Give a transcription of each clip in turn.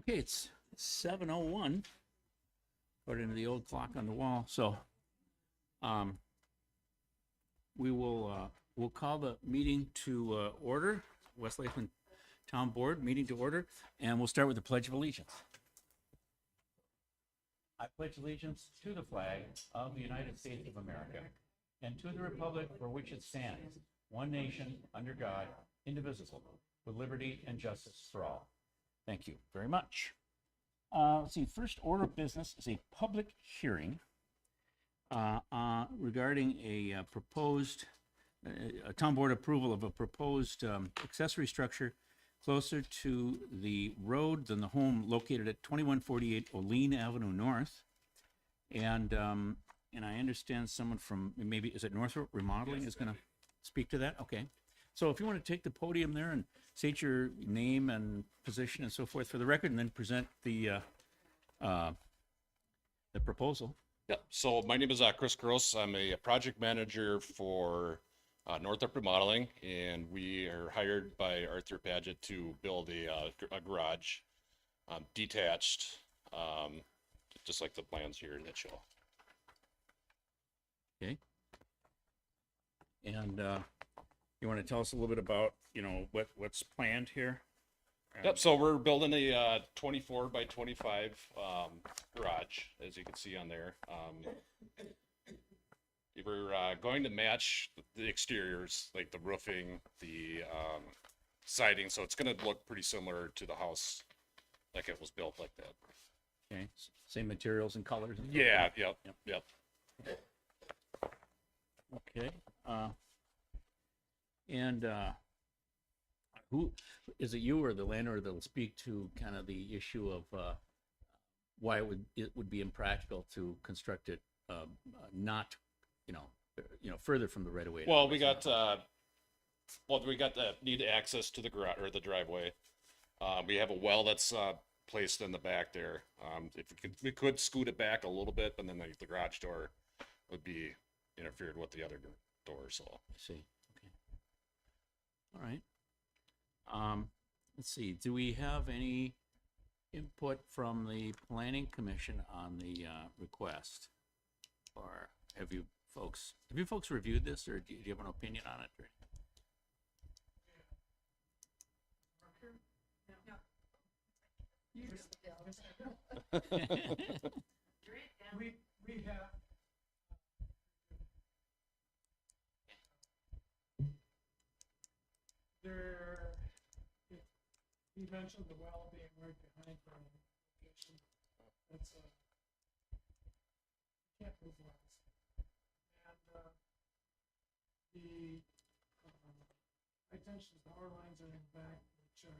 Okay, it's 7:01, according to the old clock on the wall. So, we'll call the meeting to order. West Lakeland Town Board meeting to order, and we'll start with the Pledge of Allegiance. I pledge allegiance to the flag of the United States of America and to the republic for which it stands, one nation, under God, indivisible, with liberty and justice for all. Thank you very much. Let's see, first order of business is a public hearing regarding a proposed, a town board approval of a proposed accessory structure closer to the road than the home located at 2148 Olean Avenue North. And I understand someone from, maybe, is it Northrop Remodeling is going to speak to that? Okay. So if you want to take the podium there and state your name and position and so forth for the record, and then present the proposal. Yeah, so my name is Chris Gross. I'm a project manager for Northrop Remodeling, and we are hired by Arthur Paget to build a garage, detached, just like the plans here that show. Okay. And you want to tell us a little bit about, what's planned here? Yep, so we're building a 24 by 25 garage, as you can see on there. We're going to match the exteriors, like the roofing, the siding, so it's going to look pretty similar to the house, like it was built like that. Okay, same materials and colors? And Yeah, yep. Okay. And who, is it you or the landlord that'll speak to kind of the issue of why it would be impractical to construct it not, further from the right of way? Well, we got need access to the garage or the driveway. We have a well that's placed in the back there. If we could scoot it back a little bit, and then the garage door would be interfered with the other door. So I see. Okay. All right. Let's see. Do we have any input from the Planning Commission on the request, or have you folks reviewed this, or do you have an opinion on it? We have there. You mentioned the well being right behind the location. That's can't move wells, and the high tension power lines are in the back, which are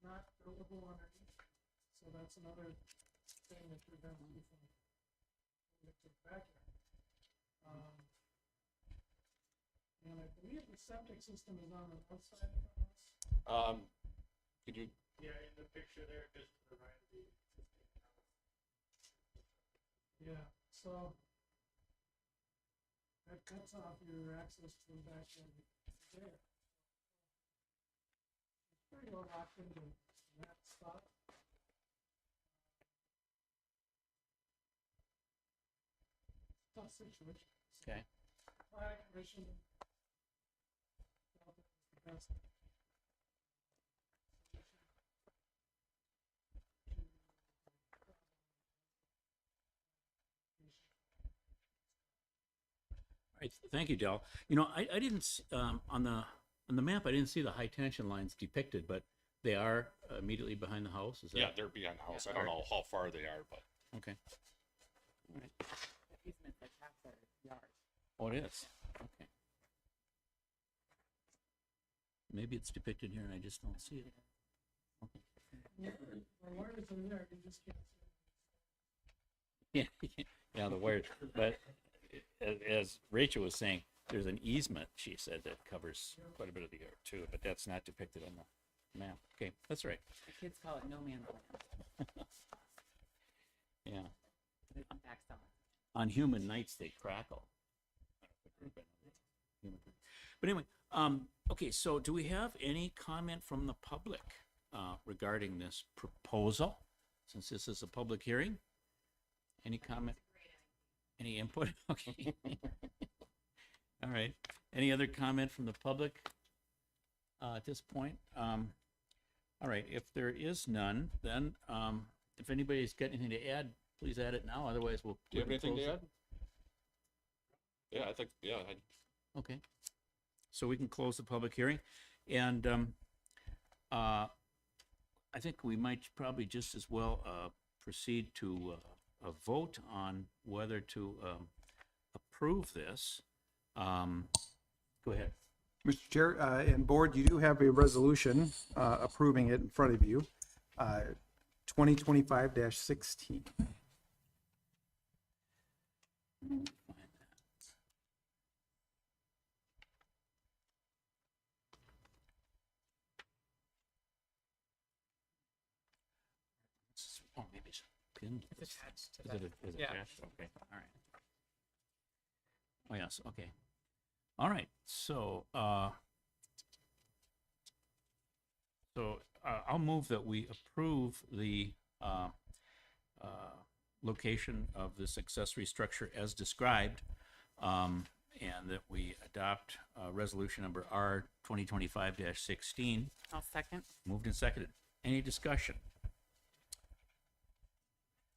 not buildable underneath. So that's another thing that prevents you from moving it to the backyard. And I believe the septic system is on the north side of the house. could you? Yeah, in the picture there, just to the right of the existing house. Yeah, so that cuts off your access to the backyard there. It's pretty well locked into that spot. Tough situation. Okay. Planning Commission felt it was the best solution All right. Thank you, Del. I didn't on the map. I didn't see the high tension lines depicted, but they are immediately behind the house. Is that? Yeah, they're behind the house. I don't know how far they are, but Okay. All right. The easement's like half their yard. Oh, it is. Okay. Maybe it's depicted here and I just don't see it. Okay. the wires are there, you just can't see it. Yeah, the wires. But as Rachel was saying, there's an easement, she said, that covers quite a bit of the yard too, but that's not depicted on the map. Okay, that's right. The kids call it no man's land. Yeah. It backs up. On human nights, they crackle. But anyway, okay, so do we have any comment from the public regarding this proposal, since this is a public hearing. Any comment? Any input? Okay. All right. Any other comment from the public at this point? All right, if there is none, then if anybody's got anything to add, please add it now. Otherwise, we'll. Do you have we can anything to close add? Yeah, I think, yeah, it. Okay. So we can close the public hearing. And I think we might probably just as well proceed to a vote on whether to approve this. Go ahead. Mr. Chair, and Board, you do have a resolution approving it in front of you, 2025-16. Oh, maybe it's pinned. It's attached to Is that. it, is it Yeah. attached? Okay, all right. Oh, yes, okay. All right, so, I'll move that we approve the, location of this accessory structure as described, and that we adopt, resolution number R 2025-16. I'll second. Moved and seconded. Any discussion?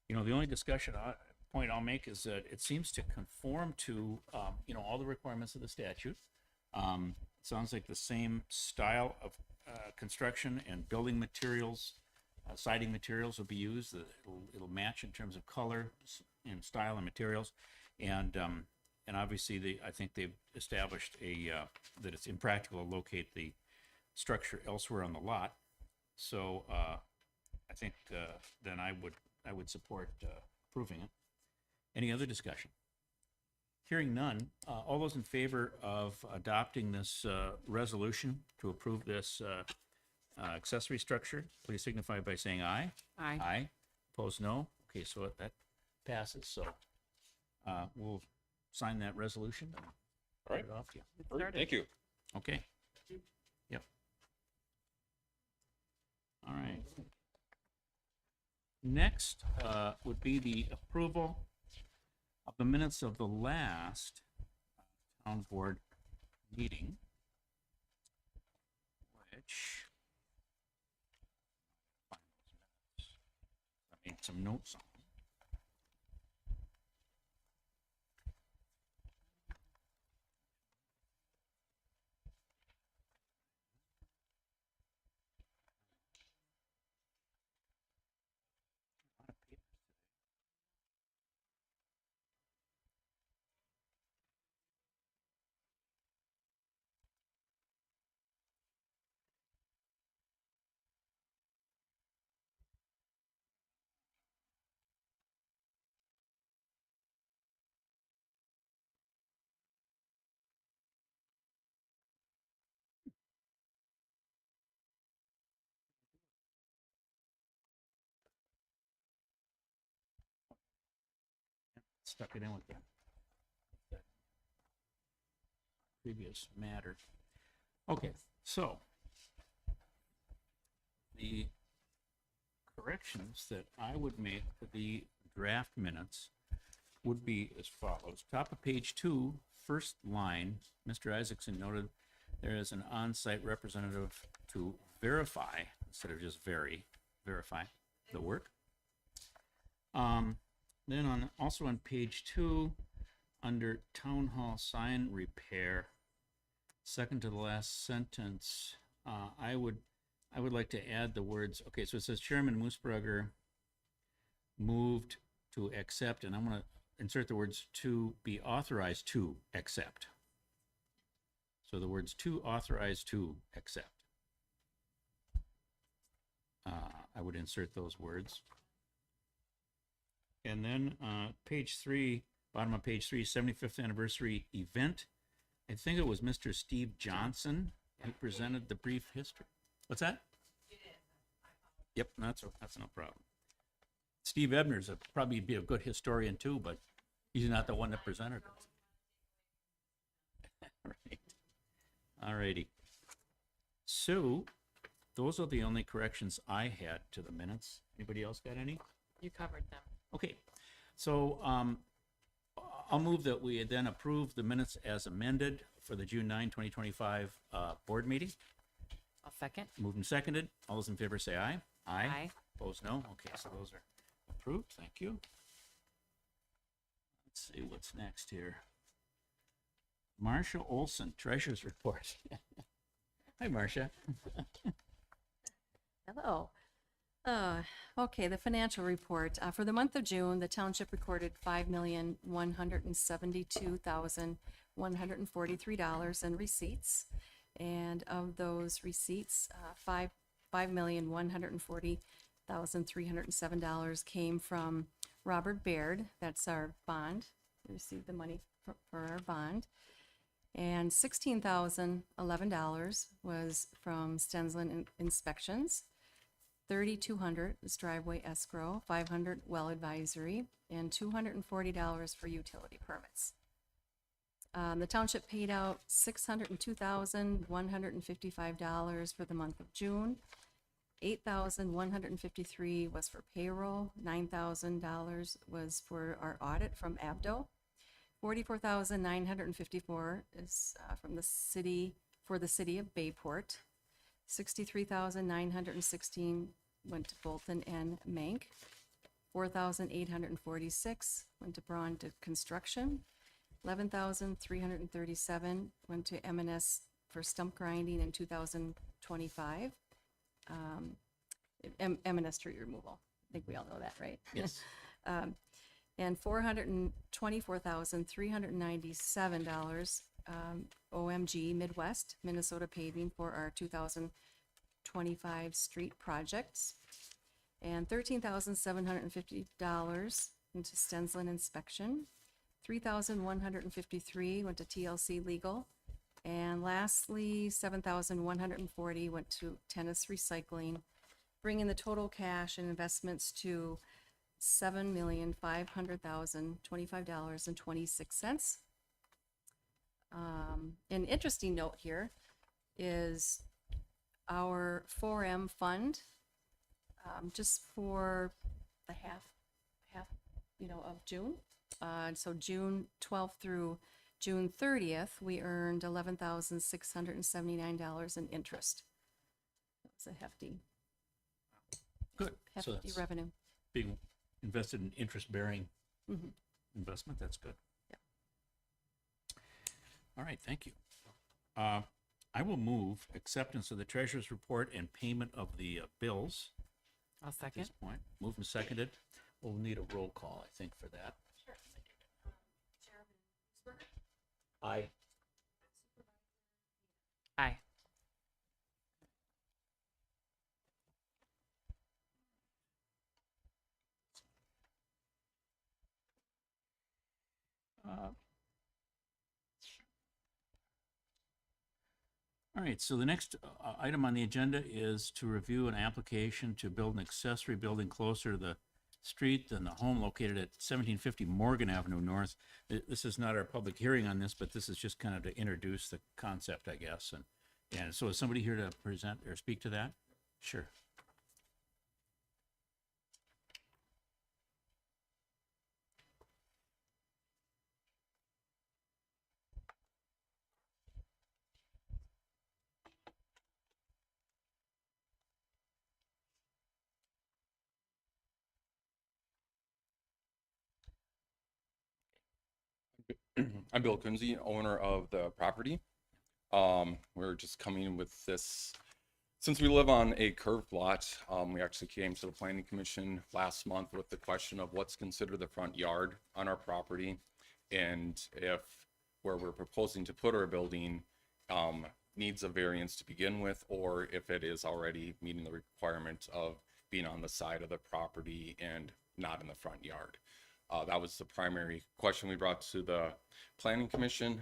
You know, the only point I'll make is that it seems to conform to, all the requirements of the statute. Sounds like the same style of construction and building materials, siding materials will be used. It'll match in terms of color and style and materials. And obviously, I think they've established that it's impractical to locate the structure elsewhere on the lot. So I think then I would support approving it. Any other discussion? Hearing none, all those in favor of adopting this resolution to approve this accessory structure, please signify by saying aye. Aye. Aye. Opposed, no. Okay, so that passes. So we'll sign that resolution. and All right. put it off to you. Get Perfect. started. Thank you. Okay. Yep. All right. Next would be the approval of the minutes of the last town board meeting, which I made some notes on. Stuck it in with that previous matter. Okay, so the corrections that I would make to the draft minutes would be as follows. Top of page 2, first line, Mr. Isaacson noted there is an on-site representative to verify, instead of just verify the work. Then also on page 2, under town hall sign repair, second to the last sentence, I would like to add the words, okay, so it says Chairman Moosbrugger moved to accept, and I'm going to insert the words to be authorized to accept. So the words to authorized to accept. I would insert those words. And then page 3, bottom of page 3, 75th anniversary event. I think it was Mr. Steve Johnson who presented the brief history. What's that? Yep, that's no problem. Steve Ebner's probably be a good historian too, but he's not the one that presented it. Right. All righty. So those are the only corrections I had to the minutes. Anybody else got any? You covered them. Okay, so I'll move that we then approve the minutes as amended for the June 9, 2025 board meeting. I'll second. Moved and seconded. All those in favor say aye. Aye. Opposed, no. Okay, so those are approved. Thank you. Let's see what's next here. Marcia Olson, Treasurer's Report. Hi, Marcia. Hello. Okay, the financial report. For the month of June, the township recorded $5,172,143 in receipts. And of those receipts, $5,140,307 came from Robert Baird. That's our bond. We received the money for our bond. And $16,011 was from Stensland Inspections. $3,200 is driveway escrow, $500 well advisory, and $240 for utility permits. The township paid out $602,155 for the month of June. $8,153 was for payroll. $9,000 was for our audit from Abdo. $44,954 is from the city, for the city of Bayport. $63,916 went to Bolton and Mank. $4,846 went to Braun to Construction. $11,337 went to M&S for stump grinding in 2025. M&S tree removal. I think we all know that, right? Yes. And $424,397 OMG Midwest, Minnesota Paving for our 2025 street projects. And $13,750 into Stensland Inspection. $3,153 went to TLC Legal. And lastly, $7,140 went to Tennis Recycling, bringing the total cash and investments to $7,500,025.26. An interesting note here is our 4M fund, just for the half, of June. So June 12th through June 30th, we earned $11,679 in interest. That was a hefty Good. So that's revenue. being invested in interest-bearing Mhm. investment. That's good. Yep. All right, thank you. I will move acceptance of the treasurer's report and payment of the bills I'll at second. this point. Moved and seconded. We'll need a roll call, I think, for that. Aye. Aye. All right, so the next item on the agenda is to review an application to build an accessory building closer to the street than the home located at 1750 Morgan Avenue North. This is not our public hearing on this, but this is just kind of to introduce the concept, I guess. And so is somebody here to present or speak to that? Sure. I'm Bill Kunze, owner of the property. We're just coming in with this, since we live on a curved lot, we actually came to the planning commission last month with the question of what's considered the front yard on our property. And if where we're proposing to put our building needs a variance to begin with, or if it is already meeting the requirement of being on the side of the property and not in the front yard. That was the primary question we brought to the planning commission.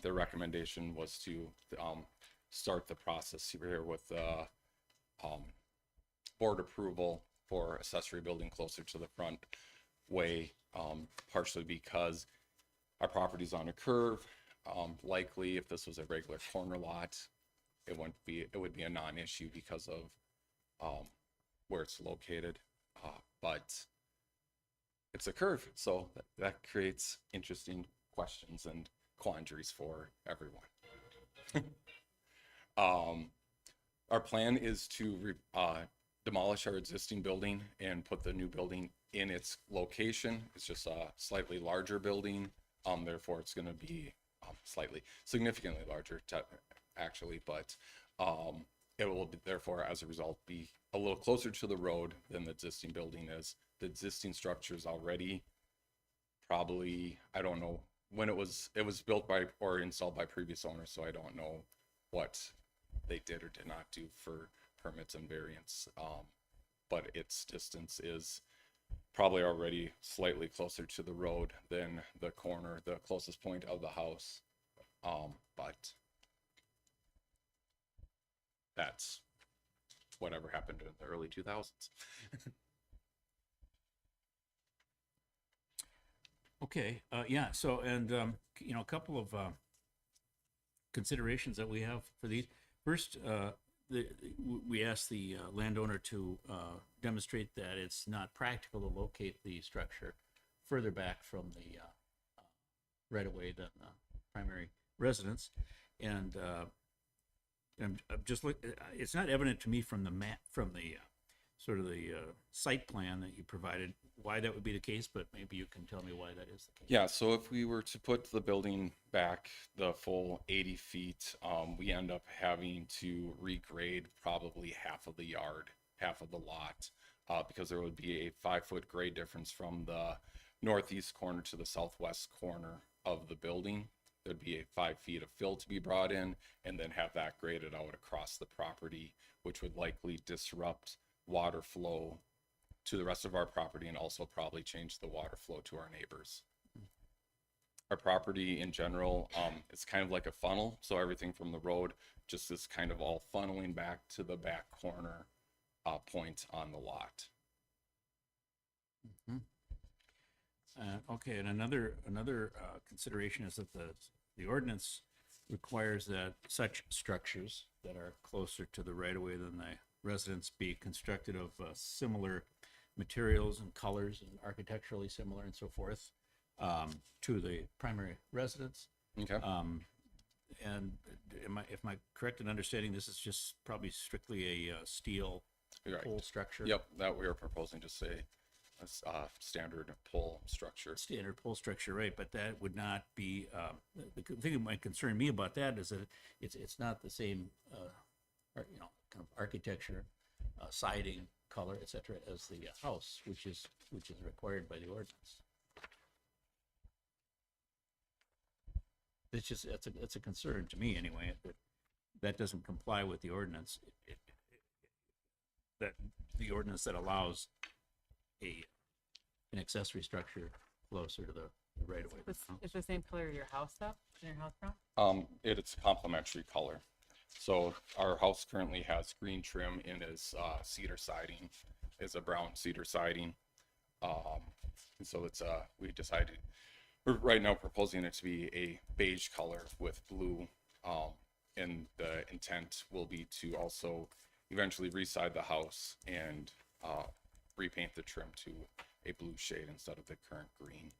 Their recommendation was to start the process here with board approval for accessory building closer to the front way, partially because our property's on a curve. Likely, if this was a regular corner lot, it would be a non-issue because of, where it's located. But it's a curve, so that creates interesting questions and quandaries for everyone. Our plan is to demolish our existing building and put the new building in its location. It's just a slightly larger building. Therefore, it's going to be significantly larger, actually, but it will therefore, as a result, be a little closer to the road than the existing building is. The existing structure is already probably, I don't know when it was built by or installed by previous owners, so I don't know what they did or did not do for permits and variants. But its distance is probably already slightly closer to the road than the closest point of the house. But that's whatever happened in the early 2000s. Okay, yeah, so, and, you know, a couple of considerations that we have for these. First, we asked the landowner to demonstrate that it's not practical to locate the structure further back from the right-of-way than the primary residence. And I'm just it's not evident to me from the map, from the sort of the site plan that you provided, why that would be the case, but maybe you can tell me why that is the case. Yeah, so if we were to put the building back the full 80 feet, we end up having to regrade probably half of the yard, half of the lot, because there would be a 5-foot grade difference from the northeast corner to the southwest corner of the building. There'd be 5 feet of fill to be brought in, and then have that graded out across the property, which would likely disrupt water flow to the rest of our property and also probably change the water flow to our neighbors. Our property in general, it's kind of like a funnel. So everything from the road just is kind of all funneling back to the back corner point on the lot. Okay, and another consideration is that the ordinance requires that such structures that are closer to the right-of-way than the residence be constructed of similar materials and colors and architecturally similar and so forth to the primary residence. Okay. And if my correct in understanding, this is just probably strictly a steel Right. pole structure? Yep, that we are proposing to say a standard pole structure. Standard pole structure, right, but that would not be, the thing that might concern me about that is that it's not the same, you know, kind of architecture, siding, color, et cetera, as the house, which is required by the ordinance. It's just, it's a concern to me anyway, that doesn't comply with the ordinance. That the ordinance that allows an accessory structure closer to the right of way. It's the same color of your house though, in your house brown? It's a complementary color. So our house currently has green trim in its cedar siding, is a brown cedar siding. And so it's we decided we're right now proposing it to be a beige color with blue. And the intent will be to also eventually reside the house and repaint the trim to a blue shade instead of the current green.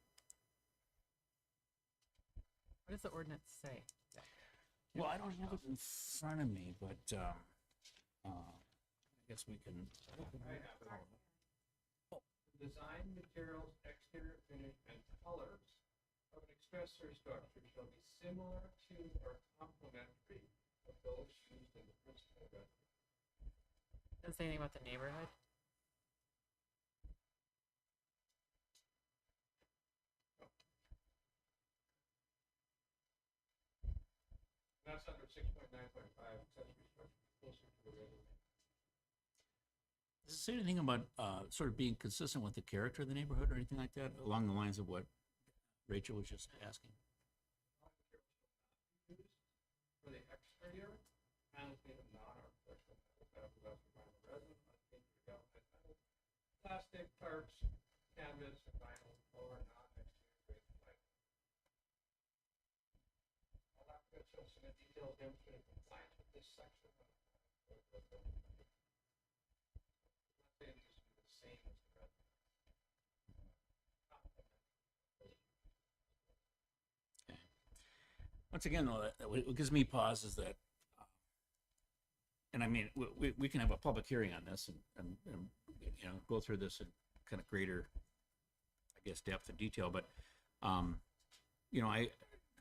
What does the ordinance say? Well, I don't have it in front of me, but I guess we can. Design, materials, exterior finish, and colors of an accessory structure shall be similar to or complementary of those used in the principal residence. Doesn't say anything about the neighborhood? That's under 6.9.5 accessory structure closer to the residence. Does it say anything about sort of being consistent with the character of the neighborhood or anything like that, along the lines of what Rachel was just asking? For the exterior, panels made of non-architectural metal, resin, plastic, tarps, canvas, and vinyl, or non-exterior grade plywood. All architectural cement details demonstrating compliance with this section of the let's say it used to be the same as the red. Once again, though, what gives me pause is that, and I mean, we can have a public hearing on this and, you know, go through this in kind of greater, I guess, depth and detail, but, you know,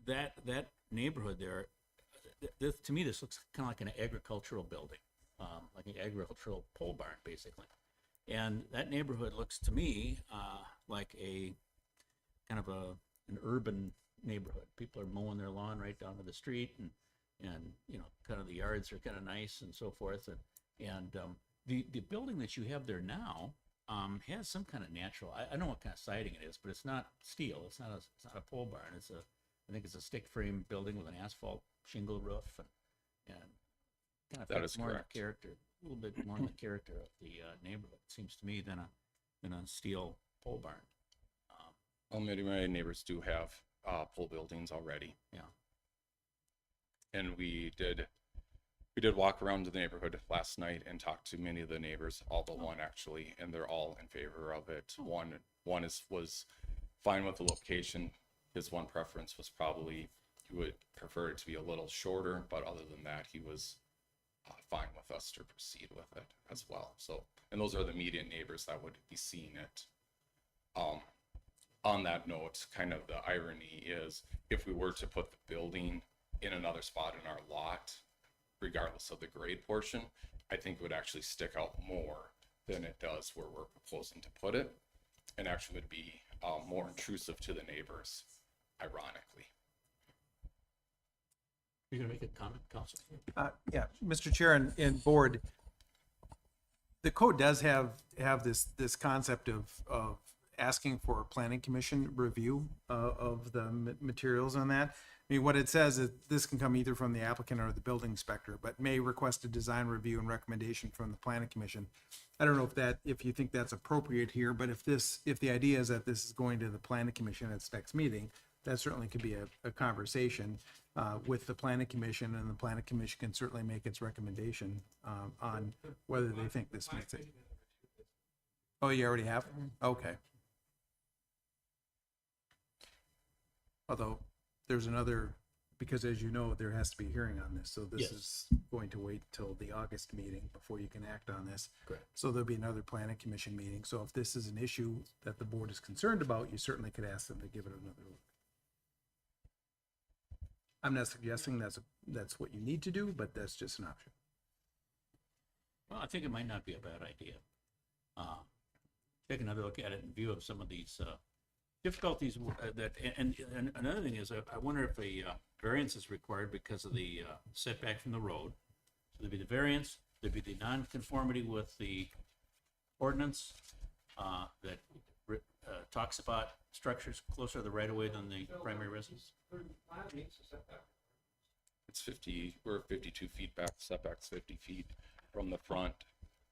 that neighborhood there, to me, this looks kind of like an agricultural building, like an agricultural pole barn, basically. And that neighborhood looks to me, like a kind of an urban neighborhood. People are mowing their lawn right down to the street, and you know, kind of the yards are kind of nice and so forth. And the building that you have there now has some kind of natural. I don't know what kind of siding it is, but it's not steel. It's not a pole barn. I think it's a stick frame building with an asphalt shingle roof, and kind of That fits is more correct. the character, a little bit more in the character of the neighborhood, it seems to me, than a steel pole barn. Many of my neighbors do have pole buildings already. Yeah. And we did walk around the neighborhood last night and talk to many of the neighbors, all but one actually, and they're all in favor of it. One was fine with the location. His one preference was probably he would prefer it to be a little shorter, but other than that, he was fine with us to proceed with it as well. So, and those are the immediate neighbors that would be seeing it. On that note, kind of the irony is if we were to put the building in another spot in our lot, regardless of the grade portion, I think it would actually stick out more than it does where we're proposing to put it, and actually would be more intrusive to the neighbors, ironically. You're gonna make a comment, Council? Yeah, Mr. Chair and Board, the code does have this concept of asking for a planning commission review of the materials on that. I mean, what it says is this can come either from the applicant or the building inspector, but may request a design review and recommendation from the planning commission. I don't know if you think that's appropriate here, but if the idea is that this is going to the planning commission at its next meeting, that certainly could be a conversation with the planning commission, and the planning commission can certainly make its recommendation on whether they think this meets it. Oh, you already have? Okay. Although there's another, because as you know, there has to be a hearing on this, so this Yes. is going to wait till the August meeting before you can act on this. Correct. So there'll be another planning commission meeting, so if this is an issue that the board is concerned about, you certainly could ask them to give it another look. I'm not suggesting that's what you need to do, but that's just an option. Well, I think it might not be a bad idea. Take another look at it in view of some of these difficulties and another thing is, I wonder if a variance is required because of the setback from the road. So there'd be the variance, there'd be the non-conformity with the ordinance that talks about structures closer to the right-of-way than the primary residence. It's 50, we're 52 feet back, setback's 50 feet from the front.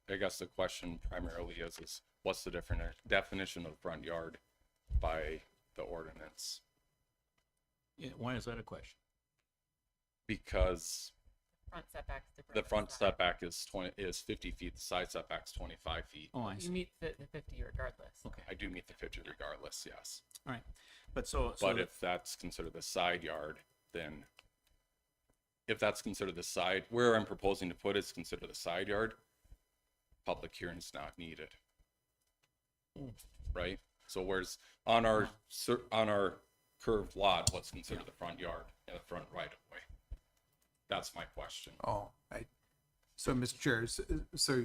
I guess the question primarily is what's the different definition of front yard by the ordinance? Yeah, why is that a question? Because Front setback's different. the than front side. setback is 50 feet, the side setback's 25 feet. Oh, I You see. meet the 50 regardless. Okay, I do meet the 50 regardless, yes. all right. But so But if that's considered the side yard, then if that's considered the side, where I'm proposing to put it is considered the side yard, public hearing is not needed. Right? So whereas on our curved lot, what's considered the front yard and the front right of way? That's my question. Oh, so Mr. Chair, so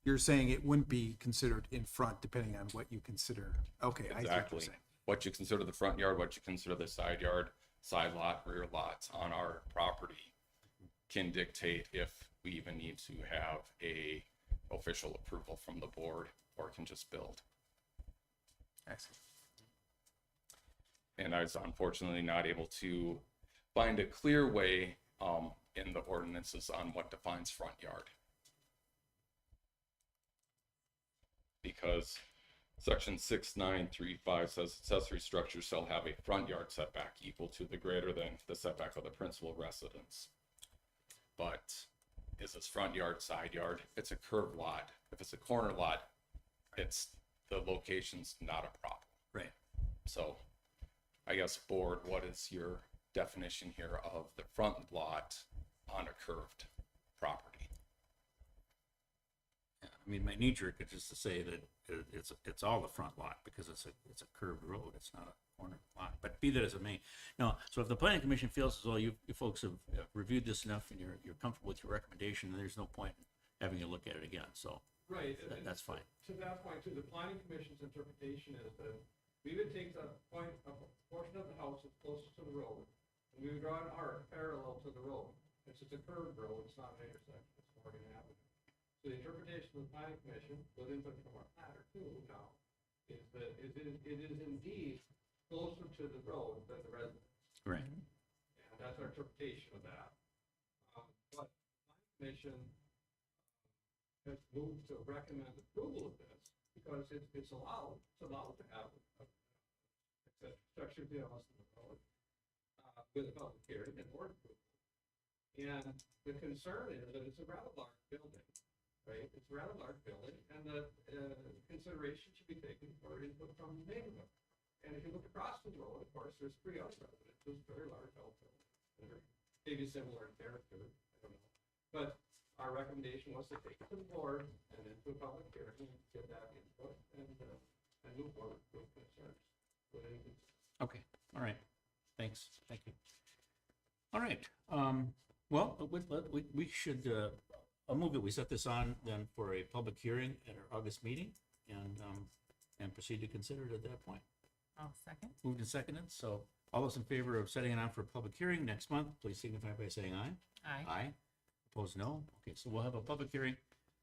you're saying it wouldn't be considered in front depending on what you consider, okay, I see what you're Exactly. saying. What you consider the front yard, what you consider the side yard, side lot, rear lots on our property can dictate if we even need to have a official approval from the board or can just build. I see. And I was unfortunately not able to find a clear way in the ordinances on what defines front yard. Because section 6935 says accessory structures shall have a front yard setback equal to the greater than the setback of the principal residence. but is this front yard, side yard? It's a curved lot. If it's a corner lot, it's, the location's not a problem. Right. So I guess board, what is your definition here of the front lot on a curved property? Yeah, I mean, my knee jerk is just to say that it's all the front lot because it's a curved road. It's not a corner lot, but be that as it may. No, so if the planning commission feels as though you folks have reviewed this enough and you're comfortable with your recommendation, then there's no point in having you look at it again. So Right. that's fine. To that point, too, the planning commission's interpretation is that we would take a portion of the house that's closest to the road, and we would draw an arc parallel to the road. It's just a curved road, it's not an intersection, it's Morgan Avenue. So the interpretation of the planning commission, with input from our planner too now, is that it is indeed closer to the road than the residence. Right. And that's our interpretation of that. But the planning commission has moved to recommend approval of this because it's allowed to have a structure beyond the road with a public hearing and board approval. And the concern is that it's a rather large building, right? It's a rather large building, and the consideration should be taken for input from the neighborhood. And if you look across the road, of course, there's 3 other residences, very large outbuildings that are maybe similar in character, I don't know. But our recommendation was to take it to the board and then to a public hearing and get that input and move forward with concerns. with any concerns. Okay. All right. Thanks. Thank you. All right. Well, we should, I'll move that we set this on then for a public hearing at our August meeting and proceed to consider it at that point. I'll second. Moved and seconded. So all those in favor of setting it on for a public hearing next month, please signify by saying aye. Aye. Aye. Opposed, no. Okay, so we'll have a public hearing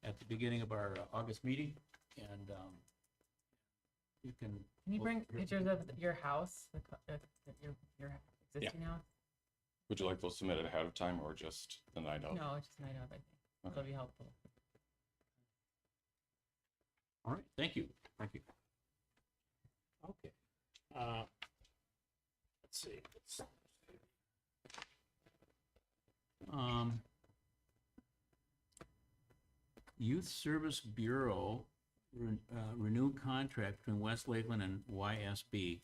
at the beginning of our August meeting, and you can. Can you bring we'll- pictures of your house, your existing house? Would you like those submitted ahead of time or just the night of? No, just night of, I think. That'll be helpful. All right, thank you, thank you. Okay. Let's see. Youth Service Bureau renew contract between West Lakeland and YSB.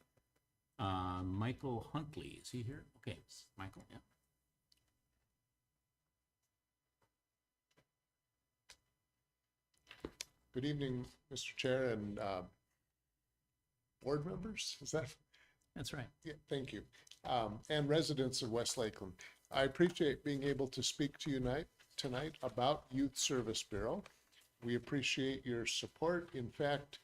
Michael Huntley, is he here? Okay, Michael, yeah. Good evening, Mr. Chair and board members. Is that? That's right. Yeah, thank you. And residents of West Lakeland. I appreciate being able to speak to you tonight about Youth Service Bureau. We appreciate your support. In fact,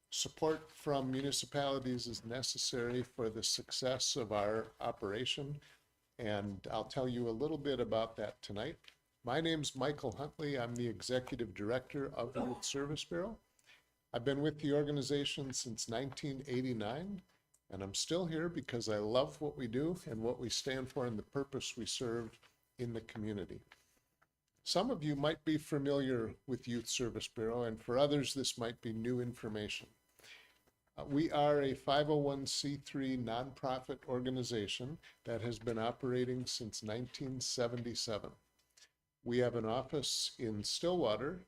support from municipalities is necessary for the success of our operation. And I'll tell you a little bit about that tonight. My name's Michael Huntley. I'm the Executive Director of the Youth Service Bureau. I've been with the organization since 1989, and I'm still here because I love what we do and what we stand for and the purpose we serve in the community. Some of you might be familiar with Youth Service Bureau, and for others, this might be new information. We are a 501c3 nonprofit organization that has been operating since 1977. We have an office in Stillwater,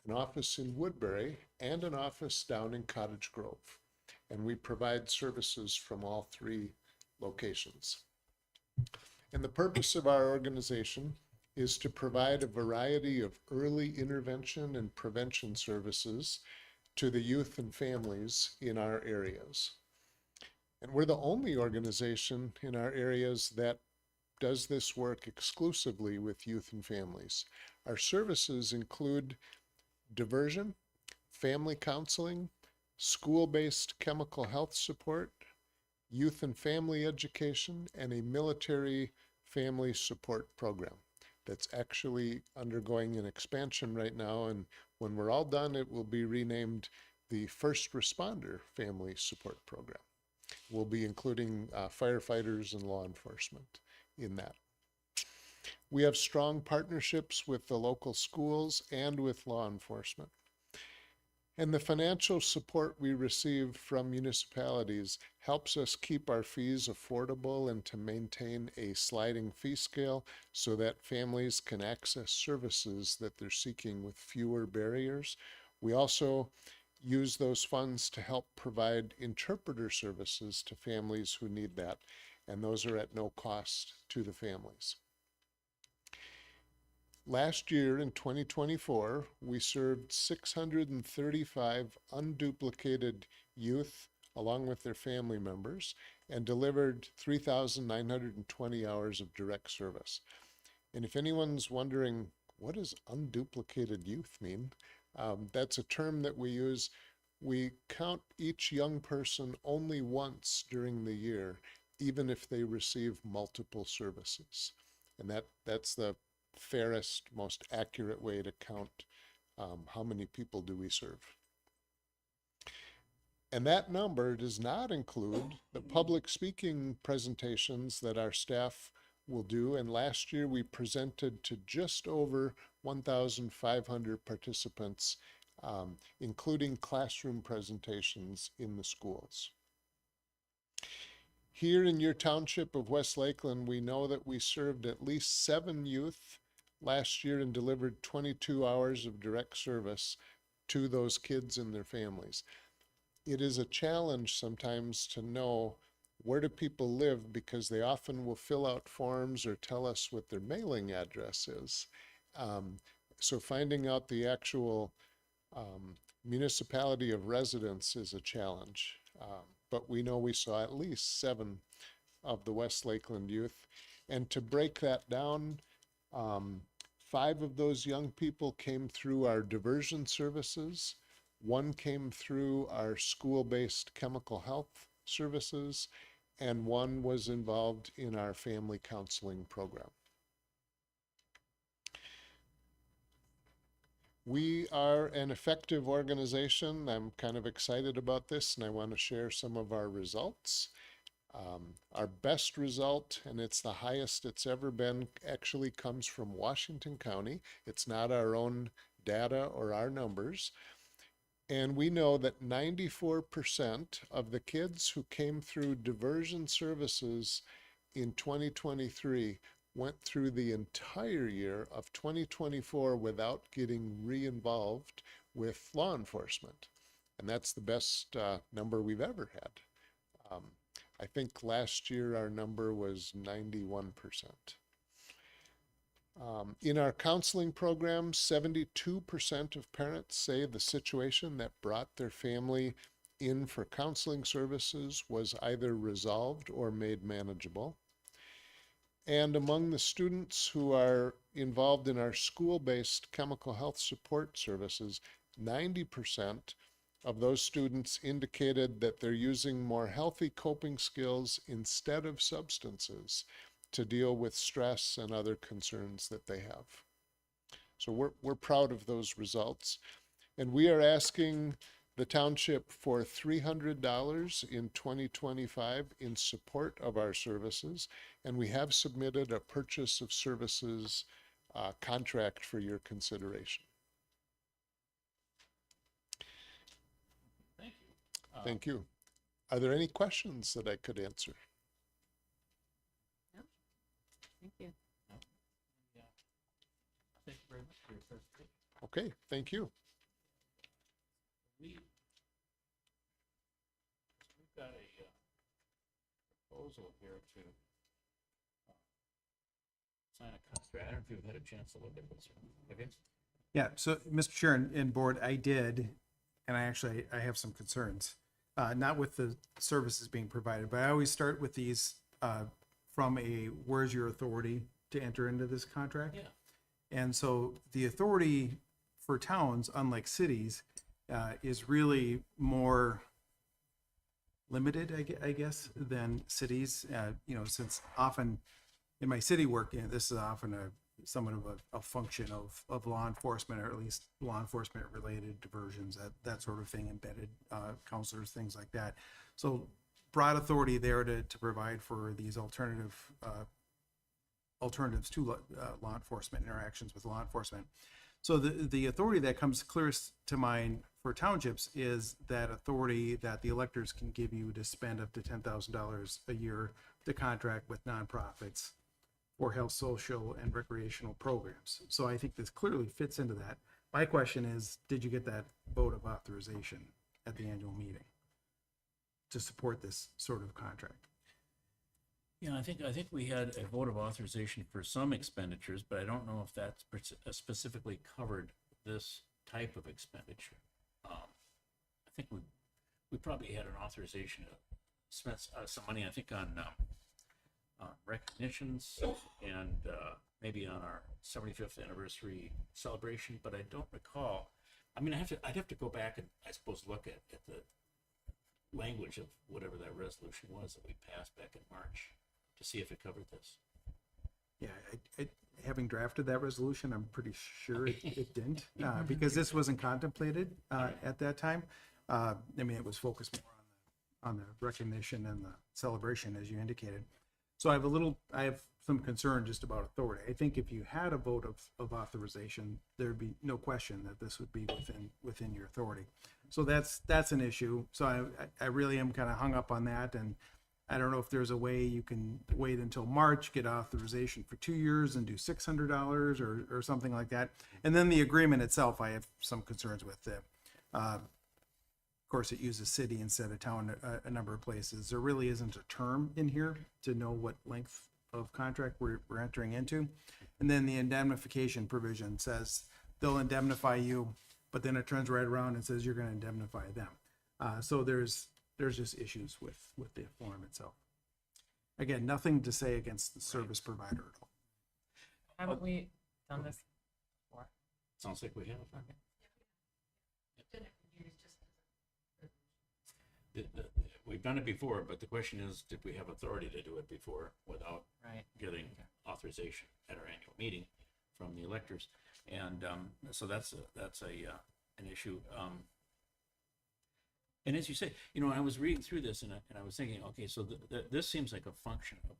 an office in Woodbury, and an office down in Cottage Grove. And we provide services from all 3 locations. And the purpose of our organization is to provide a variety of early intervention and prevention services to the youth and families in our areas. And we're the only organization in our areas that does this work exclusively with youth and families. Our services include diversion, family counseling, school-based chemical health support, youth and family education, and a military family support program that's actually undergoing an expansion right now. And when we're all done, it will be renamed the First Responder Family Support Program. We'll be including firefighters and law enforcement in that. We have strong partnerships with the local schools and with law enforcement. And the financial support we receive from municipalities helps us keep our fees affordable and to maintain a sliding fee scale so that families can access services that they're seeking with fewer barriers. We also use those funds to help provide interpreter services to families who need that, and those are at no cost to the families. Last year in 2024, we served 635 unduplicated youth along with their family members and delivered 3,920 hours of direct service. And if anyone's wondering, what does unduplicated youth mean? That's a term that we use. We count each young person only once during the year, even if they receive multiple services. And that's the fairest, most accurate way to count how many people do we serve. And that number does not include the public speaking presentations that our staff will do. And last year we presented to just over 1,500 participants, including classroom presentations in the schools. Here in your township of West Lakeland, we know that we served at least 7 youth last year and delivered 22 hours of direct service to those kids and their families. It is a challenge sometimes to know where do people live because they often will fill out forms or tell us what their mailing address is. So finding out the actual municipality of residence is a challenge. But we know we saw at least 7 of the West Lakeland youth. And to break that down, 5 of those young people came through our diversion services. 1 came through our school-based chemical health services, and 1 was involved in our family counseling program. We are an effective organization. I'm kind of excited about this, and I want to share some of our results. Our best result, and it's the highest it's ever been, actually comes from Washington County. It's not our own data or our numbers. And we know that 94% of the kids who came through diversion services in 2023 went through the entire year of 2024 without getting re-involved with law enforcement. And that's the best number we've ever had. I think last year our number was 91%. In our counseling program, 72% of parents say the situation that brought their family in for counseling services was either resolved or made manageable. And among the students who are involved in our school-based chemical health support services, 90% of those students indicated that they're using more healthy coping skills instead of substances to deal with stress and other concerns that they have. So we're proud of those results. And we are asking the township for $300 in 2025 in support of our services. And we have submitted a purchase of services contract for your consideration. Thank you. Thank you. Are there any questions that I could answer? Thank you. Yeah. Thank you very much for your presentation. Okay, thank you. We've got a proposal here to sign a contract. I don't know if you've had a chance to look at this. Have you? Yeah, so Mr. Chair and board, I did, and I have some concerns. Not with the services being provided, but I always start with these from a where's your authority to enter into this contract? Yeah. And so the authority for towns, unlike cities, is really more limited, I guess, than cities. Since often in my city work, this is often somewhat of a function of law enforcement, or at least law enforcement related diversions, that sort of thing, embedded counselors, things like that. So broad authority there to provide for these alternatives to law enforcement, interactions with law enforcement. So the authority that comes clearest to mind for townships is that authority that the electors can give you to spend up to $10,000 a year to contract with nonprofits for health, social, and recreational programs. So I think this clearly fits into that. My question is, did you get that vote of authorization at the annual meeting to support this sort of contract? Yeah, I think we had a vote of authorization for some expenditures, but I don't know if that's specifically covered this type of expenditure. I think we probably had an authorization to spend some money, I think, on recognitions and maybe on our 75th anniversary celebration, but I don't recall. I mean, I'd have to go back and I suppose look at the language of whatever that resolution was that we passed back in March to see if it covered this. Yeah, having drafted that resolution, I'm pretty sure it didn't, because this wasn't contemplated at that time. I mean, it was focused more on the recognition and the celebration, as you indicated. So I have some concern just about authority. I think if you had a vote of authorization, there'd be no question that this would be within your authority. So that's an issue. So I really am kind of hung up on that, and I don't know if there's a way you can wait until March, get authorization for 2 years and do $600 or something like that. And then the agreement itself, I have some concerns with. Of course, it uses city instead of town a number of places. There really isn't a term in here to know what length of contract we're entering into. And then the indemnification provision says they'll indemnify you, but then it turns right around and says you're going to indemnify them. So there's just issues with the form itself. Again, nothing to say against the service provider at all. Haven't we done this before? Sounds like we have. We've done it before, but the question is, did we have authority to do it before without Right. getting authorization at our annual meeting from the electors? And so that's an issue. And as you say, I was reading through this and I was thinking, okay, so this seems like a function of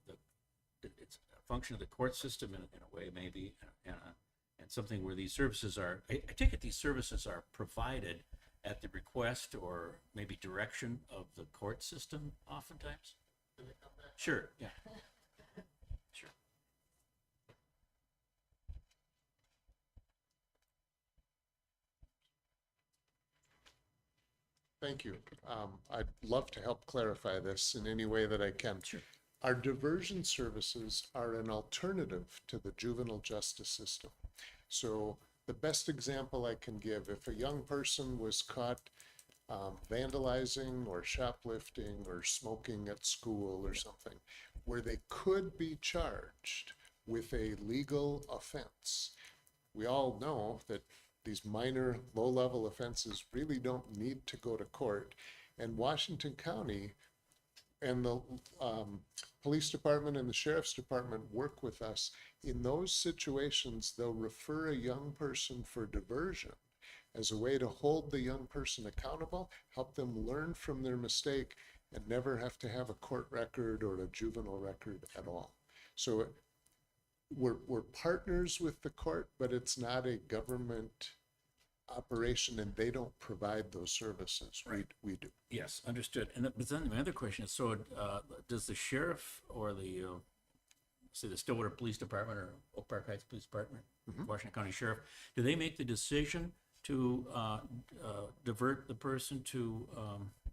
it's a function of the court system in a way, maybe, and something where these services are, I take it these services are provided at the request or maybe direction of the court system oftentimes? Sure, yeah. Sure. Thank you. I'd love to help clarify this in any way that I can. Sure. Our diversion services are an alternative to the juvenile justice system. So the best example I can give, if a young person was caught vandalizing or shoplifting or smoking at school or something, where they could be charged with a legal offense. We all know that these minor, low-level offenses really don't need to go to court. And Washington County and the police department and the sheriff's department work with us. In those situations, they'll refer a young person for diversion as a way to hold the young person accountable, help them learn from their mistake, and never have to have a court record or a juvenile record at all. So we're partners with the court, but it's not a government operation, and they don't provide those services. Right. We do. Yes, understood. And but then my other question is, so does the sheriff or the, say the Stillwater Police Department or Oak Park Heights Police Department, Washington County Sheriff, do they make the decision to divert the person to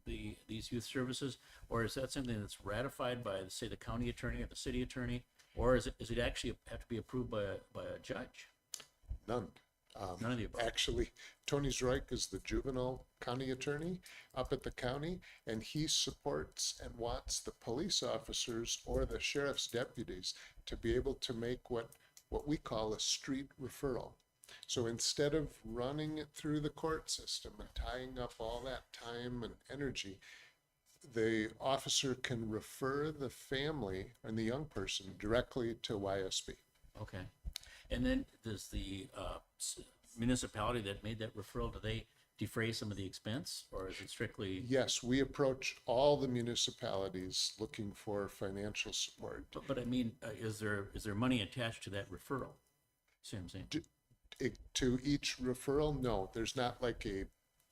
these youth services? Or is that something that's ratified by, say, the county attorney or the city attorney? Or is it actually have to be approved by a judge? None. None of the above. Actually, Tony Zroik is the juvenile county attorney up at the county, and he supports and wants the police officers or the sheriff's deputies to be able to make what we call a street referral. So instead of running it through the court system and tying up all that time and energy, the officer can refer the family and the young person directly to YSB. Okay. And then does the municipality that made that referral, do they defray some of the expense, or is it strictly? Yes, we approach all the municipalities looking for financial support. But I mean, is there money attached to that referral? See what I'm saying? To each referral, no, there's not like a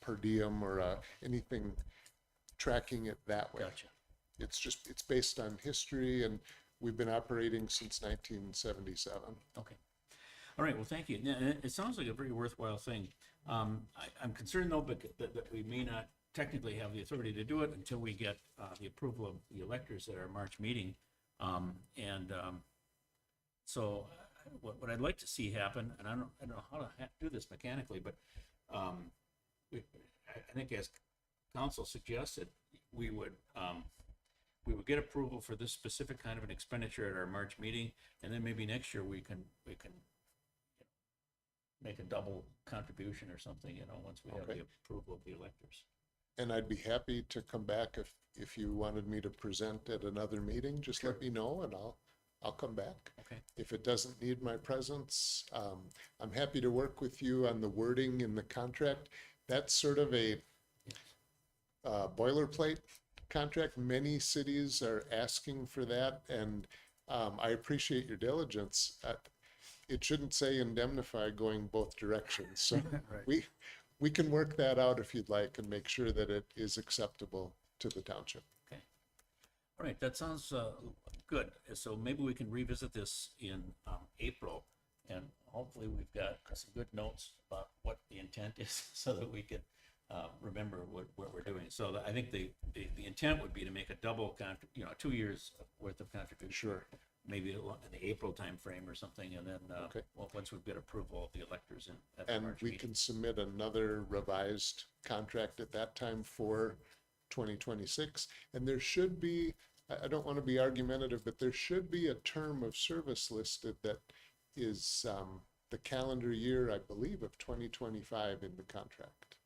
per diem or anything tracking it that way. Gotcha. It's based on history, and we've been operating since 1977. Okay. All right, well, thank you. Yeah, it sounds like a very worthwhile thing. I'm concerned though, but that we may not technically have the authority to do it until we get the approval of the electors at our March meeting. So what I'd like to see happen, and I don't know how to do this mechanically, but I think as council suggested, we would get approval for this specific kind of an expenditure at our March meeting, and then maybe next year we can make a double contribution or something, once we have Okay. the approval of the electors. And I'd be happy to come back if you wanted me to present at another meeting, just let me know and I'll come back. Okay. If it doesn't need my presence, I'm happy to work with you on the wording in the contract. That's sort of a boilerplate contract. Many cities are asking for that, and I appreciate your diligence. It shouldn't say indemnify going both directions, so Right. we can work that out if you'd like and make sure that it is acceptable to the township. Okay. All right, that sounds good. So maybe we can revisit this in April, and hopefully we've got some good notes about what the intent is so that we can remember what we're doing. So I think the intent would be to make a double 2 years worth of contribution. Sure. Maybe in the April timeframe or something, and then Okay. once we've got approval of the electors at the And March we meeting. can submit another revised contract at that time for 2026. And there should be, I don't want to be argumentative, but there should be a term of service listed that is the calendar year, I believe, of 2025 in the contract.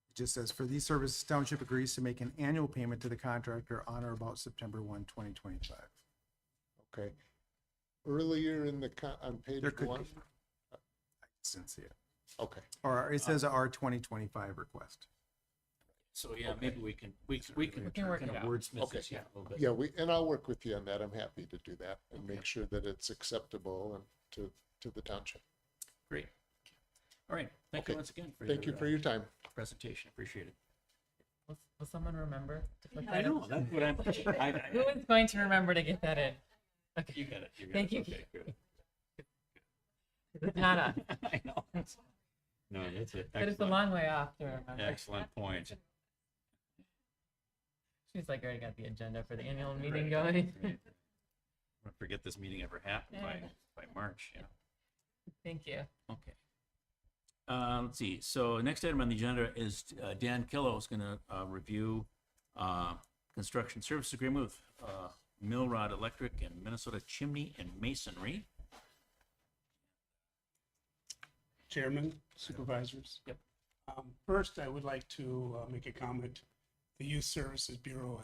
It just says, for these services, township agrees to make an annual payment to the contractor on or about September 1, 2025. Okay. Earlier in on page There could one? be. I didn't see it. Okay. Or it says our 2025 request. So yeah, maybe we can work kind it of out. wordsmith Okay. this a little bit. Yeah, and I'll work with you on that. I'm happy to do that and make sure that it's acceptable and to the township. Great. All right. Thank you Okay. once again for Thank you for your time. presentation. Appreciate it. Will someone remember to put I that in? know, that's what I'm, Who is going to remember to get that in? Okay. you got it. Thank you. Okay, good. It's not us, I know. No, that's it. but it's a long way off to remember. Excellent point. She's like, already got the agenda for the annual meeting going. Right. I forget this meeting ever happened by March, Thank you. Okay. Let's see. So next item on the agenda is Dan Killo is going to review construction service agreement with Milrod Electric and Minnesota Chimney and Masonry. Chairman, supervisors. Yep. First, I would like to make a comment. The Youth Services Bureau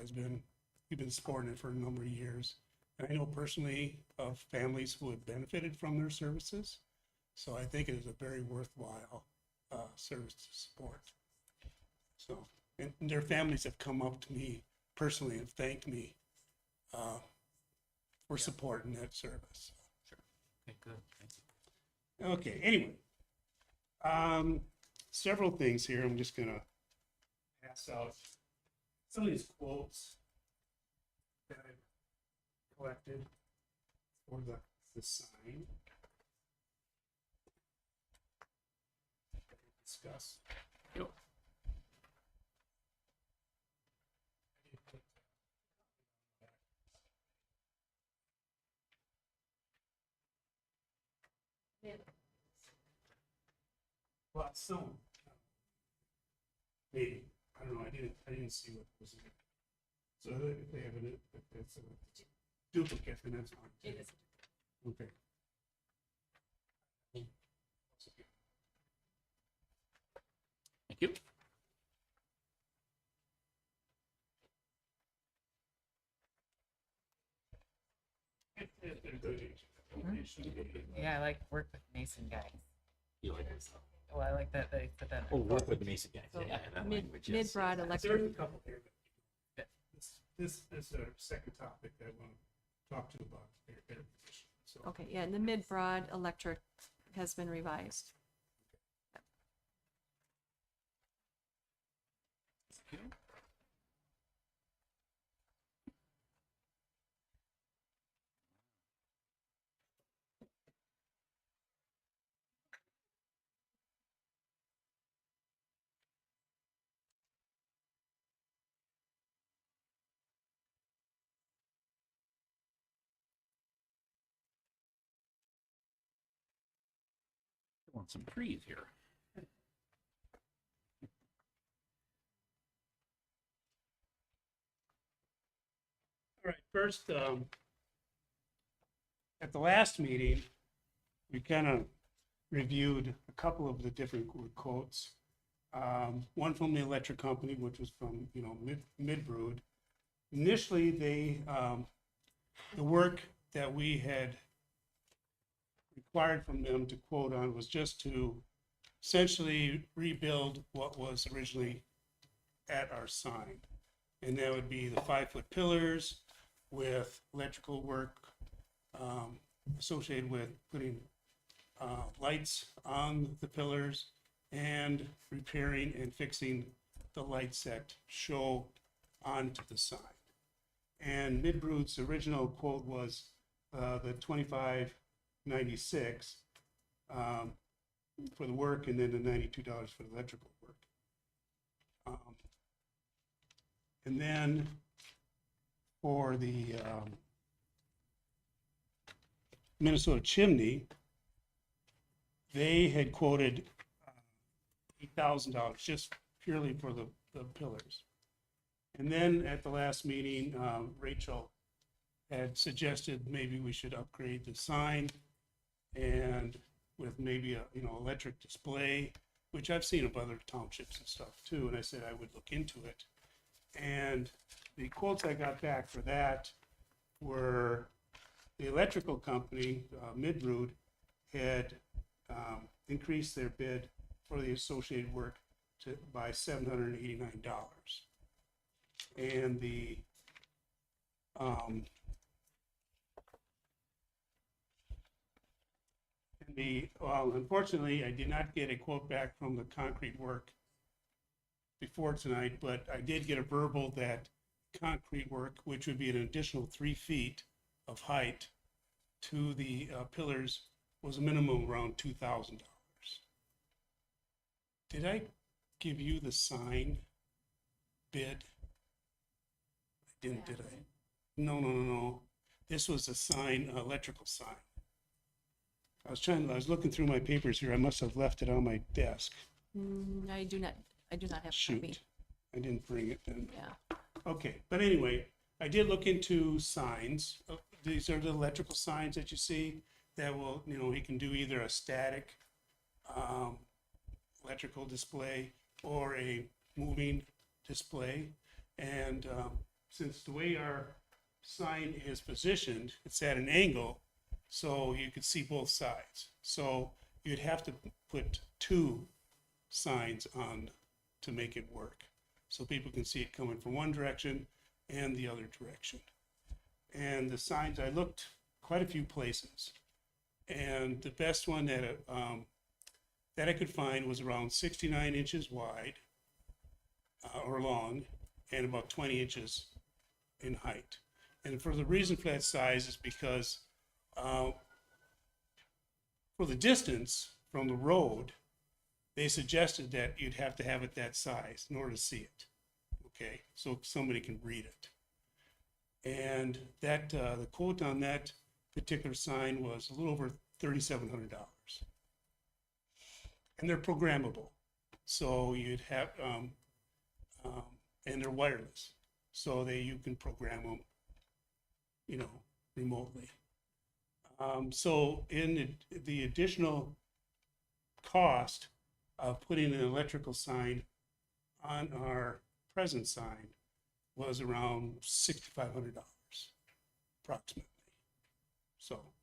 we've been supporting it for a number of years. And I know personally of families who have benefited from their services. So I think it is a very worthwhile service to support. So, and their families have come up to me personally and thanked me for supporting that service. Okay, good. Thank you. Okay, anyway. Several things here. I'm just gonna pass out some of these quotes that I collected for the sign. Discuss. Yep. Well, some. Maybe. I don't know. I didn't see what was in it. So if they have it, if it's a duplicate, then that's fine. It is. Okay. Thank you. Yeah, I like work with Mason guys. You like this? Well, I like that they put that. Oh, work with the Mason guys. So Yeah, that Mid, language is- Mid-Broad There's a Electric, couple here. This is a second topic that I want to talk to you about. So, okay, yeah, and the Mid-Broad Electric has been revised. Want some trees here. All right, first, at the last meeting, we kind of reviewed a couple of the different quotes. One from the electric company, which was from, Midbrood. Initially, the work that we had required from them to quote on was just to essentially rebuild what was originally at our sign. And that would be the 5-foot pillars with electrical work associated with putting lights on the pillars and repairing and fixing the lights that show onto the sign. And Midbrood's original quote was the $25.96 for the work, and then the $92 for the electrical work. And then for the Minnesota chimney, they had quoted $8,000 just purely for the pillars. And then at the last meeting, Rachel had suggested maybe we should upgrade the sign and with maybe a, electric display, which I've seen of other townships and stuff too. And I said I would look into it. And the quotes I got back for that were the electrical company, Midbrood, had increased their bid for the associated work by $789. And well, unfortunately, I did not get a quote back from the concrete work before tonight, but I did get a verbal that concrete work, which would be an additional 3 feet of height to the pillars, was a minimum around $2,000. Did I give you the sign bid? I didn't, did I? No. This was a sign, electrical sign. I was looking through my papers here. I must have left it on my desk. I do not have a copy. Shoot, I didn't bring it then. Yeah. Okay, but anyway, I did look into signs. These are the electrical signs that you see that will, he can do either a static electrical display or a moving display. And since the way our sign is positioned, it's at an angle, so you could see both sides. So you'd have to put 2 signs on to make it work, so people can see it coming from one direction and the other direction. And the signs, I looked quite a few places, and the best one that I could find was around 69 inches wide or long, and about 20 inches in height. And for the reason for that size is because for the distance from the road, they suggested that you'd have to have it that size in order to see it. Okay, so somebody can read it. And that the quote on that particular sign was a little over $3,700. And they're programmable. So you'd have, and they're wireless. So you can program them, remotely. So in the additional cost of putting an electrical sign on our present sign was around $6,500 approximately. So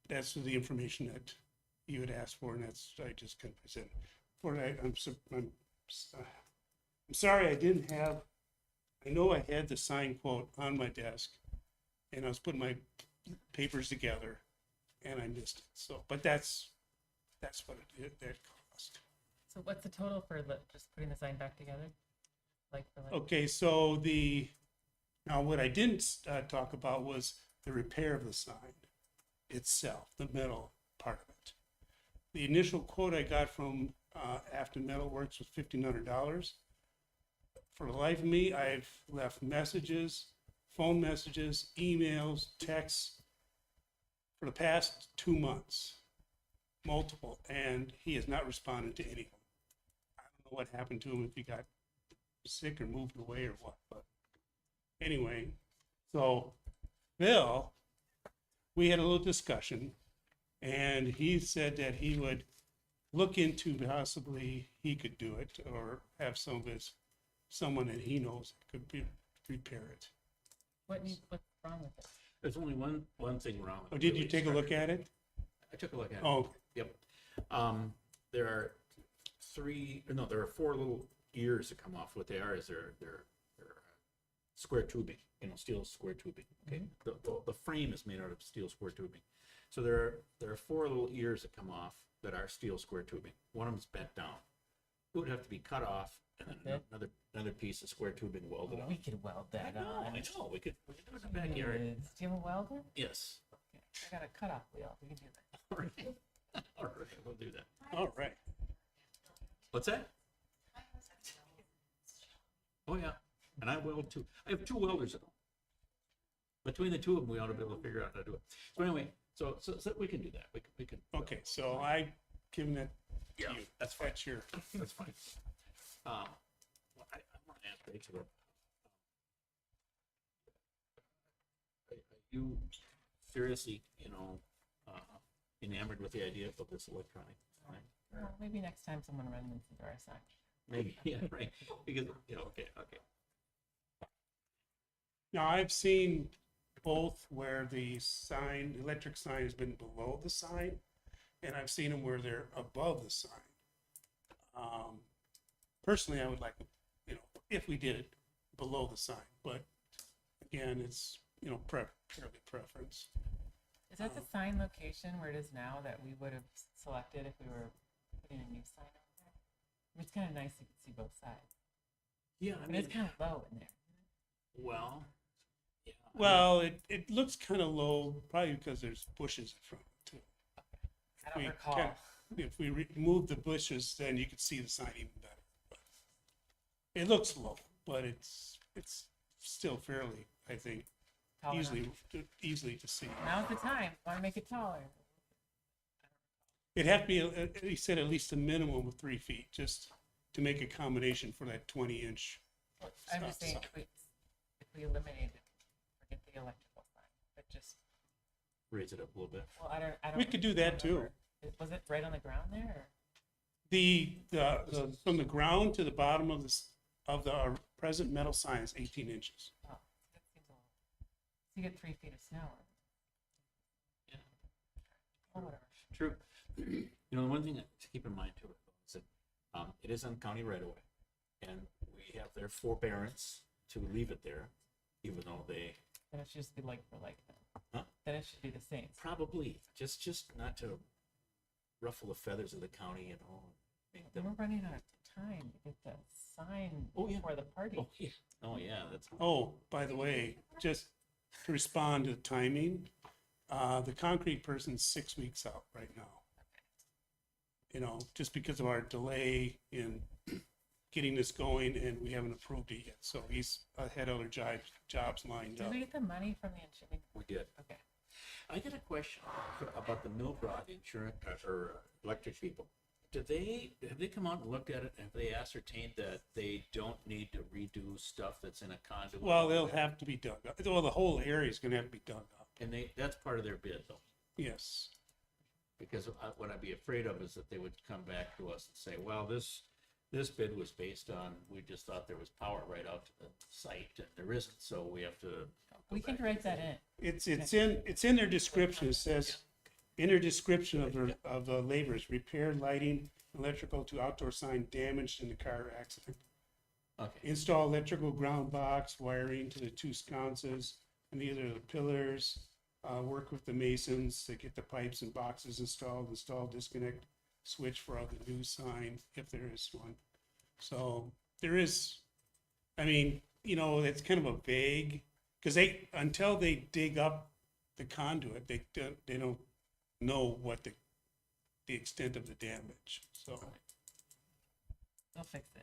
that's the information that you had asked for, and that's I just can present. I'm sorry I didn't have. I know I had the sign quote on my desk, and I was putting my papers together, and I missed it. So, but that's what that cost. So what's the total for just putting the sign back together? Okay, so now what I didn't talk about was the repair of the sign itself, the metal part of it. The initial quote I got from Afton Metal Works was $1,500. For the life of me, I've left messages, phone messages, emails, texts for the past 2 months. multiple, and he has not responded to any of them. I don't know what happened to him, if he got sick or moved away or what, but anyway, so Bill, we had a little discussion, and he said that he would look into possibly he could do it or have someone that he knows could repair it. What's wrong with it? There's only one thing wrong with Oh, it, did you really, take a look at it? I took a look at it. Oh, Yep. There are there are four little ears that come off. What they are is they're square tubing, steel square tubing. Okay. The frame is made out of steel square tubing. So there are four little ears that come off that are steel square tubing. One of them's bent down. It would have to be cut off and then another piece of square tubing welded on. We could weld that on. I know. We could do it in the backyard. Do you have a welder? Yes. I got a cutoff wheel. We can do that. All right. All right. We'll do that. all right. What's that? Oh, yeah. And I weld too. I have two welders at home. Between the two of them, we ought to be able to figure out how to do it. So anyway, so we can do that. We can. Okay, so I given that to Yeah, you. that's fine. That's your, That's fine. Well, I want to ask Rachel. Are you seriously, enamored with the idea of this electronic sign? Well, maybe next time someone runs into our sign. Maybe, yeah, right. Because, okay. now I've seen both where the electric sign has been below the sign, and I've seen them where they're above the sign. Personally, I would like, if we did it below the sign, but again, it's, purely preference. Is that the sign location where it is now that we would have selected if we were putting a new sign up there? It's kind of nice you can see both sides. Yeah, But it's kind of low in there. well, yeah. Well, it looks kind of low, probably because there's bushes in front too. I don't We recall. can- If we remove the bushes, then you can see the sign even better. But it looks low, but it's still fairly, I think, Tall enough. easily to see. Now's the time. Want to make it taller? It'd have to be, he said at least a minimum of 3 feet, just to make a combination for that 20-inch. I'm just saying if we eliminate it, forget the electrical sign, but just Raise it up a little bit. I don't. We could do that too. remember. Was it right on the ground there? Or? The from the ground to the bottom of the present metal sign is 18 inches. Oh, that seems a little. So you get 3 feet of snow. Yeah. Oh, whatever. True. The one thing to keep in mind too is that it is on county right away, and we have their forbearance to leave it there, even though they Then it should just be like for like then. Huh? Then it should be the same. probably just not to ruffle the feathers of the county, make Then them. we're running out of time to get the sign Oh, yeah. for the party. Oh yeah, that's. Oh, by the way, just to respond to the timing, the concrete person's 6 weeks out right now. Just because of our delay in getting this going, and we haven't approved it yet. So he's had other jobs lined Did up. we get the money from the insurance? We did. Okay. I got a question about the Milbrod insurance or electric people. Have they come out and looked at it? Have they ascertained that they don't need to redo stuff that's in a conduit? Well, they'll have to be dug up. Well, the whole area is gonna have to be dug up. And that's part of their bid though. Yes. Because what I'd be afraid of is that they would come back to us and say, well, this bid was based on, we just thought there was power right out to the site and there isn't, so we have to. We can write that in. It's in their description. It says, in their description of the labors, repair lighting, electrical to outdoor sign damaged in the car accident. Okay, Install electrical ground box wiring to the 2 sconces and either the pillars. Work with the masons to get the pipes and boxes installed. Install disconnect switch for the new sign if there is one. So there is, it's kind of a vague, because until they dig up the conduit, they don't know what the extent of the damage. So They'll fix it.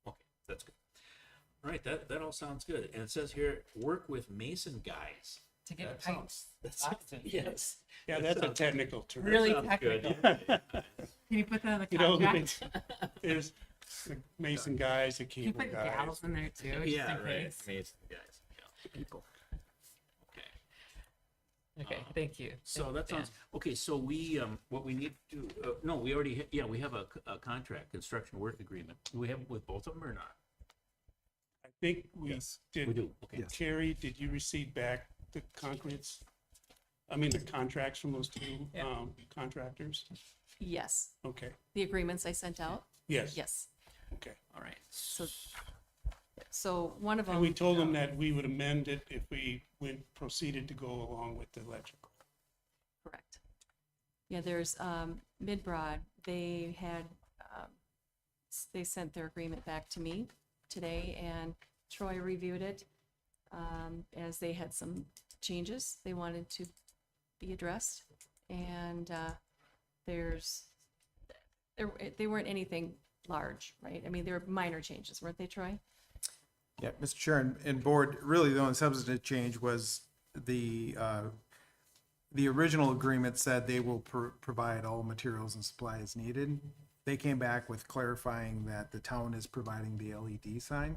okay, that's good. All right, that all sounds good. And it says here, work with mason guys To get That pipes. sounds- Boston. Yes. Yeah, that's a technical term. Really Sounds good. technical. Can you put that on the You know, contract? there's the mason guys, the Can you cable put guys. gals in there too? just Yeah, in right. case? Amazing guys. Yeah, people. Okay. Okay, thank you. So Thank that you, sounds, Dan. okay, so we, what we need to do, no, we already, yeah, we have a contract, construction work agreement. Do we have it with both of them or not? I think we Yes, did. We do, okay. Yes. Terry, did you receive back the concretes? I mean, the contracts from those two, Yeah. contractors? Yes, Okay, the agreements I sent out, yes. yes. Okay. All right. So one of them. And we told them that we would amend it if we proceeded to go along with the electrical. Correct. Yeah, there's, Midbrod, they had, they sent their agreement back to me today, and Troy reviewed it, as they had some changes they wanted to be addressed, and, they weren't anything large, right? I mean, they were minor changes, weren't they, Troy? Yeah, Mr. Chair and board, really the only substantive change was the original agreement said they will provide all materials and supplies needed. They came back with clarifying that the town is providing the LED sign.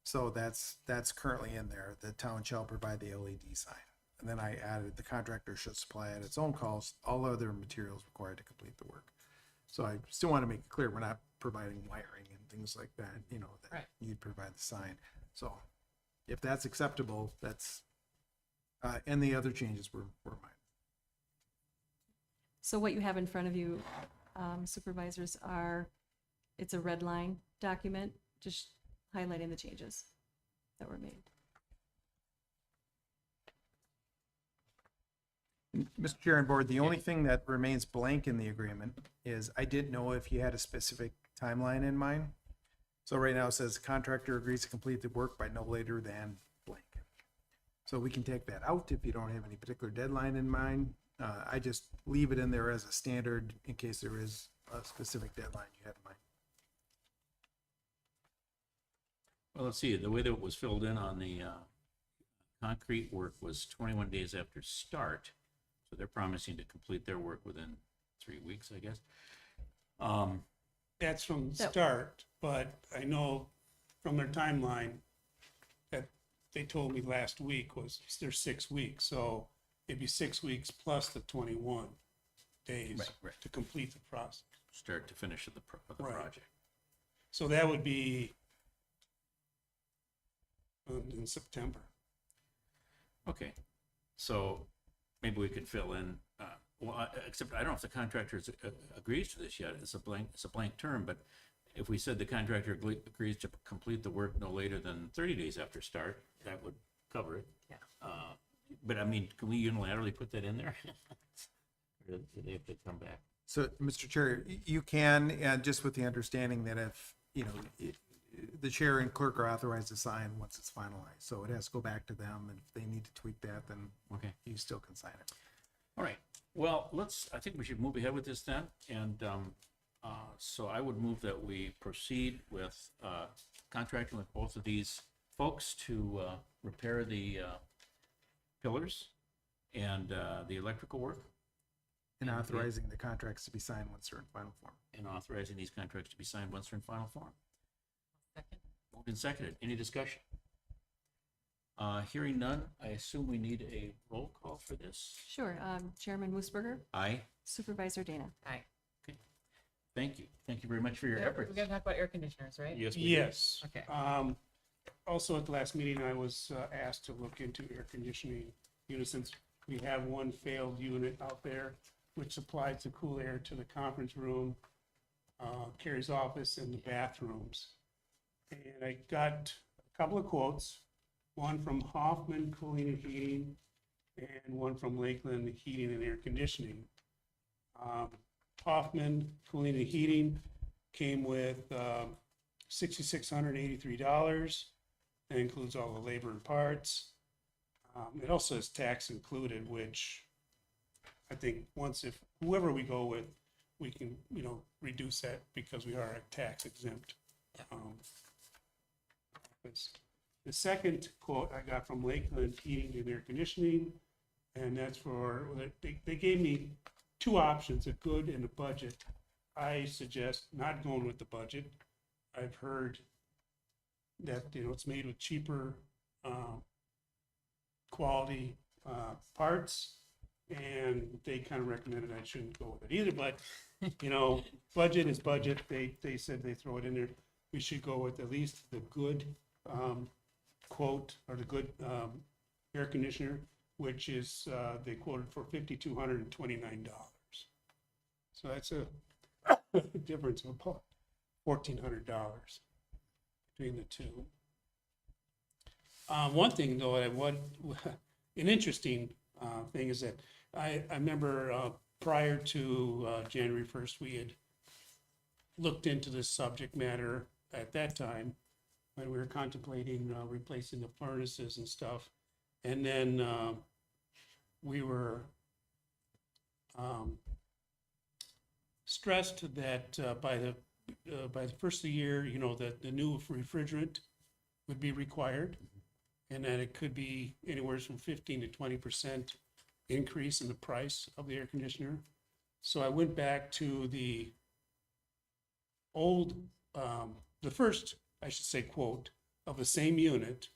So that's currently in there. The town shall provide the LED sign. And then I added the contractor should supply at its own cost all other materials required to complete the work. So I still want to make it clear, we're not providing wiring and things like that, you know, that Right. you'd provide the sign. So if that's acceptable, that's, and the other changes were mine. So what you have in front of you, supervisors, it's a red line document, just highlighting the changes that were made. Mr. Chair and Board, the only thing that remains blank in the agreement is I didn't know if you had a specific timeline in mind. So right now it says contractor agrees to complete the work by no later than blank. So we can take that out if you don't have any particular deadline in mind. I just leave it in there as a standard in case there is a specific deadline you have in mind. Well, let's see, the way that it was filled in on the concrete work was 21 days after start. So they're promising to complete their work within 3 weeks, I guess. That's from That- start, but I know from their timeline that they told me last week was their 6 weeks, so it'd be 6 weeks plus the 21 days Right. to complete the process. Start to finish of the Right. project. So that would be in September. Okay, so maybe we could fill in, except I don't know if the contractor agrees to this yet. It's a blank term, but if we said the contractor agrees to complete the work no later than 30 days after start, that would cover it. Yeah. But I mean, can we unilaterally put that in there? Or do they have to come back? So, Mr. Chair, you can, and just with the understanding that if, you know, the chair and clerk are authorized to sign once it's finalized. So it has to go back to them, and if they need to tweak that, then Okay. you still can sign it. All right, well, I think we should move ahead with this then, and, so I would move that we proceed with, contracting with both of these folks to, repair the, pillars and, the electrical work, And authorizing the contracts to be signed once they're in final form. and authorizing these contracts to be signed once they're in final form. Second. Moved and seconded, any discussion? Hearing none, I assume we need a roll call for this. Sure, Chairman Moosberger, Aye, Supervisor Dana. Aye. thank you very much for your We efforts. gotta talk about air conditioners, right? Yes, we do. Yes. Okay. Also at the last meeting, I was asked to look into air conditioning units since we have one failed unit out there which supplies the cool air to the conference room, Carrie's office, and the bathrooms. And I got a couple of quotes, one from Hoffman Cooling and Heating and one from Lakeland Heating and Air Conditioning. Hoffman Cooling and Heating came with $6,683. That includes all the labor and parts. It also has tax included, which I think if whoever we go with, we can, reduce that because we are a tax exempt. Office. The second quote I got from Lakeland Heating and Air Conditioning, and that's for, they gave me two options, a good and a budget. I suggest not going with the budget. I've heard that, it's made with cheaper, quality, parts, and they kind of recommended I shouldn't go with it either, but, budget is budget. They said they throw it in there. We should go with at least the good, quote, or the good, air conditioner, which is, they quoted for $5,229. So that's a difference of about $1,400 between the two. One thing though, an interesting thing is that I remember prior to January 1st, we had looked into this subject matter at that time when we were contemplating replacing the furnaces and stuff. And then we were stressed that by the first of the year, that the new refrigerant would be required, and that it could be anywhere from 15 to 20% increase in the price of the air conditioner. So I went back to the old, the first, I should say, quote of the same unit,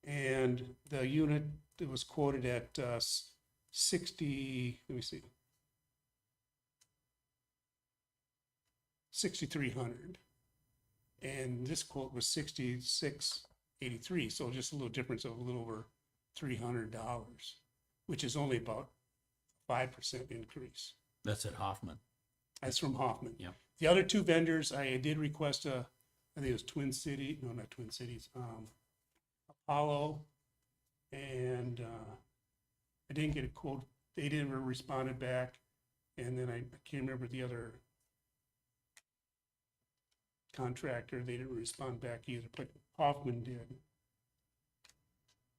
and the unit that was quoted at 6,300, and this quote was 6683, so just a little difference of a little over $300, which is only about 5% increase. That's at Hoffman. That's from Hoffman. Yep. The other two vendors, I did request I think it was not Twin Cities, Apollo, and I didn't get a quote. They didn't responded back, and then I can't remember the other contractor. They didn't respond back either, but Hoffman did.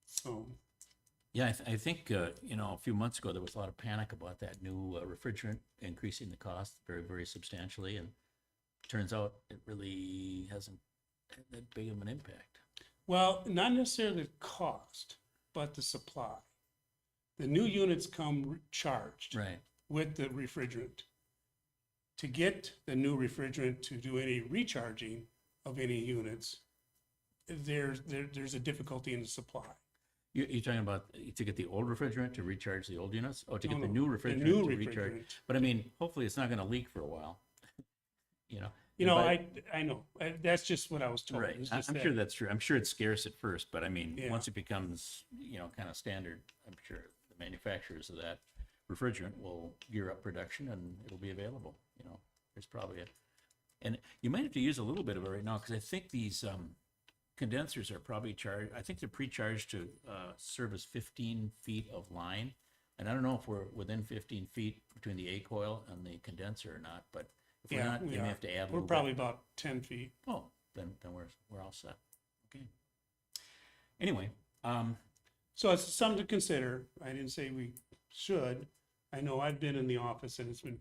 So Yeah, I think, a few months ago, there was a lot of panic about that new refrigerant increasing the cost very, very substantially. And turns out it really hasn't had that big of an impact. well, not necessarily the cost, but the supply. The new units come charged Right. with the refrigerant. To get the new refrigerant to do any recharging of any units, there's a difficulty in the supply. You're talking about to get the old refrigerant to recharge the old units? Oh, to get No, the no, new the refrigerant new to recharge? refrigerant. But I mean, hopefully it's not going to leak for a while. I know, that's just what I was told. Right. It's I'm just sure that- that's true. I'm sure it's scarce at first, but I mean, Yeah. once it becomes, kind of standard, I'm sure the manufacturers of that refrigerant will gear up production and it'll be available. There's probably and you might have to use a little bit of it right now because I think these condensers are probably charged. I think they're pre-charged to service 15 feet of line. And I don't know if we're within 15 feet between the A coil and the condenser or not, but if we're Yeah, not, we they may are. have to add a We're little probably bit. about 10 feet. Oh, then we're all set. Okay. Anyway, So it's something to consider. I didn't say we should. I know I've been in the office and it's been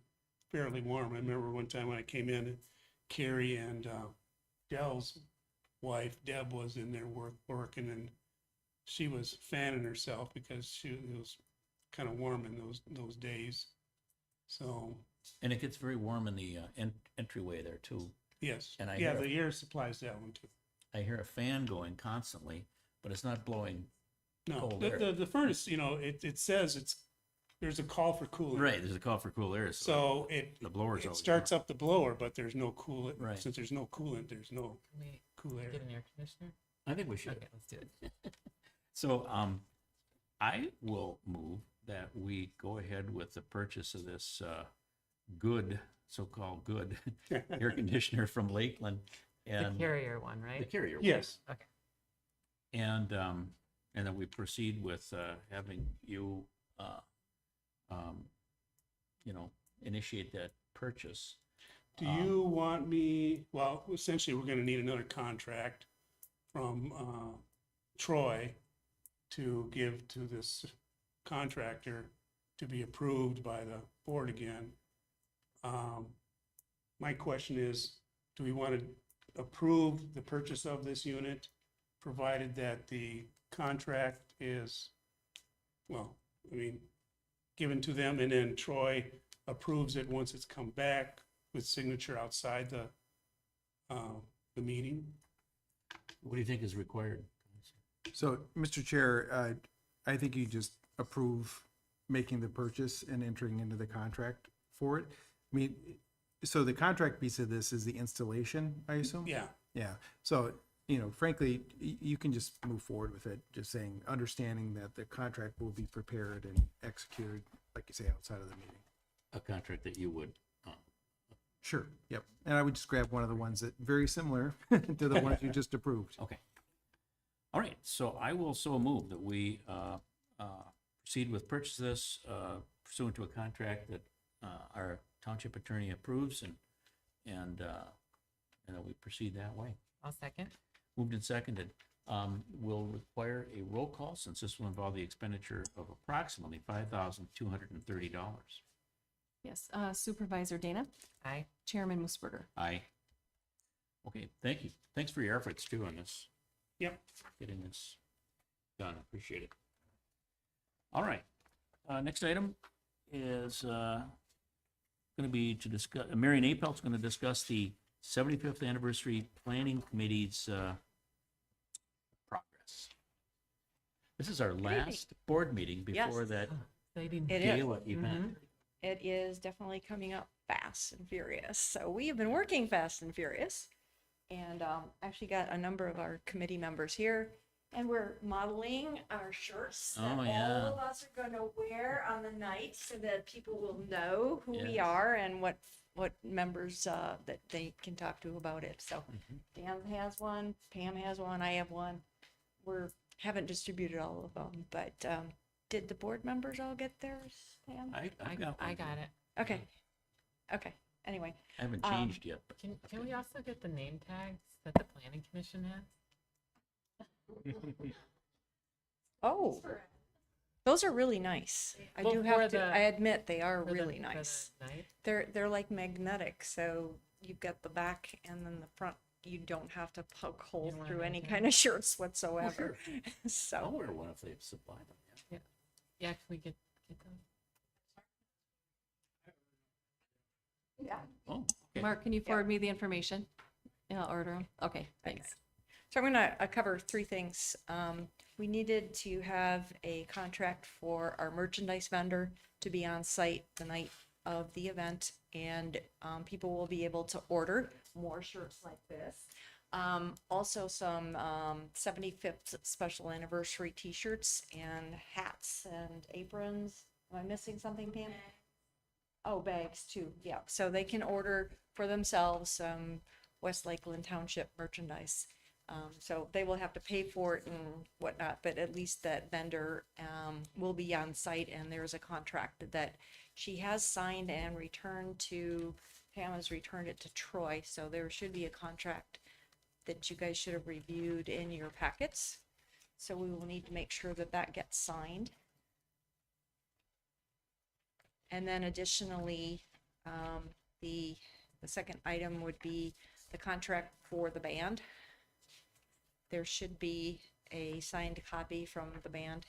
fairly warm. I remember one time when I came in, Carrie and Dell's wife, Deb, was in there working, and she was fanning herself because it was kind of warm in those days. So, and it gets very warm in the entryway there too. yes. And I Yeah, hear- the air supplies that one too. I hear a fan going constantly, but it's not blowing. No, Cold air. the furnace, it says there's a call for cooling. Right, there's a call for cool air. So the blower's it always starts up the blower, but there's no coolant. Right. Since there's no coolant, there's no Can we cool air. get an air conditioner? I think we should. Okay, let's do it. So, I will move that we go ahead with the purchase of this good, so-called good air conditioner from Lakeland The and carrier one, the right? carrier. one. Yes, Okay. And then we proceed with having you, initiate that purchase. do you want me, well, essentially, we're gonna need another contract from Troy to give to this contractor to be approved by the board again. My question is, do we want to approve the purchase of this unit provided that the contract is, well, I mean, given to them, and then Troy approves it once it's come back with signature outside the meeting. What do you think is required? So, Mr. Chair, I think you just approve making the purchase and entering into the contract for it. I mean, so the contract piece of this is the installation, I assume? Yeah, Yeah, so, frankly, you can just move forward with it, just saying, understanding that the contract will be prepared and executed, like you say, outside of the meeting. A contract that you would, Sure, yep. And I would just grab one of the ones that very similar to the ones you just approved. okay. All right, so I will so move that we proceed with purchase this pursuant to a contract that our township attorney approves and that we proceed that way. I'll second. Moved and seconded. Will require a roll call since this will involve the expenditure of approximately $5,230. Yes, Supervisor Dana, Aye. Chairman Musburger. Aye. Okay, thank you. Thanks for your efforts too on this, yep. getting this done. Appreciate it. All right. Next item is going to be to discuss, Marion Apel's going to discuss the 75th anniversary planning committee's progress. This is our last board meeting before Yes. that Exciting. It is. gala event. It is definitely coming up fast and furious. So we have been working fast and furious. And actually got a number of our committee members here. And we're modeling our shirts that Oh, yeah. all of us are going to wear on the night so that people will know who we Yes. are and what members that they can talk to about it. So Mm-hmm. Dan has one, Pam has one, I have one. Haven't distributed all of them, but did the board members all get theirs, Pam? I got one. I got it. Okay. Okay. Anyway, I haven't changed yet. But Can we also get the name tags that the planning commission has? oh, those are really nice. I Well, do for have to. the- I admit they are For the- really for the nice. night? They're like magnetic, so you've got the back and then the front. You don't have to poke holes don't want through to any maintain kind of shirts whatsoever. I'll So wear one if they supply them. Yeah. Yeah, can we get those? yeah. Oh, okay. Mark, can you forward me the information? And I'll order them. Okay, thanks. So I'm going to cover three things. We needed to have a contract for our merchandise vendor to be on site the night of the event, and people will be able to order more shirts like this. Also some 75th special anniversary t-shirts and hats and aprons. Am I missing something, Pam? Oh, bags too, yeah. So they can order for themselves some West Lakeland Township merchandise. So they will have to pay for it and whatnot, but at least that vendor will be on site, and there's a contract that she has signed and returned to, Pam has returned it to Troy, so there should be a contract that you guys should have reviewed in your packets. So we will need to make sure that that gets signed. And then additionally, the second item would be the contract for the band. There should be a signed copy from the band.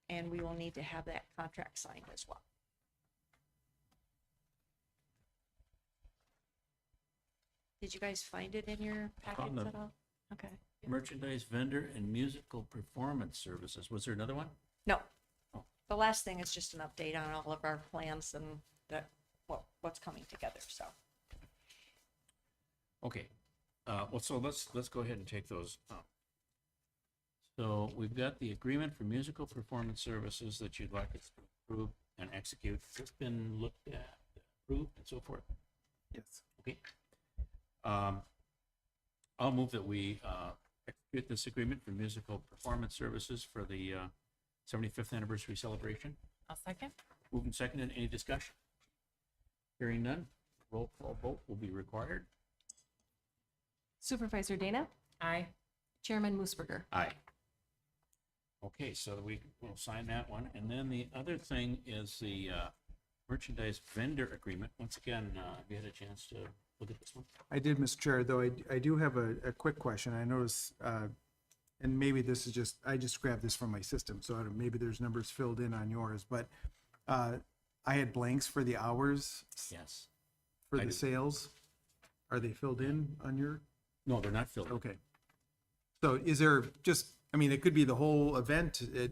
And we will need to have that contract signed as well. Did you guys find it in your packets the- at all? Okay. Merchandise vendor and musical performance services. Was there another one? No. Oh. The last thing is just an update on all of our plans and what's coming together, so. Okay. Well, so let's go ahead and take those. So we've got the agreement for musical performance services that you'd like us to approve and execute. It's been looked at, approved, and so forth. Yes. Okay. I'll move that we execute this agreement for musical performance services for the 75th anniversary celebration. I'll second. Moved and seconded. Any discussion? Hearing none, roll call vote will be required. Supervisor Dana, Aye. Chairman Musburger. Aye. Okay, so we will sign that one. And then the other thing is the merchandise vendor agreement. Once again, have you had a chance to look at this one? I did, Mr. Chair, though I do have a quick question. I noticed, and maybe this is just, I just grabbed this from my system, so I don't, maybe there's numbers filled in on yours, but I had blanks for the hours Yes. for I the do. sales. Are they filled in on your? No, they're not filled. in. Okay. So is there just, I mean, it could be the whole event at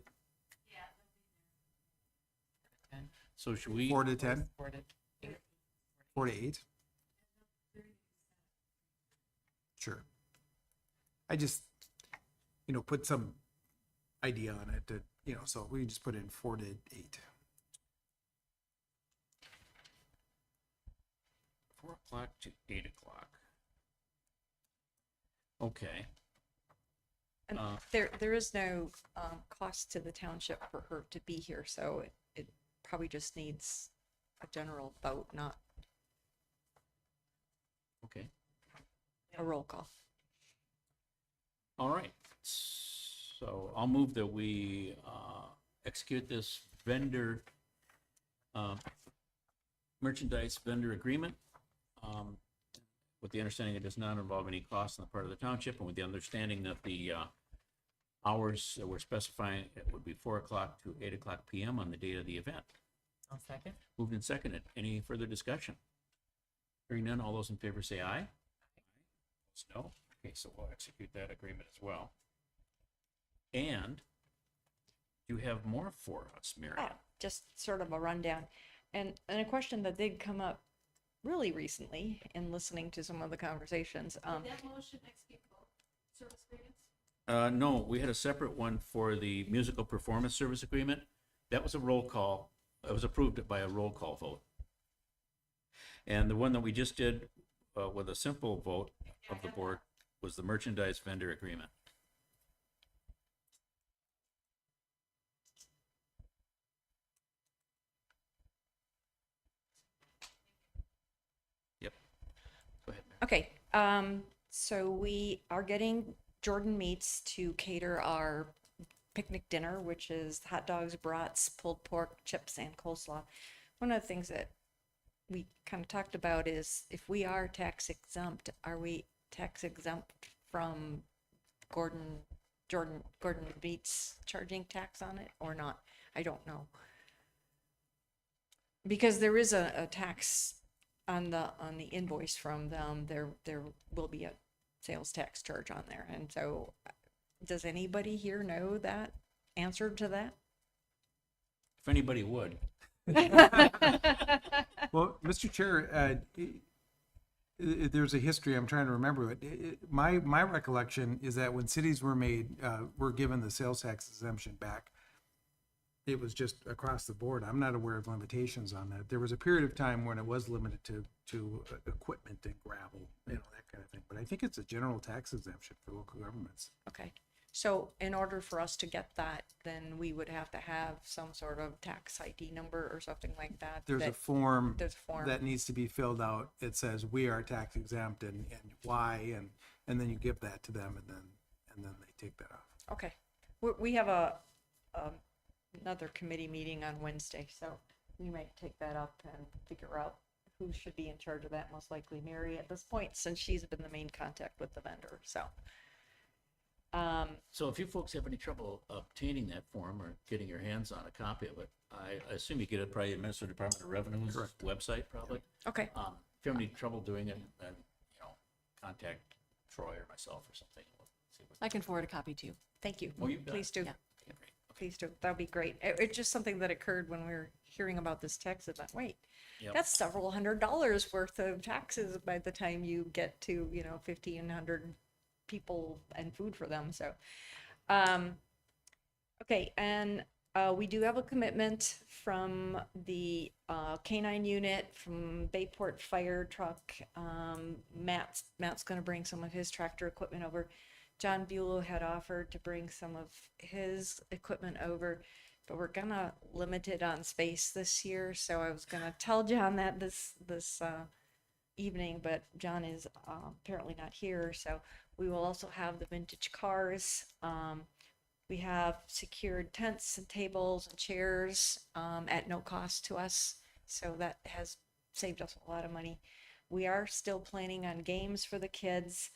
So should we? 4 to 10, Support it. 4 to 8? Sure. I just, put some idea on it that, so we just put in 4 to 8. 4 o'clock to 8 o'clock. Okay. And Uh, there is no cost to the township for her to be here, so it probably just needs a general vote, not Okay. a roll call. All right. So I'll move that we execute this vendor, merchandise vendor agreement with the understanding it does not involve any cost on the part of the township, and with the understanding that the hours that we're specifying, it would be 4 o'clock to 8 o'clock PM on the date of the event. I'll second. Moved and seconded. Any further discussion? Hearing none, all those in favor say aye. No. Okay, so we'll execute that agreement as well. And you have more for us, Miriam. Just sort of a rundown. And a question that did come up really recently in listening to some of the conversations. No, we had a separate one for the musical performance service agreement. That was a roll call. It was approved by a roll call vote. And the one that we just did with a simple vote of the board was the merchandise vendor agreement. Yep. Go ahead, Mary. Okay, so we are getting Jordan Meats to cater our picnic dinner, which is hot dogs, brats, pulled pork, chips, and coleslaw. One of the things that we kind of talked about is if we are tax exempt, are we tax exempt from Gordon Meats charging tax on it or not? I don't know. Because there is a tax on the invoice from them, there will be a sales tax charge on there. And so does anybody here know that answer to that? If anybody would. Well, Mr. Chair, there's a history, I'm trying to remember it. My recollection is that when cities were given the sales tax exemption back, it was just across the board. I'm not aware of limitations on that. There was a period of time when it was limited to equipment and gravel, that kind of thing. But I think it's a general tax exemption for local governments. Okay, so in order for us to get that, then we would have to have some sort of tax ID number or something like that. There's a that- form There's a form. that needs to be filled out. It says we are tax exempt and why, and then you give that to them and then they take that off. Okay, we have another committee meeting on Wednesday, so we might take that up and figure out who should be in charge of that, most likely Mary at this point, since she's been the main contact with the vendor, so. So if you folks have any trouble obtaining that form or getting your hands on a copy of it, I assume you get it probably Minnesota Department of Revenue's website, probably. Okay, If you have any trouble doing it, then, contact Troy or myself or something. We'll see what- I can forward a copy to you. thank you. Oh, you bet. Please do. Yeah. Yeah, great. Please do. That'd be great. It's just something that occurred when we were hearing about this tax event. Wait, Yep. that's several $100s worth of taxes by the time you get to, 1,500 people and food for them. So, okay. And we do have a commitment from the K-9 unit, from Bayport Fire Truck. Matt's going to bring some of his tractor equipment over. John Bulow had offered to bring some of his equipment over, but we're gonna limit it on space this year. So I was gonna tell John that this evening, but John is apparently not here. So we will also have the vintage cars. We have secured tents and tables and chairs at no cost to us. So that has saved us a lot of money. We are still planning on games for the kids.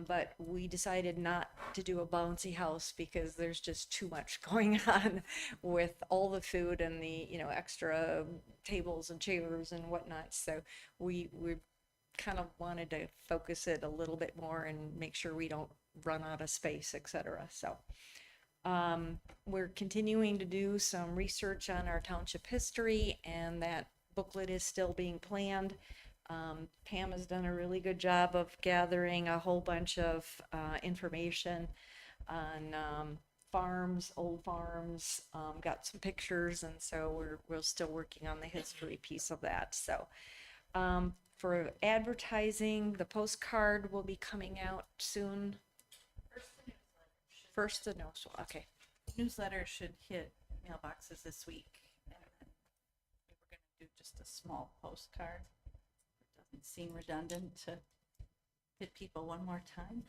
But we decided not to do a bouncy house because there's just too much going on with all the food and the, extra tables and chairs and whatnot. So we kind of wanted to focus it a little bit more and make sure we don't run out of space, etc. So we're continuing to do some research on our township history, and that booklet is still being planned. Pam has done a really good job of gathering a whole bunch of information on farms, old farms, got some pictures, and so we're still working on the history piece of that. So for advertising, the postcard will be coming out soon. First the newsletter. Okay. Newsletter should hit mailboxes this week, and then we were gonna do just a small postcard. It seem redundant to hit people one more time.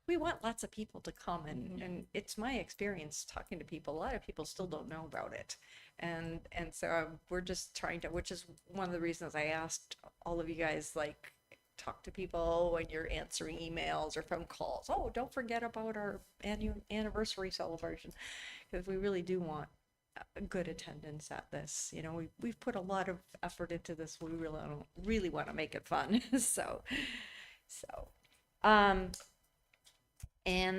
We want lots of people to come, and it's my experience talking to people. A lot of people still don't know about it, and so we're just trying to, which is one of the reasons I asked all of you guys, like, talk to people when you're answering emails or phone calls. Oh, don't forget about our anniversary celebration, because we really do want a good attendance at this. We've put a lot of effort into this. We really want to make it fun. so and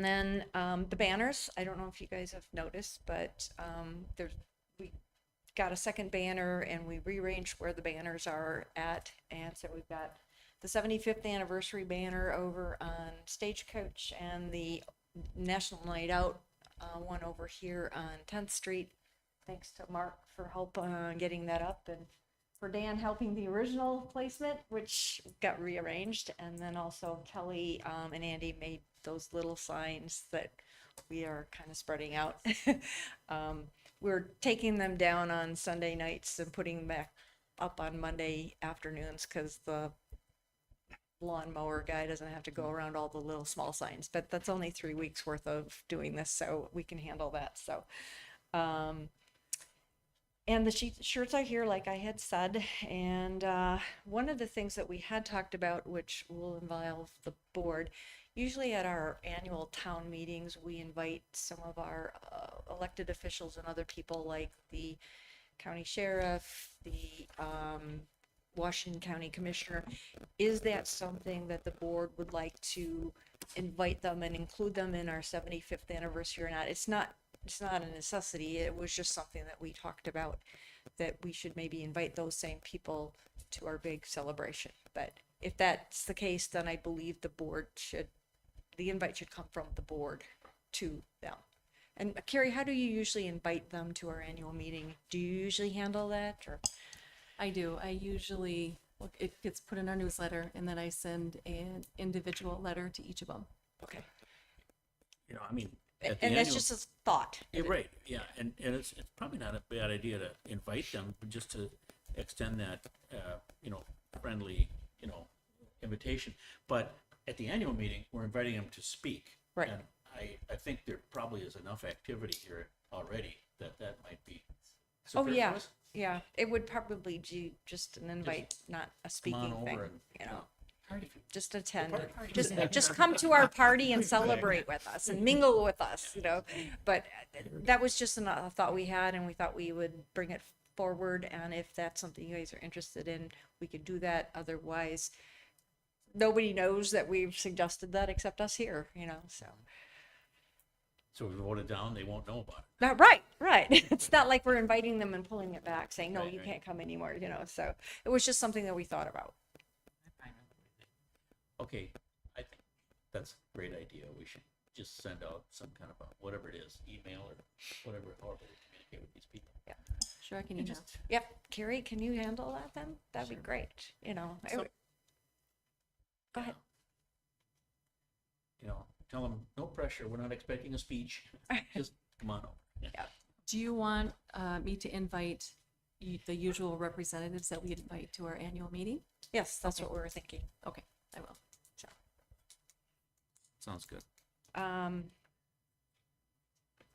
then the banners, I don't know if you guys have noticed, but we got a second banner, and we rearranged where the banners are at, and so we've got the 75th anniversary banner over on Stagecoach, and the National Night Out one over here on 10th Street. Thanks to Mark for help getting that up, and for Dan helping the original placement, which got rearranged. And then also Kelly and Andy made those little signs that we are kind of spreading out. We're taking them down on Sunday nights and putting them back up on Monday afternoons, because the lawnmower guy doesn't have to go around all the little small signs. But that's only 3 weeks worth of doing this, so we can handle that. So and the shirts are here, like I had said. And one of the things that we had talked about, which will involve the board, usually at our annual town meetings, we invite some of our elected officials and other people, like the county sheriff, the Washington County Commissioner. Is that something that the board would like to invite them and include them in our 75th anniversary or not? It's not a necessity. It was just something that we talked about, that we should maybe invite those same people to our big celebration. But if that's the case, then I believe the invite should come from the board to them. And Carrie, how do you usually invite them to our annual meeting? Do you usually handle that, or? I do. I usually, it gets put in our newsletter, and then I send an individual letter to each of them. Okay. I mean, at the And that's annual- just a thought. Yeah, right, yeah, and it's probably not a bad idea to invite them, but just to extend that, friendly, invitation. But at the annual meeting, we're inviting them to speak. Right. And I think there probably is enough activity here already that might be Oh, yeah. superfluous. Yeah, it would probably be just an invite, not a Come on speaking over thing, and, just attend. party. Just come to our party and celebrate with us and mingle with us, But that was just a thought we had, and we thought we would bring it forward. And if that's something you guys are interested in, we could do that. Otherwise, nobody knows that we've suggested that except us here, so. So if we vote it down, they won't know about it. Right. It's not like we're inviting them and pulling it back, saying, no, Right, you right. can't come anymore, so it was just something that we thought about. Okay, I think that's a great idea. We should just send out some kind of whatever it is, email or whatever, however we communicate with these people. Sure, I can And email. just, Yep, Carrie, can you handle that then? That'd be Sure. great, I So- would- Go ahead. Tell them, no pressure, we're not expecting a speech, just come on over. Yeah. Do you want me to invite the usual representatives that we invite to our annual meeting? Yes, that's Okay. what we were thinking. Okay, I will. Sounds good. And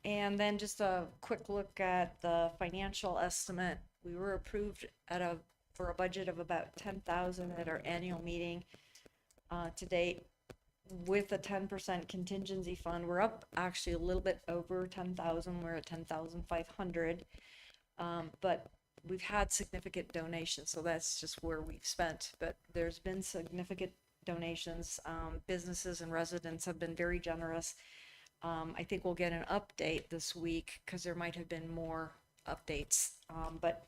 then just a quick look at the financial estimate. We were approved at a for a budget of about 10,000 at our annual meeting. To date, with a 10% contingency fund, we're up actually a little bit over 10,000. We're at 10,500. But we've had significant donations, so that's just where we've spent. But there's been significant donations. Businesses and residents have been very generous. I think we'll get an update this week because there might have been more updates. But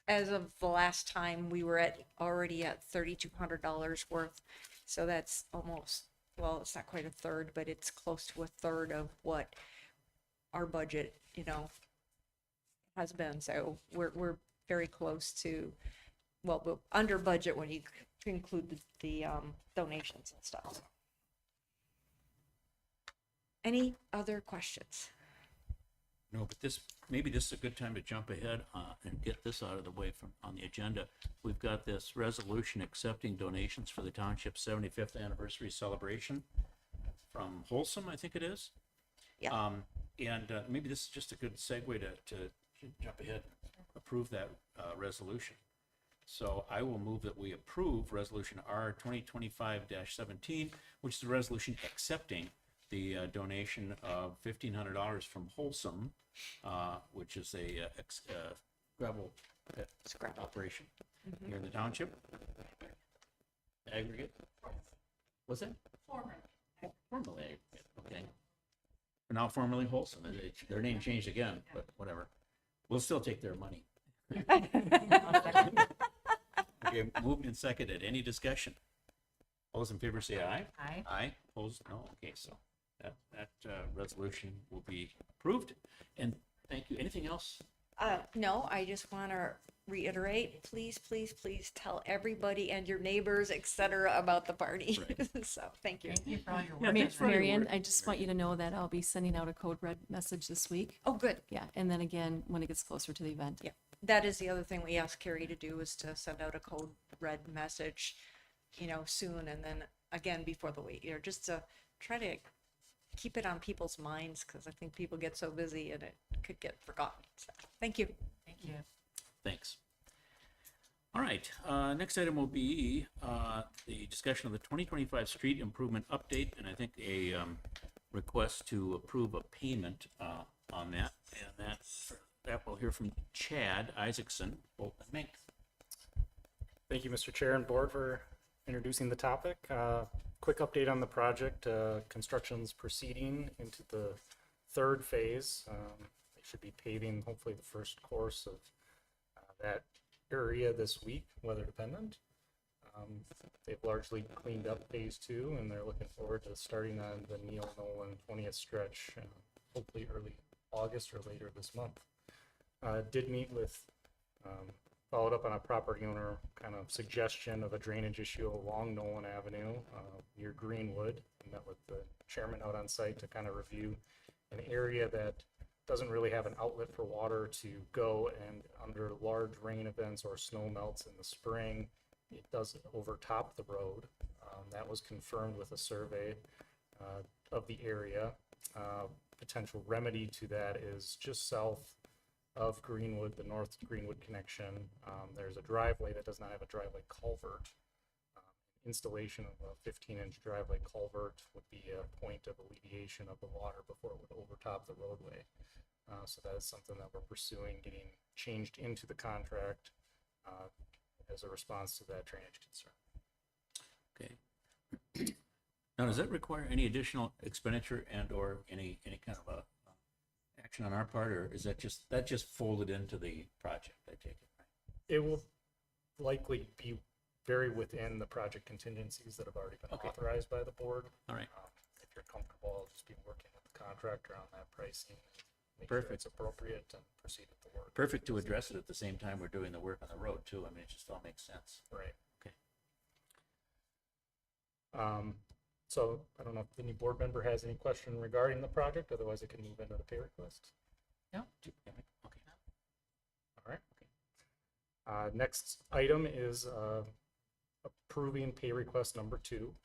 as of the last time, we were already at $3,200 worth. So that's almost, well, it's not quite a third, but it's close to a third of what our budget, has been. So we're very close to, well, we're under budget when you include the donations and stuff. Any other questions? No, but maybe this is a good time to jump ahead and get this out of the way on the agenda. We've got this resolution accepting donations for the township's 75th anniversary celebration from Wholesome, I think it is. Yeah. And maybe this is just a good segue to jump ahead and approve that resolution. So I will move that we approve Resolution R 2025-17, which is a resolution accepting the donation of $1,500 from Wholesome, which is a gravel pit Scrap. operation here in the township. Aggregate. What's that? Formerly aggregate. Okay. But now formerly Wholesome. Their name changed again, but whatever. We'll still take their money. Okay, moved and seconded. Any discussion? All those in favor say aye. Aye. Aye. Opposed? No. Okay, so that resolution will be approved. And thank you. Anything else? No, I just want to reiterate, please, please, please tell everybody and your neighbors, etc., about the party. So, thank you. Thank you for all your Yeah, work. thanks for all your Marion, work. I just want you to know that I'll be sending out a code red message this week. Oh, good. Yeah, and then again, when it gets closer to the event. Yeah, that is the other thing we asked Carrie to do, is to send out a code red message, soon, and then again before the week, just to try to keep it on people's minds, because I think people get so busy and it could get forgotten. So, thank you. Thank you. Thanks. All right, next item will be the discussion of the 2025 street improvement update, and I think a request to approve a payment on that, and that we'll hear from Chad Isaacson, Bolton Mink. Thank you, Mr. Chair and Board, for introducing the topic. Quick update on the project. Construction's proceeding into the third phase. They should be paving hopefully the first course of that area this week, weather dependent. They've largely cleaned up phase 2, and they're looking forward to starting on the Neil Nolan 20th stretch, hopefully early August or later this month. Did meet with, followed up on a property owner kind of suggestion of a drainage issue along Nolan Avenue near Greenwood. I met with the chairman out on site to kind of review an area that doesn't really have an outlet for water to go, and under large rain events or snow melts in the spring, it does overtop the road. That was confirmed with a survey of the area. Potential remedy to that is just south of Greenwood, the North Greenwood connection. There's a driveway that does not have a driveway culvert. Installation of a 15-inch driveway culvert would be a point of alleviation of the water before it would overtop the roadway. So that is something that we're pursuing, getting changed into the contract as a response to that drainage concern. Okay. Now, does that require any additional expenditure and or any kind of a action on our part, or is that just folded into the project, I take it? It will likely be very within the project contingencies that have already been Okay. authorized by the board. All right. If you're comfortable, I'll just be working with the contractor on that pricing. Make sure Perfect. it's appropriate and proceed with the work. Perfect to address it at the same time we're doing the work on the road too. I mean, it just all makes sense. Right. Okay. So I don't know if any board member has any question regarding the project, otherwise I can move into the pay request. Okay. All right. Next item is approving pay request number 2.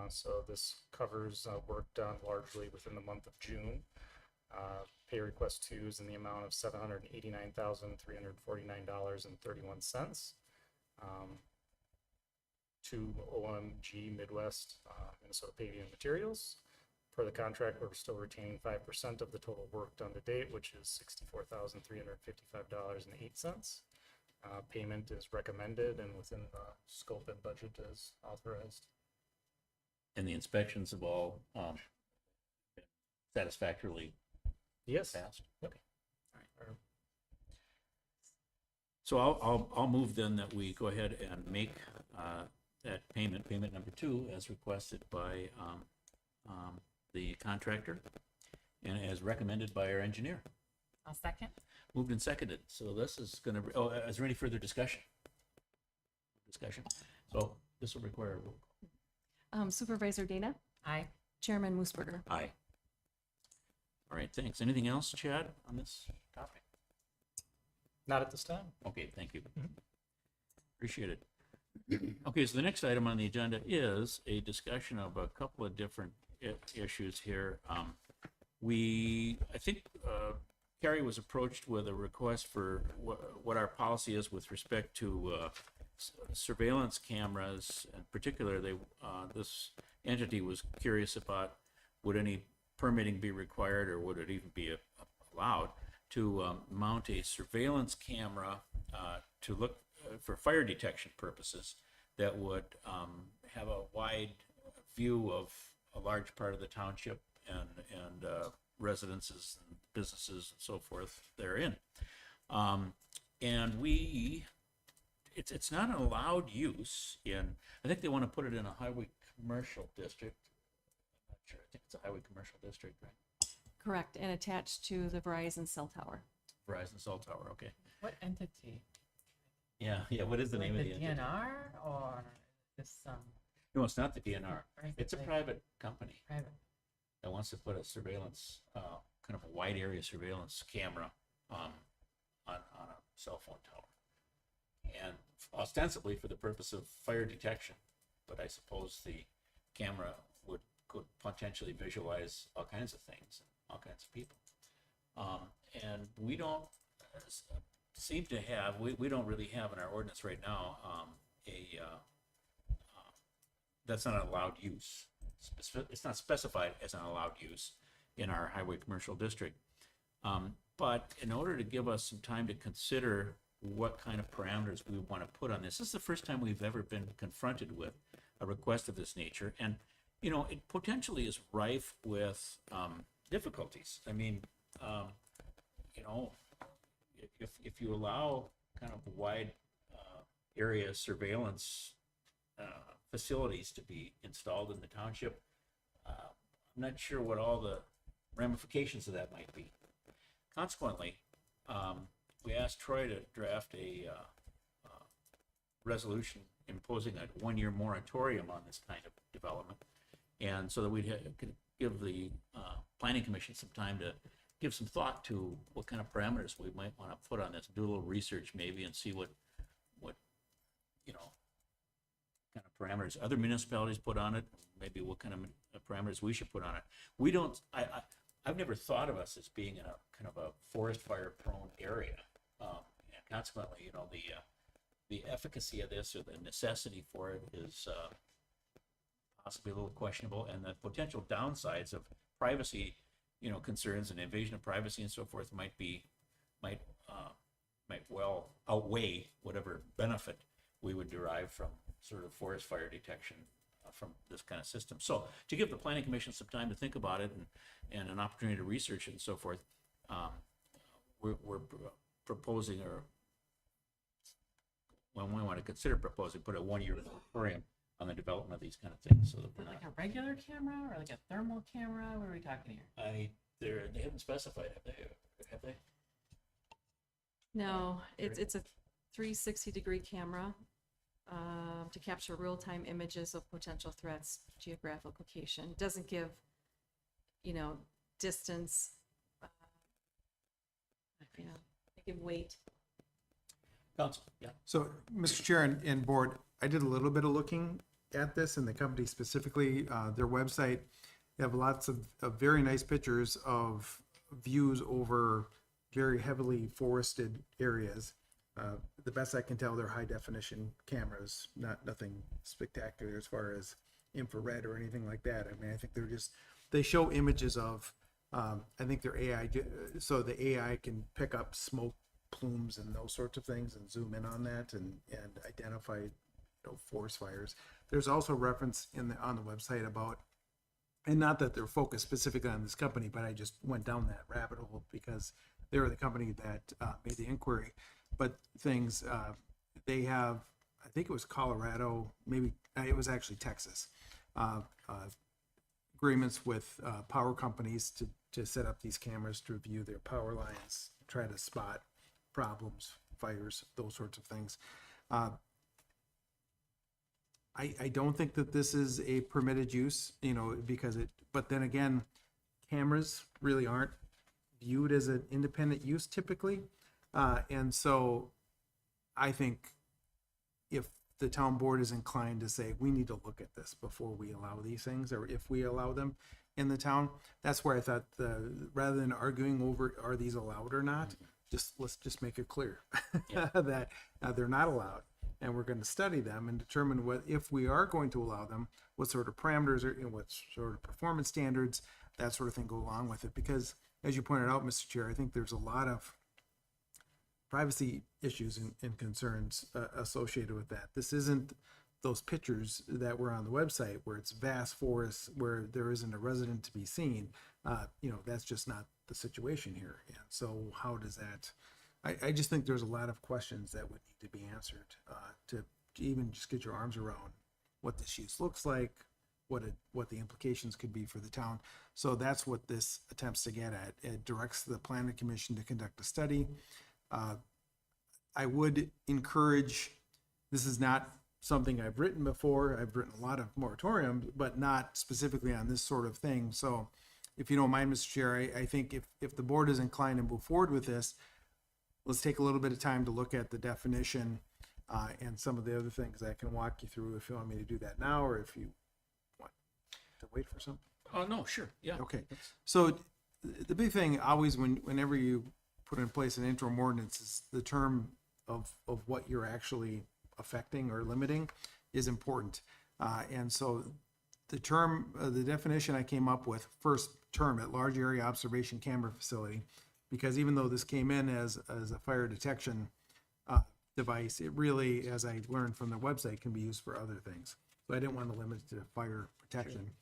So this covers work done largely within the month of June. Pay request two is in the amount of $789,349.31. To OMG Midwest Minnesota Paving and Materials. Per the contract, we're still retaining 5% of the total work done to date, which is $64,355.08. Payment is recommended and within the scope and budget as authorized. And the inspections have all been satisfactorily Yes. passed? Yep. Okay. All right. So I'll move then that we go ahead and make that payment number 2, as requested by the contractor and as recommended by our engineer. I'll second. Moved and seconded. So this is going to, is there any further discussion? So this will require a roll call. Supervisor Dana, Aye. Chairman Moosberger. Aye. All right, thanks. Anything else, Chad, on this topic? Not at this time. Okay, thank you. Appreciate it. Okay, so the next item on the agenda is a discussion of a couple of different issues here. I think Carrie was approached with a request for what our policy is with respect to surveillance cameras. In particular, this entity was curious about would any permitting be required or would it even be allowed to mount a surveillance camera to look for fire detection purposes that would have a wide view of a large part of the township and residences and businesses and so forth therein. And it's not an allowed use in, I think they want to put it in a highway commercial district. I'm not sure, I think it's a highway commercial district, right? Correct, and attached to the Verizon cell tower. Verizon cell tower, okay. What entity? Yeah, what is the name of the entity? DNR or this No, it's not the DNR. or is it It's a like private company private? that wants to put a surveillance, kind of a wide area surveillance camera on a cell phone tower. And ostensibly for the purpose of fire detection, but I suppose the camera could potentially visualize all kinds of things, all kinds of people. And we don't seem to have, we don't really have in our ordinance right now, that's not an allowed use. It's not specified as an allowed use in our highway commercial district. But in order to give us some time to consider what kind of parameters we want to put on this is the first time we've ever been confronted with a request of this nature. And, you know, it potentially is rife with difficulties. I mean, you know, if you allow kind of wide area surveillance facilities to be installed in the township, I'm not sure what all the ramifications of that might be. Consequently, we asked Troy to draft a resolution imposing a 1-year moratorium on this kind of development, and so that we could give the planning commission some time to give some thought to what kind of parameters we might want to put on this, do a little research maybe, and see what you know, kind of parameters other municipalities put on it, maybe what kind of parameters we should put on it. We don't, I've never thought of us as being in a kind of a forest fire prone area. And consequently, you know, the efficacy of this or the necessity for it is possibly a little questionable, and the potential downsides of privacy, you know, concerns and invasion of privacy and so forth might well outweigh whatever benefit we would derive from sort of forest fire detection from this kind of system. So to give the planning commission some time to think about it and an opportunity to research it and so forth, we're proposing, or when we want to consider proposing, put a 1-year moratorium on the development of these kind of things, so that we're Like not. a regular camera or like a thermal camera? What are we talking here? They haven't specified, have they? No, it's a 360-degree camera to capture real-time images of potential threats, geographic location. It doesn't give, you know, distance, you know, they give weight. Council, yeah. So, Mr. Chair and board, I did a little bit of looking at this, and the company specifically, their website, they have lots of very nice pictures of views over very heavily forested areas. The best I can tell, they're high definition cameras, nothing spectacular as far as infrared or anything like that. I mean, I think they show images of, I think they're AI, so the AI can pick up smoke plumes and those sorts of things and zoom in on that and identify, forest fires. There's also reference on the website about, and not that they're focused specifically on this company, but I just went down that rabbit hole because they were the company that made the inquiry. But things, they have, I think it was Colorado, maybe it was actually Texas, agreements with power companies to set up these cameras to review their power lines, try to spot problems, fires, those sorts of things. I don't think that this is a permitted use, because but then again, cameras really aren't viewed as an independent use typically. And so I think if the town board is inclined to say, we need to look at this before we allow these things, or if we allow them in the town, that's where I thought rather than arguing over, are these allowed or not, let's just make it clear that they're not allowed. And we're going to study them and determine if we are going to allow them, what sort of parameters or what sort of performance standards, that sort of thing go along with it. Because as you pointed out, Mr. Chair, I think there's a lot of privacy issues and concerns associated with that. This isn't those pictures that were on the website where it's vast forests where there isn't a resident to be seen. That's just not the situation here. And so how does that, I just think there's a lot of questions that would need to be answered to even just get your arms around what this use looks like, what the implications could be for the town. So that's what this attempts to get at. It directs the planning commission to conduct a study. I would encourage, this is not something I've written before. I've written a lot of moratoriums, but not specifically on this sort of thing. So if you don't mind, Mr. Chair, I think if the board is inclined to move forward with this, let's take a little bit of time to look at the definition and some of the other things I can walk you through if you want me to do that now, or if you want to wait for something. Oh, no, sure, yeah. Okay, so the big thing always whenever you put in place an interim ordinance is the term of what you're actually affecting or limiting is important. And so the term, the definition I came up with, first term at large area observation camera facility, because even though this came in as a fire detection device, it really, as I learned from the website, can be used for other things. So I didn't want to limit it to fire protection. Sure.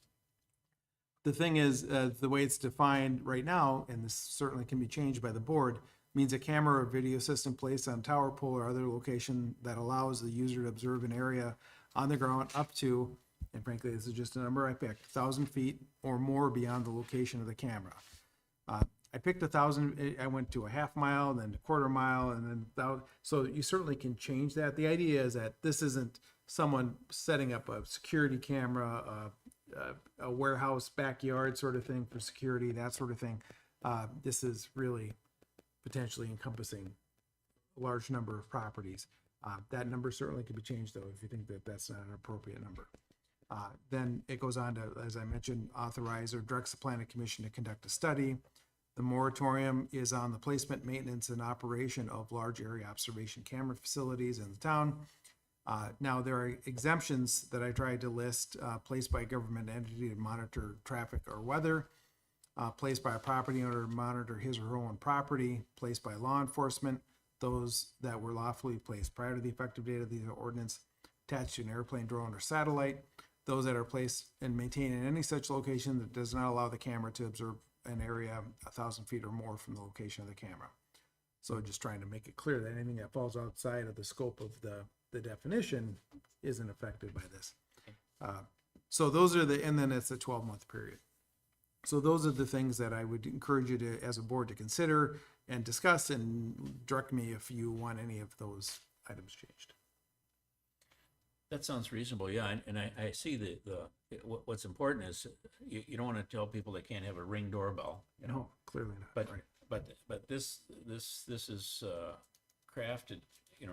The thing is, the way it's defined right now, and this certainly can be changed by the board, means a camera or video system placed on tower pole or other location that allows the user to observe an area on the ground up to, and frankly, this is just a number I picked, 1,000 feet or more beyond the location of the camera. I picked 1,000, I went to a half mile, then a quarter mile, and then, so you certainly can change that. The idea is that this isn't someone setting up a security camera, a warehouse backyard sort of thing for security, that sort of thing. This is really potentially encompassing a large number of properties. That number certainly could be changed, though, if you think that that's not an appropriate number. Then it goes on to, as I mentioned, authorize or directs the planning commission to conduct a study. The moratorium is on the placement, maintenance, and operation of large area observation camera facilities in the town. Now, there are exemptions that I tried to list, placed by a government entity to monitor traffic or weather, placed by a property owner to monitor his or her own property, placed by law enforcement, those that were lawfully placed prior to the effective date of the ordinance, attached to an airplane, drone, or satellite, those that are placed and maintained in any such location that does not allow the camera to observe an area 1,000 feet or more from the location of the camera. So just trying to make it clear that anything that falls outside of the scope of the definition isn't affected by this. So those are and then it's a 12-month period. So those are the things that I would encourage you to, as a board, to consider and discuss, and direct me if you want any of those items changed. That sounds reasonable, yeah, and I see what's important is you don't want to tell people they can't have a Ring doorbell, you know. No, clearly not. But right. but this is crafted,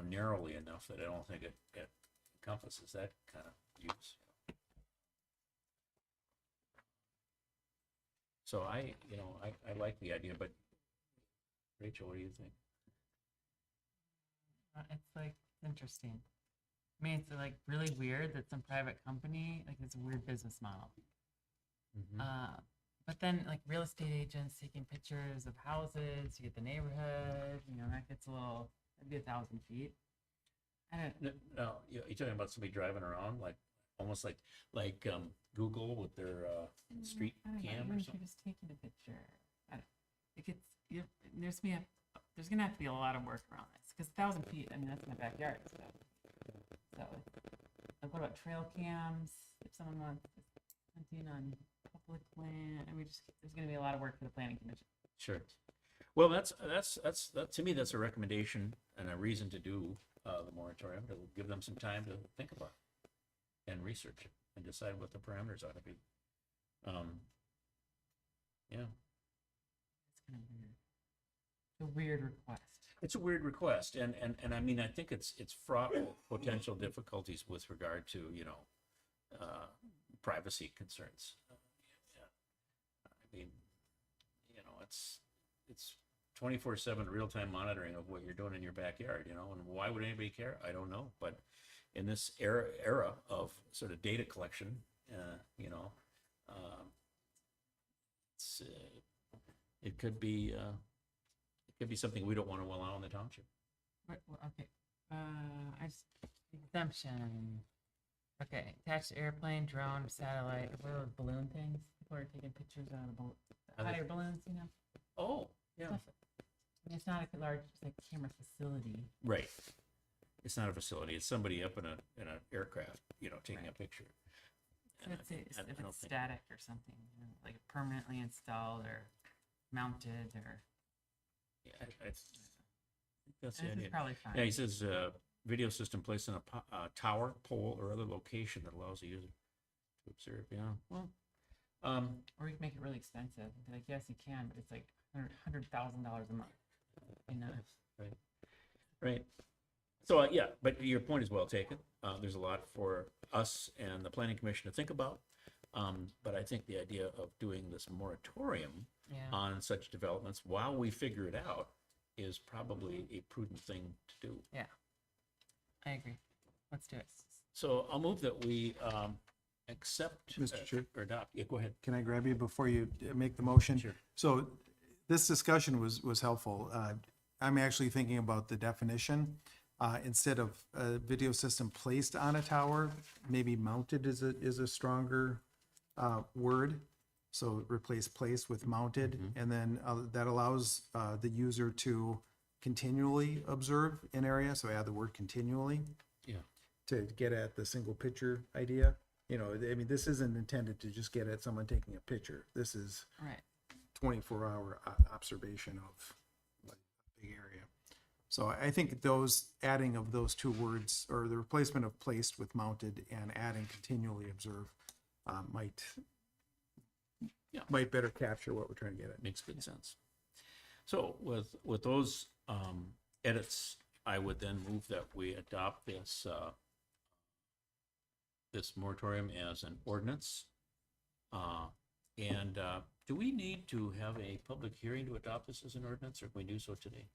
narrowly enough that I don't think it encompasses that kind of use. So I like the idea, but Rachel, what do you think? It's like interesting. I mean, it's like really weird that some private company, like it's a weird business model. But then like real estate agents taking pictures of houses, you get the neighborhood, that gets a little, maybe 1,000 feet. I don't, No, you're talking about somebody driving around, like, almost like Google with their street I don't know, cam even or if something? you're just taking a picture. It gets, there's gonna have to be a lot of work around this, because 1,000 feet, I mean, that's my backyard, so. Like, what about trail cams, if someone wants hunting on public land, I mean, there's gonna be a lot of work for the planning commission. Sure. Well, that to me, that's a recommendation and a reason to do the moratorium, to give them some time to think about it and research it and decide what the parameters ought to be. Yeah, It's kind of weird. It's a weird request. it's a weird request, and I mean, I think it's fraught with potential difficulties with regard to, privacy concerns. Yeah. I mean, it's 24/7 real-time monitoring of what you're doing in your backyard, and why would anybody care? I don't know, but in this era of sort of data collection, it's, it could be something we don't want to allow in the township. Okay, exemption. Okay, attached airplane, drone, satellite, what are those balloon things? People are taking pictures out of hot air balloons, Oh, yeah. Stuff. I mean, it's not a large, like, camera facility. Right. It's not a facility. It's somebody up in an aircraft, taking a picture. So And it's, I if don't it's think- static or something, like permanently installed or mounted or. Yeah, I think that's the This idea. is probably fine. Yeah, he says, video system placed in a tower, pole, or other location that allows the user to observe, yeah. Well, Or you can make it really expensive. And be like, yes, you can, but it's like $100,000 a month. Right. So, yeah, but your point is well taken. There's a lot for us and the planning commission to think about. But I think the idea of doing this moratorium Yeah. on such developments while we figure it out is probably a prudent thing to do. Yeah. I agree. Let's do it. So I'll move that we accept Mr. Chair? or adopt. Yeah, go ahead. Can I grab you before you make the motion? Sure. So this discussion was helpful. I'm actually thinking about the definition. Instead of a video system placed on a tower, maybe mounted is a stronger word. So replace place with mounted, and then that allows the user to continually observe an area. So add the word continually. Yeah. To get at the single picture idea. I mean, this isn't intended to just get at someone taking a picture. This is Right. 24-hour observation of like a big area. So I think adding of those two words, or the replacement of placed with mounted and adding continually observe, might better capture what we're trying to get at. Makes good sense. So with those edits, I would then move that we adopt this this moratorium as an ordinance. And do we need to have a public hearing to adopt this as an ordinance, or can we do so today?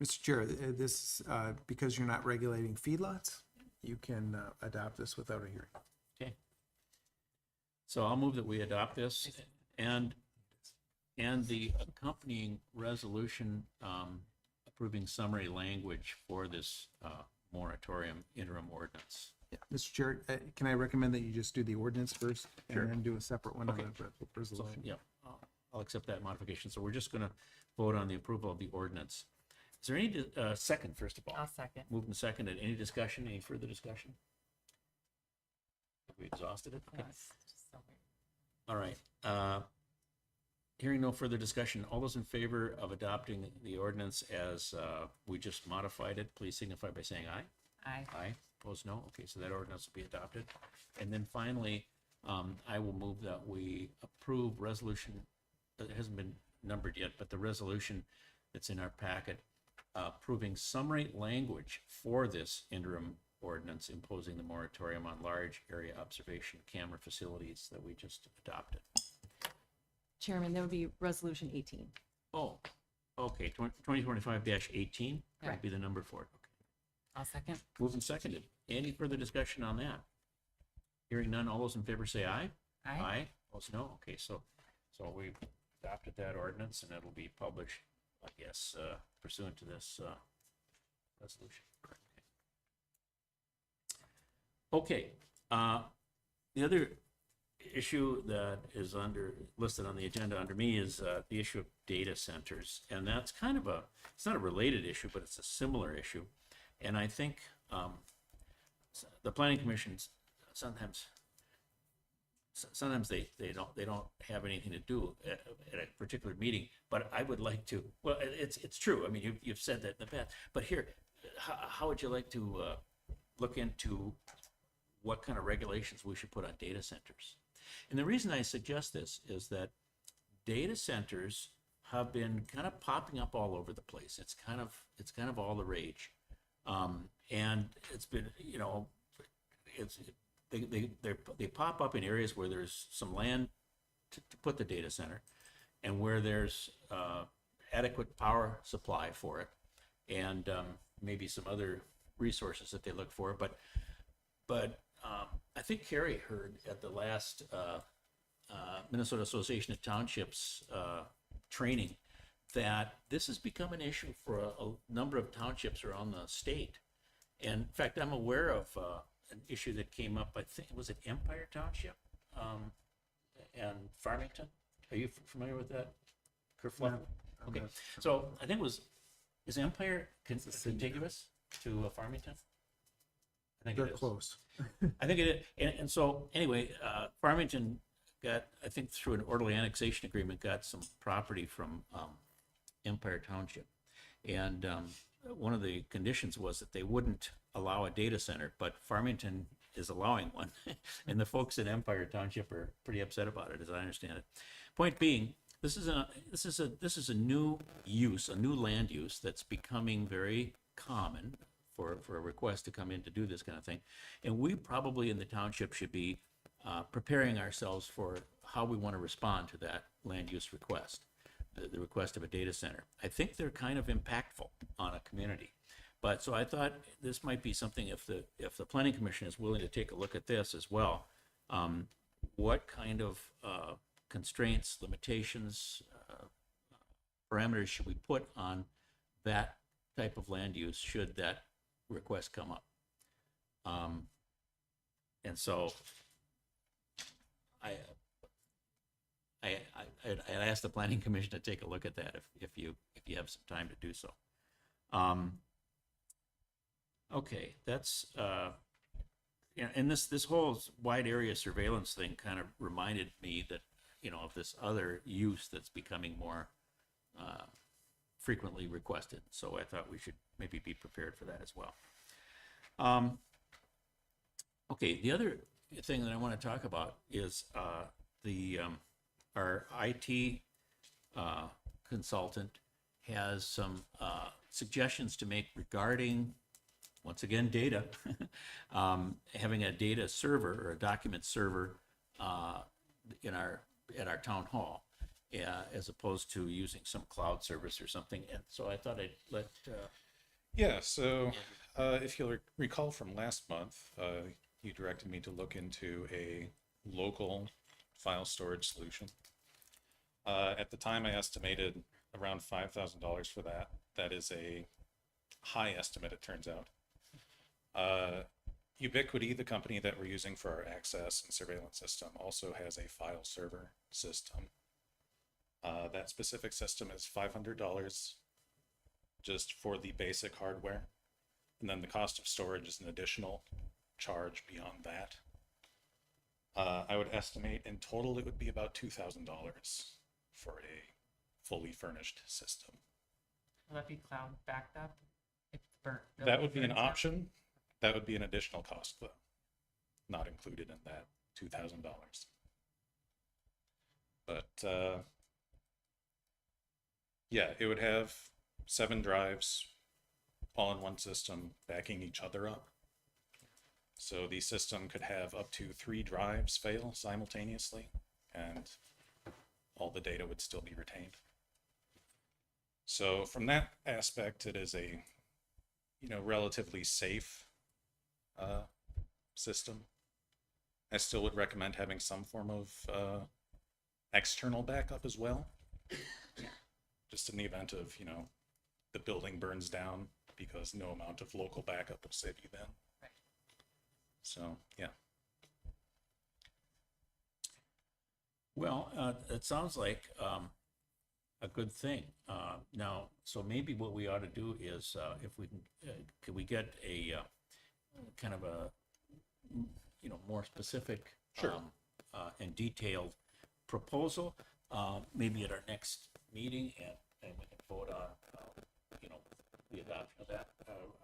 Mr. Chair, this, because you're not regulating feedlots, you can adopt this without a hearing. Okay. So I'll move that we adopt this and the accompanying resolution approving summary language for this moratorium interim ordinance. Yeah. Mr. Chair, can I recommend that you just do the ordinance first Sure. and then do a separate one on Okay. the So, resolution? yeah, I'll accept that modification. So we're just going to vote on the approval of the ordinance. Is there any second, first of all? I'll second. Moved and seconded. Any discussion, any further discussion? Have we exhausted it? Okay. It's just so weird. All right. Hearing no further discussion, all those in favor of adopting the ordinance as we just modified it, please signify by saying aye. Aye. Aye. Opposed, no. Okay, so that ordinance will be adopted. And then finally, I will move that we approve resolution, it hasn't been numbered yet, but the resolution that's in our packet approving summary language for this interim ordinance imposing the moratorium on large area observation camera facilities that we just adopted. Chairman, that would be resolution 18. Oh, okay, 2025-18 would Correct. be the number for it. Okay. I'll second. Moved and seconded. Any further discussion on that? Hearing none, all those in favor say aye. Aye. Opposed, no. Okay, so we adopted that ordinance and it'll be published, I guess, pursuant to this resolution. Okay, the other issue that is listed on the agenda under me is the issue of data centers. And that's kind of it's not a related issue, but it's a similar issue. And I think the planning commissions sometimes they don't have anything to do at a particular meeting, but I would like to, well, it's true. I mean, you've said that in the past, but here, how would you like to look into what kind of regulations we should put on data centers? And the reason I suggest this is that data centers have been kind of popping up all over the place. It's kind of all the rage. And it's been, you know, they pop up in areas where there's some land to put the data center and where there's adequate power supply for it, and maybe some other resources that they look for. But I think Carrie heard at the last Minnesota Association of Townships training that this has become an issue for a number of townships around the state. And in fact, I'm aware of an issue that came up, I think, was it Empire Township and Farmington? Are you familiar with that? Kerfluffle? Okay, so I think is Empire contiguous to Farmington? I think They're it is. close. I think it is. And so anyway, Farmington got, I think through an orderly annexation agreement, got some property from Empire Township. And one of the conditions was that they wouldn't allow a data center, but Farmington is allowing one. And the folks in Empire Township are pretty upset about it, as I understand it. Point being, this is a new use, a new land use that's becoming very common for a request to come in to do this kind of thing. And we probably in the township should be preparing ourselves for how we want to respond to that land use request, the request of a data center. I think they're kind of impactful on a community. But so I thought this might be something, if the planning commission is willing to take a look at this as well, what kind of constraints, limitations, parameters should we put on that type of land use should that request come up? And so I'd ask the planning commission to take a look at that if you have some time to do so. Okay, that's yeah, and this whole wide area surveillance thing kind of reminded me that, you know, of this other use that's becoming more frequently requested. So I thought we should maybe be prepared for that as well. Okay, the other thing that I want to talk about is our IT consultant has some suggestions to make regarding, once again, data, having a data server or a document server at our town hall, as opposed to using some cloud service or something. And so I thought I'd let. Yeah, so if you'll recall from last month, you directed me to look into a local file storage solution. At the time, I estimated around $5,000 for that. That is a high estimate, it turns out. Ubiquity, the company that we're using for our access and surveillance system, also has a file server system. That specific system is $500 just for the basic hardware. And then the cost of storage is an additional charge beyond that. I would estimate in total it would be about $2,000 for a fully furnished system. Will that be cloud backed up? If burnt, That would be an burns up? option. That would be an additional cost though, not included in that $2,000. But yeah, it would have 7 drives all in one system backing each other up. So the system could have up to 3 drives fail simultaneously, and all the data would still be retained. So from that aspect, it is a, relatively safe system. I still would recommend having some form of external backup as well. Just in the event of, the building burns down, because no amount of local backup will save you then. Right. So, yeah. Well, it sounds like a good thing. Now, so maybe what we ought to do is, if we can, could we get a kind of a, more specific Sure. And detailed proposal, maybe at our next meeting, and we can vote on, the adoption of that.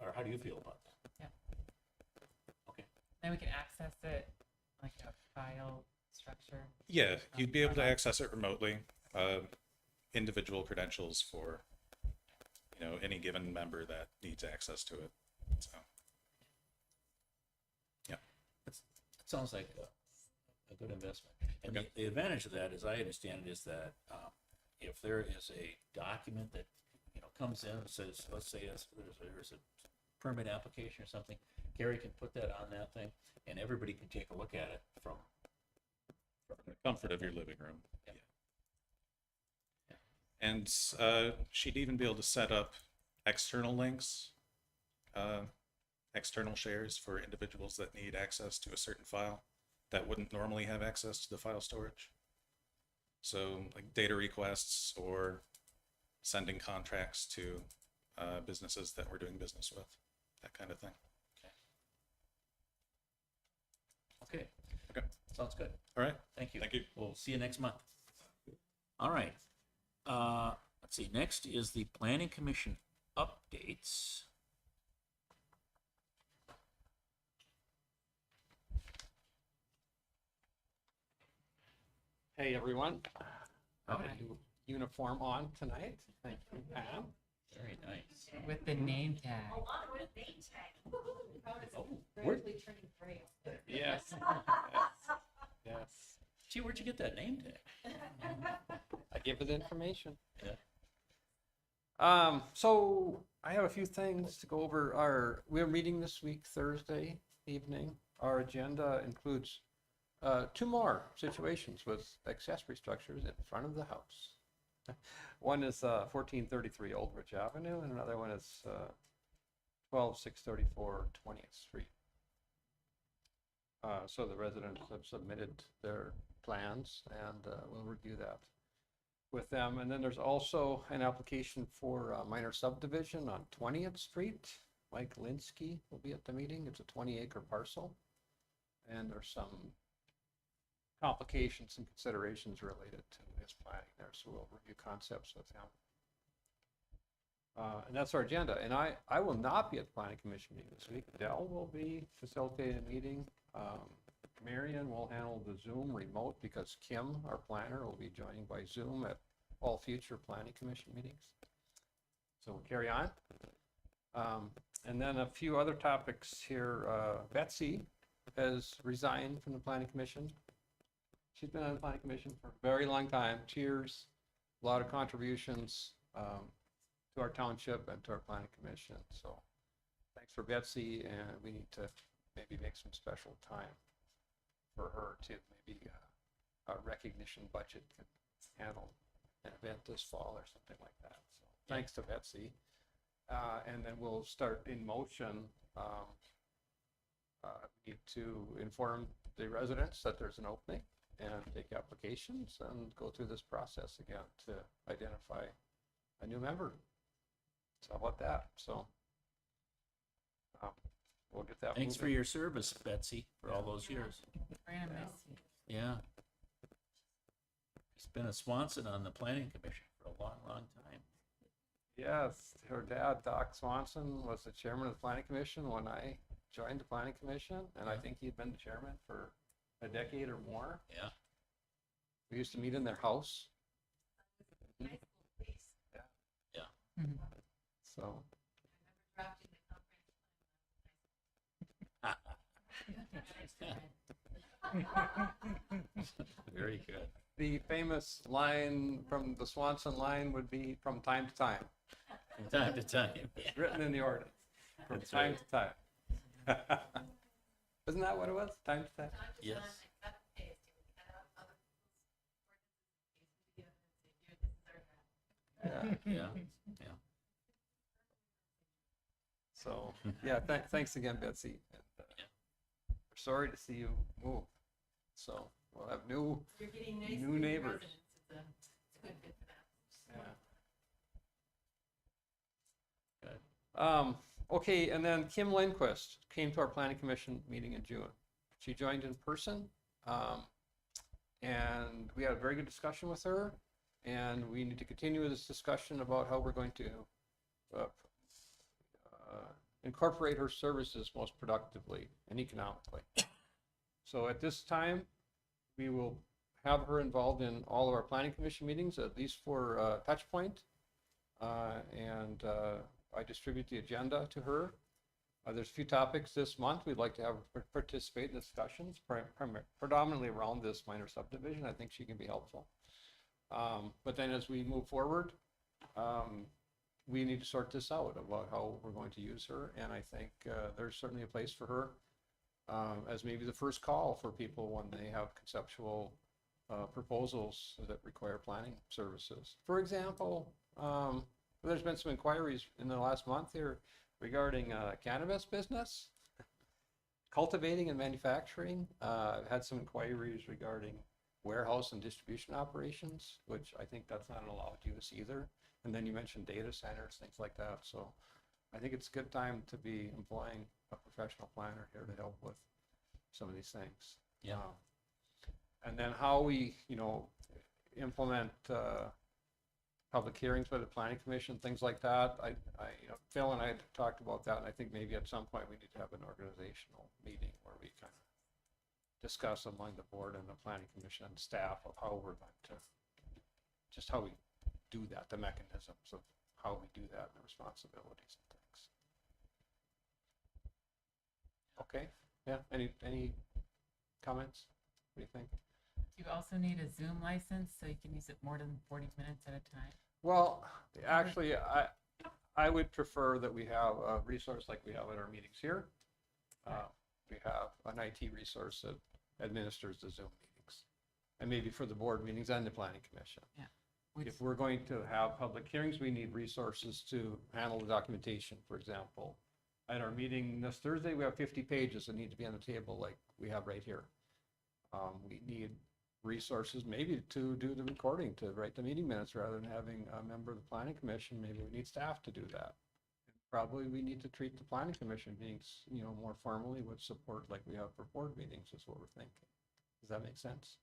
Or how do you feel about that? Yeah. Okay. Then we can access it like a file structure. Yeah, you'd be able to access it remotely. Individual credentials for, any given member that needs access to it. So, yeah. It sounds like a good investment. And Okay. the advantage of that, as I understand it, is that if there is a document that, comes in and says, let's say there's a permit application or something, Gary can put that on that thing, and everybody can take a look at it from The comfort of your living room. Yeah. And she'd even be able to set up external links, external shares for individuals that need access to a certain file that wouldn't normally have access to the file storage. So like data requests or sending contracts to businesses that we're doing business with, that kind of thing. Okay. Okay. Sounds good. All right. Thank you. Thank you. We'll see you next month. All right. Let's see, next is the Planning Commission updates. Hey, everyone. Howdy. Uniform on tonight. Thank you, Pam. Very nice. With the name tag. Where, Yes. Yes. gee, where'd you get that name tag? I give it information. Yeah. So I have a few things to go over. We're meeting this week, Thursday evening. Our agenda includes 2 more situations with accessory structures in front of the house. One is 1433 Old Ridge Avenue, and another one is 12634 20th Street. So the residents have submitted their plans, and we'll review that with them. And then there's also an application for a minor subdivision on 20th Street. Mike Linsky will be at the meeting. It's a 20-acre parcel, and there's some complications and considerations related to his planning there, so we'll review concepts with him. And that's our agenda. And I will not be at the Planning Commission meeting this week. Dell will be facilitating a meeting. Marion will handle the Zoom remote because Kim, our planner, will be joining by Zoom at all future Planning Commission meetings. So we'll carry on. And then a few other topics here. Betsy has resigned from the Planning Commission. She's been on the Planning Commission for a very long time. Cheers, a lot of contributions to our township and to our Planning Commission. So thanks for Betsy, and we need to maybe make some special time for her too. Maybe a recognition budget can handle an event this fall or something like that. So thanks to Betsy. And then we'll start in motion. We need to inform the residents that there's an opening and take applications and go through this process again to identify a new member. So how about that? So we'll get that. Thanks for moving. your service, Betsy, for all those years. We're gonna miss you. Yeah. It's been a Swanson on the Planning Commission for a long, long time. Yes, her dad, Doc Swanson, was the chairman of the Planning Commission when I joined the Planning Commission, and I think he'd been the chairman for a decade or more. Yeah. We used to meet in their house. Yeah. Mhm. So, Very good. the famous line from the Swanson line would be from time to time, From time to time. written in the ordinance, from That's time right. to time. Isn't that what it was? Time to time? Yes. Yeah. Yeah, yeah. So, yeah, thanks again, Betsy. And, we're sorry to see you move. So we'll have new neighbors. Yeah. Okay, and then Kim Lindquist came to our planning commission meeting in June. She joined in person. And we had a very good discussion with her. And we need to continue this discussion about how we're going to incorporate her services most productively and economically. So at this time, we will have her involved in all of our planning commission meetings, at least for touch point. And I distribute the agenda to her. There's a few topics this month we'd like to have her participate in discussions, predominantly around this minor subdivision. I think she can be helpful. But then as we move forward, we need to sort this out about how we're going to use her. And I think there's certainly a place for her as maybe the first call for people when they have conceptual proposals that require planning services. For example, there's been some inquiries in the last month here regarding cannabis business, cultivating and manufacturing. I've had some inquiries regarding warehouse and distribution operations, which I think that's not an allowed use either. And then you mentioned data centers, things like that. So I think it's a good time to be employing a professional planner here to help with some of these things. Yeah. And then how we, implement public hearings by the planning commission, things like that. Phil and I had talked about that, and I think maybe at some point we need to have an organizational meeting where we kind of discuss among the board and the planning commission and staff of how we're going to, just how we do that, the mechanisms of how we do that, and the responsibilities and things. Okay, yeah, any comments? What do you think? Do you also need a Zoom license so you can use it more than 40 minutes at a time? Well, actually, I would prefer that we have a resource like we have at our meetings here. We have an IT resource that administers the Zoom meetings, and maybe for the board meetings and the planning commission. Yeah. If we're going to have public hearings, we need resources to handle the documentation, for example. At our meeting this Thursday, we have 50 pages that need to be on the table like we have right here. We need resources maybe to do the recording, to write the meeting minutes rather than having a member of the planning commission. Maybe we need staff to do that. Probably we need to treat the planning commission meetings, more formally with support like we have for board meetings is what we're thinking. Does that make sense?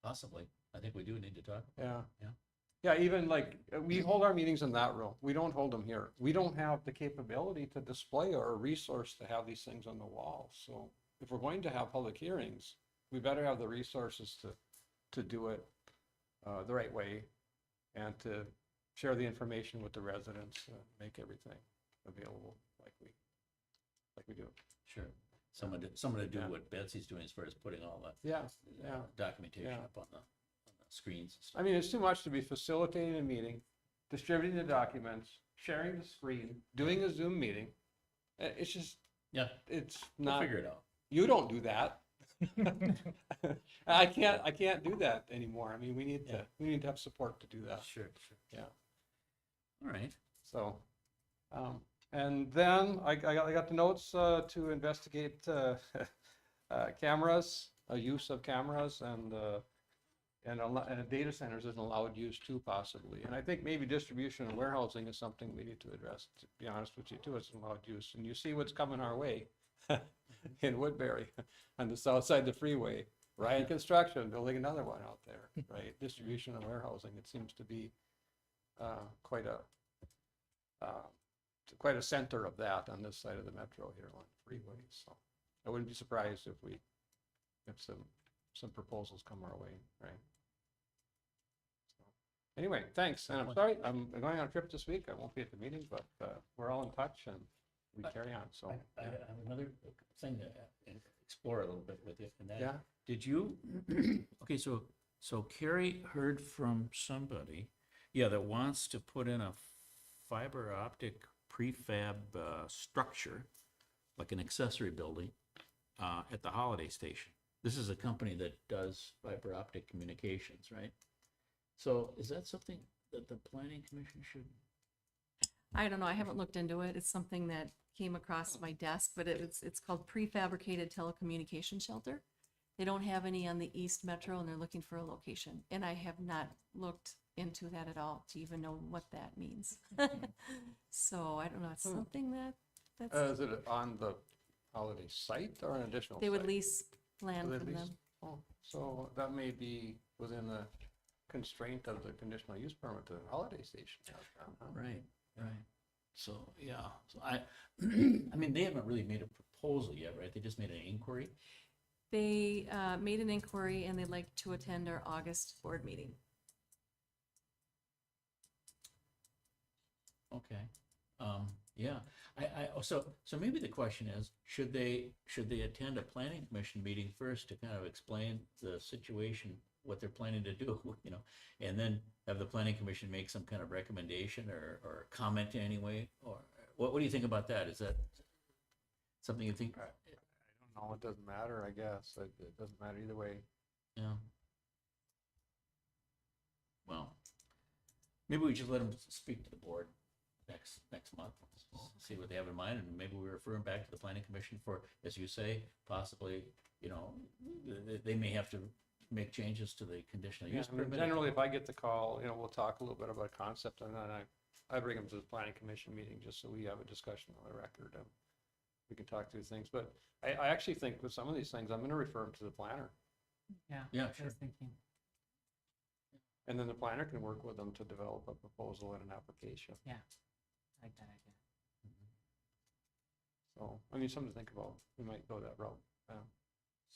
Possibly. I think we do need to talk. Yeah. Yeah. Yeah, even like, we hold our meetings in that room. We don't hold them here. We don't have the capability to display or a resource to have these things on the wall. So if we're going to have public hearings, we better have the resources to do it the right way and to share the information with the residents, make everything available like we do. Sure. Someone to do what Betsy's doing as far as putting all the Yeah. documentation Yeah. up on the screens and stuff. I mean, it's too much to be facilitating a meeting, distributing the documents, sharing the screen, doing a Zoom meeting. It's just, Yeah, it's we'll not, figure it out. you don't do that. I can't do that anymore. I mean, we need to have support to do that. Sure. Yeah. All right. So, and then I got the notes to investigate cameras, use of cameras, and data centers is an allowed use too, possibly. And I think maybe distribution and warehousing is something we need to address, to be honest with you, too. It's an allowed use. And you see what's coming our way in Woodbury on the south side of the freeway. Ryan Construction building another one out there, right? Distribution and warehousing. It seems to be quite a center of that on this side of the metro here on the freeway. So I wouldn't be surprised if some proposals come our way, right? So, anyway, thanks. And I'm sorry, I'm going on a trip this week. I won't be at the meeting, but we're all in touch and we carry on. So I have another thing, explore a little bit with you. And that, Yeah. did you, okay, so Carrie heard from somebody, yeah, that wants to put in a fiber optic prefab structure, like an accessory building, at the Holiday Station. This is a company that does fiber optic communications, right? So is that something that the planning commission should? I don't know, I haven't looked into it. It's something that came across my desk, but it's called prefabricated telecommunication shelter. They don't have any on the East Metro and they're looking for a location. And I have not looked into that at all to even know what that means. So I don't know, it's something that's, Is it on the Holiday site or an additional they would site? lease land They from lease? them. Oh, so that may be within the constraint of the conditional use permit to the Holiday Station. downtown, huh? Right, right. So, yeah, so I mean, they haven't really made a proposal yet, right? They just made an inquiry? They made an inquiry and they'd like to attend our August board meeting. Okay, yeah, so maybe the question is, should they attend a planning commission meeting first to kind of explain the situation, what they're planning to do, you know, and then have the planning commission make some kind of recommendation or comment anyway, or what do you think about that? Is that something you think? I don't know, it doesn't matter, I guess. It doesn't matter either way. Yeah. Well, maybe we just let them speak to the board next month, see what they have in mind, and maybe we refer them back to the planning commission for, as you say, possibly, you know, they may have to make changes to the conditional use I mean, permit. generally, if I get the call, we'll talk a little bit about concept, and then I bring them to the planning commission meeting just so we have a discussion on the record and we can talk through things. But I actually think with some of these things, I'm going to refer them to the planner, Yeah. Yeah, I sure. was thinking. and then the planner can work with them to develop a proposal and an application. Yeah. I like that idea. So, I mean, something to think about. We might go that route.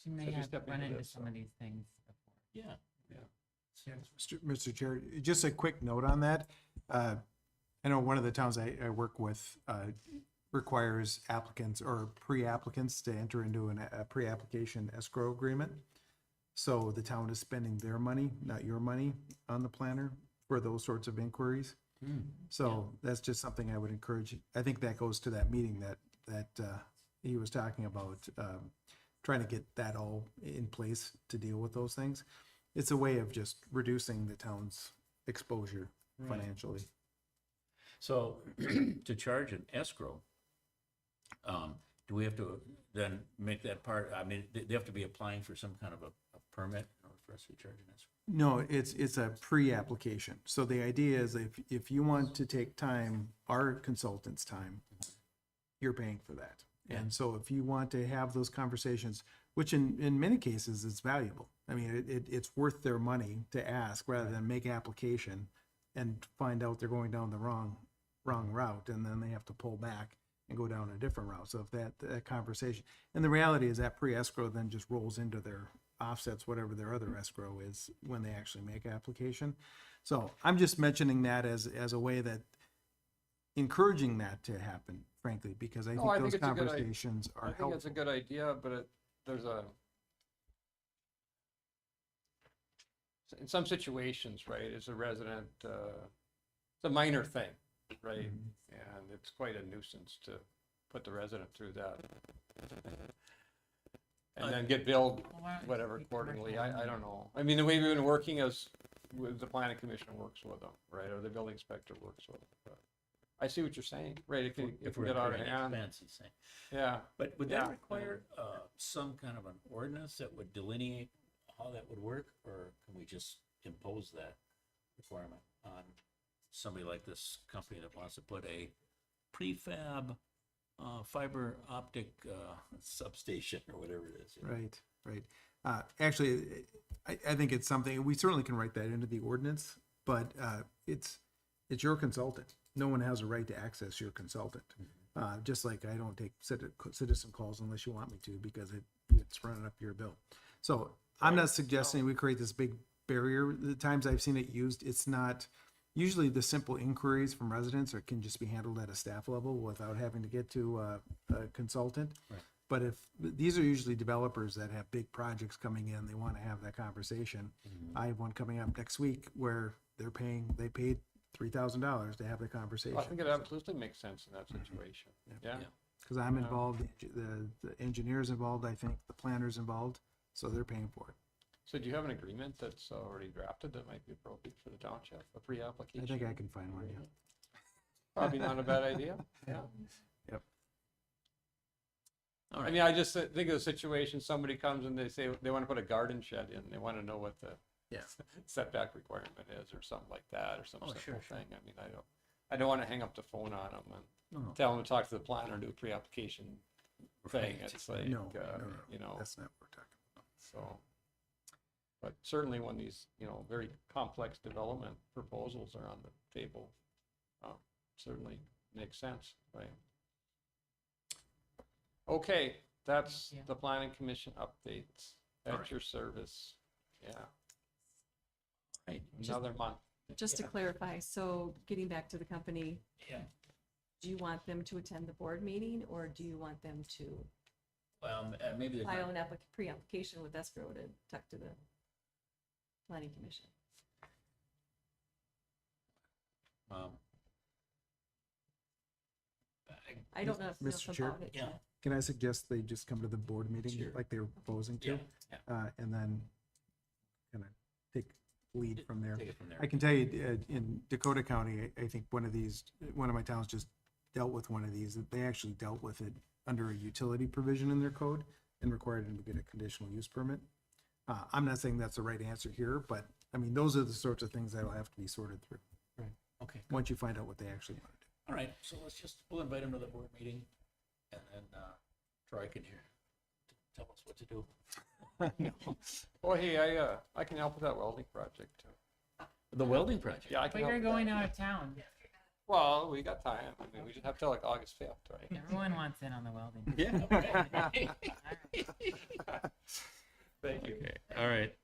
She may As we have step run into into this, some of these things before. Yeah. Mr. Chair, just a quick note on that. I know one of the towns I work with requires applicants or pre-applicants to enter into a pre-application escrow agreement. So the town is spending their money, not your money, on the planner for those sorts of inquiries. So that's just something I would encourage. I think that goes to that meeting that he was talking about, trying to get that all in place to deal with those things. It's a way of just reducing the town's exposure financially. So to charge an escrow, do we have to then make that part, I mean, they have to be applying for some kind of a permit in order for us to charge an escrow? No, it's a pre-application. So the idea is if you want to take time, our consultant's time, you're paying for that. And so if you want to have those conversations, which in many cases is valuable. I mean, it's worth their money to ask rather than make application and find out they're going down the wrong route, and then they have to pull back and go down a different route. So if that conversation, and the reality is that pre-escrow then just rolls into their offsets, whatever their other escrow is when they actually make application. So I'm just mentioning that as a way that encouraging that to happen, frankly, because I think I think those it's a good conversations are I think helpful. it's a good idea, but in some situations, right, as a resident, it's a minor thing, right? And it's quite a nuisance to put the resident through that. And then get billed Well, why don't you whatever speak accordingly. commercial I don't know. I mean, the way we've been working is with the planning commission works with them, right? Or the building inspector works with them. But I see what you're saying, right? It can If we're get out of incurring hand. expense, he's saying. Yeah. But would Yeah. that require some kind of an ordinance that would delineate how that would work, or can we just impose that requirement on somebody like this company that wants to put a prefab fiber optic substation or whatever it is? You know? Right. Actually, I think it's something, we certainly can write that into the ordinance, but it's your consultant. No one has a right to access your consultant. Just like I don't take citizen calls unless you want me to, because it's running up your bill. So I'm not suggesting we create this big barrier. The times I've seen it used, it's not, usually the simple inquiries from residents can just be handled at a staff level without having to get to a consultant. Right. But if, these are usually developers that have big projects coming in, they want to have that conversation. I have one coming up next week where they paid $3,000 to have the conversation. I think it absolutely makes sense in that situation. Yeah. Because I'm Yeah. involved, the engineer's involved, I think, the planner's involved, so they're paying for it. So do you have an agreement that's already drafted that might be appropriate for the township, a pre-application? I think I can find one, yeah. Probably not a bad idea, yeah. Yep. All I right. mean, I just think of the situation, somebody comes and they say they want to put a garden shed in, they want to know what the Yeah. setback requirement is or something like that, or some Oh, simple sure, sure. thing. I mean, I don't want to hang up the phone on them No. and tell them to talk to the planner and do a pre-application thing. Right. It's like, No, you know, that's not what we're talking about. so. But certainly when these, you know, very complex development proposals are on the table, certainly makes sense, right? Okay, that's Yeah. the planning commission updates. All At right. your service. Yeah, Right. another month. Just to clarify, so getting back to the company, Yeah. do you want them to attend the board meeting or do you want them to Well, maybe there's file not, an pre-application with escrow to talk to the planning commission? um, I don't know Mr. enough Chair? about it. Yeah. Can I suggest they just come to the board meeting Sure. like they were proposing yeah, to? yeah. And then kind of take lead from there. Take it from there. I can tell you, in Dakota County, I think one of my towns just dealt with one of these, that they actually dealt with it under a utility provision in their code and required them to get a conditional use permit. I'm not saying that's the right answer here, but I mean, those are the sorts of things that'll have to be sorted through Okay. once you find out what they actually want to do. All right, so we'll invite him to the board meeting, and then Troy can tell us what to do. Oh, hey, I can help with that welding project too. The welding project. Yeah, I But can help you're with going that. out of town. Well, we got time. I mean, we just have till like August 5th, right? Everyone wants in on the welding. Yeah. Thank you. Okay, all right.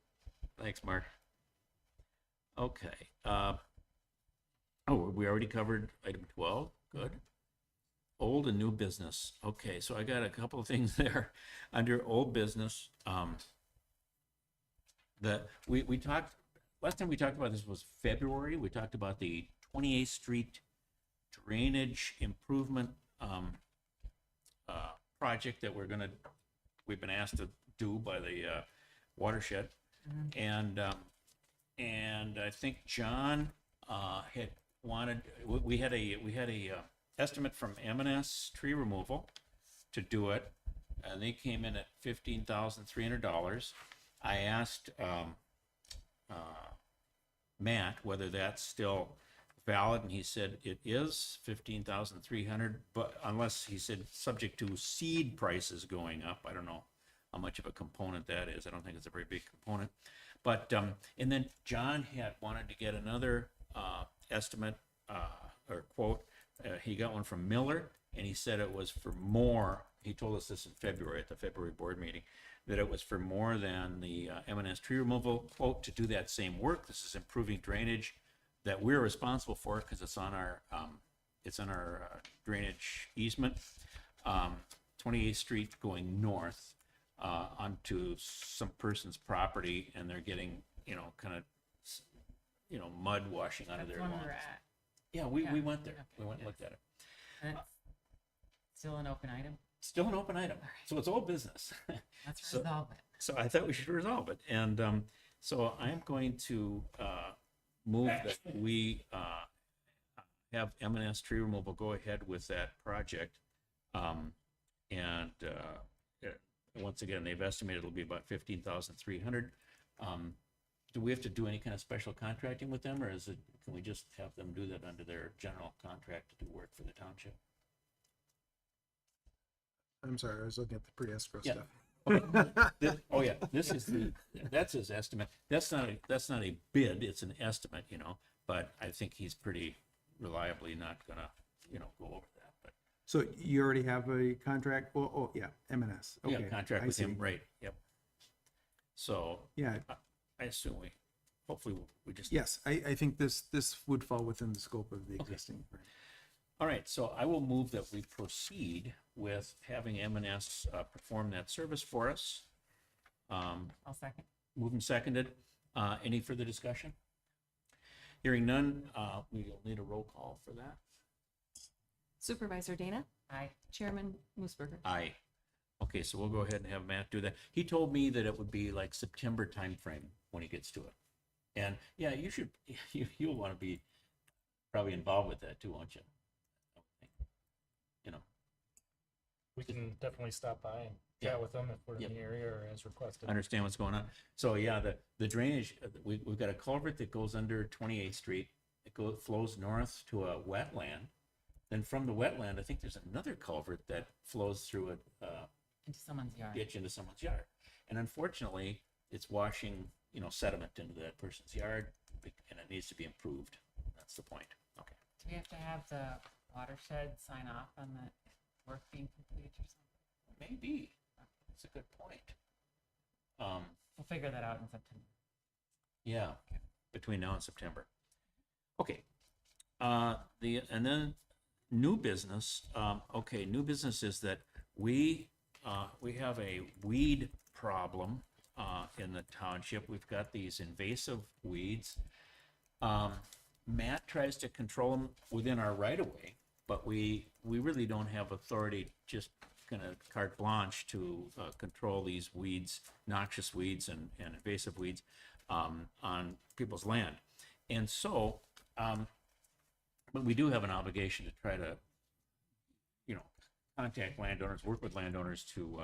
Thanks, Mark. Okay. We already covered item 12. Good. Old and new business. Okay, so I got a couple of things there. Under old business, we talked, last time we talked about this was February. We talked about the 28th Street drainage improvement project that we've been asked to do by the watershed. And I think John had wanted, we had a estimate from M&S Tree Removal to do it, and they came in at $15,300. I asked Matt whether that's still valid, and he said it is $15,300, but unless, he said, subject to seed prices going up. I don't know how much of a component that is. I don't think it's a very big component. But and then John had wanted to get another estimate or quote. He got one from Miller, and he said it was for more. He told us this in February at the February board meeting, that it was for more than the M&S tree removal quote to do that same work. This is improving drainage that we're responsible for because it's on our drainage easement, 28th Street going north onto some person's property, and they're getting kind of mud washing onto That's their one lawn. we're at. Yeah, we Yeah. went there. Okay, We went and yeah. looked at it. And it's still an open item. Still an open item, so it's old business. Let's So- resolve it. So I thought we should resolve it, and so I'm going to move that we have M&S Tree Removal go ahead with that project. And once again, they've estimated it'll be about $15,300. Do we have to do any kind of special contracting with them, or can we just have them do that under their general contract to do work for the township? I'm sorry, I was looking at the pre-escrow Yeah. stuff. Oh yeah, that's his estimate. That's not a bid, it's an estimate, but I think he's pretty reliably not gonna, go over that, but. So you already have a contract? Oh, yeah, M&S. We Okay, have a contract I with him, see. right, yep. So Yeah, I assume hopefully we just. yes, I think this would fall within the scope of the Okay. existing. All right, so I will move that we proceed with having M&S perform that service for us. I'll second. Moved and seconded. Any further discussion? Hearing none, we will need a roll call for that. Supervisor Dana? Aye. Chairman Moosberger? Aye. Okay, so we'll go ahead and have Matt do that. He told me that it would be like September timeframe when he gets to it. And yeah, you should, you'll want to be probably involved with that too, won't you? You know, We can definitely stop by and Yeah. chat with them if we're Yep. in the area or as requested. understand what's going on. So yeah, the drainage, we've got a culvert that goes under 28th Street. It flows north to a wetland. Then from the wetland, I think there's another culvert that flows through a Into someone's yard. ditch into someone's yard. And unfortunately, it's washing, sediment into that person's yard, and it needs to be improved. That's the point. Okay. Do we have to have the watershed sign off on the work being complete or something? Maybe. That's a good point. We'll figure that out in September. Yeah, between now and September. Okay. And then new business. Okay, new business is that we have a weed problem in the township. We've got these invasive weeds. Matt tries to control them within our right of way, but we really don't have authority, just kind of carte blanche to control these weeds, noxious weeds and invasive weeds on people's land. And so, but we do have an obligation to try to, contact landowners, work with landowners to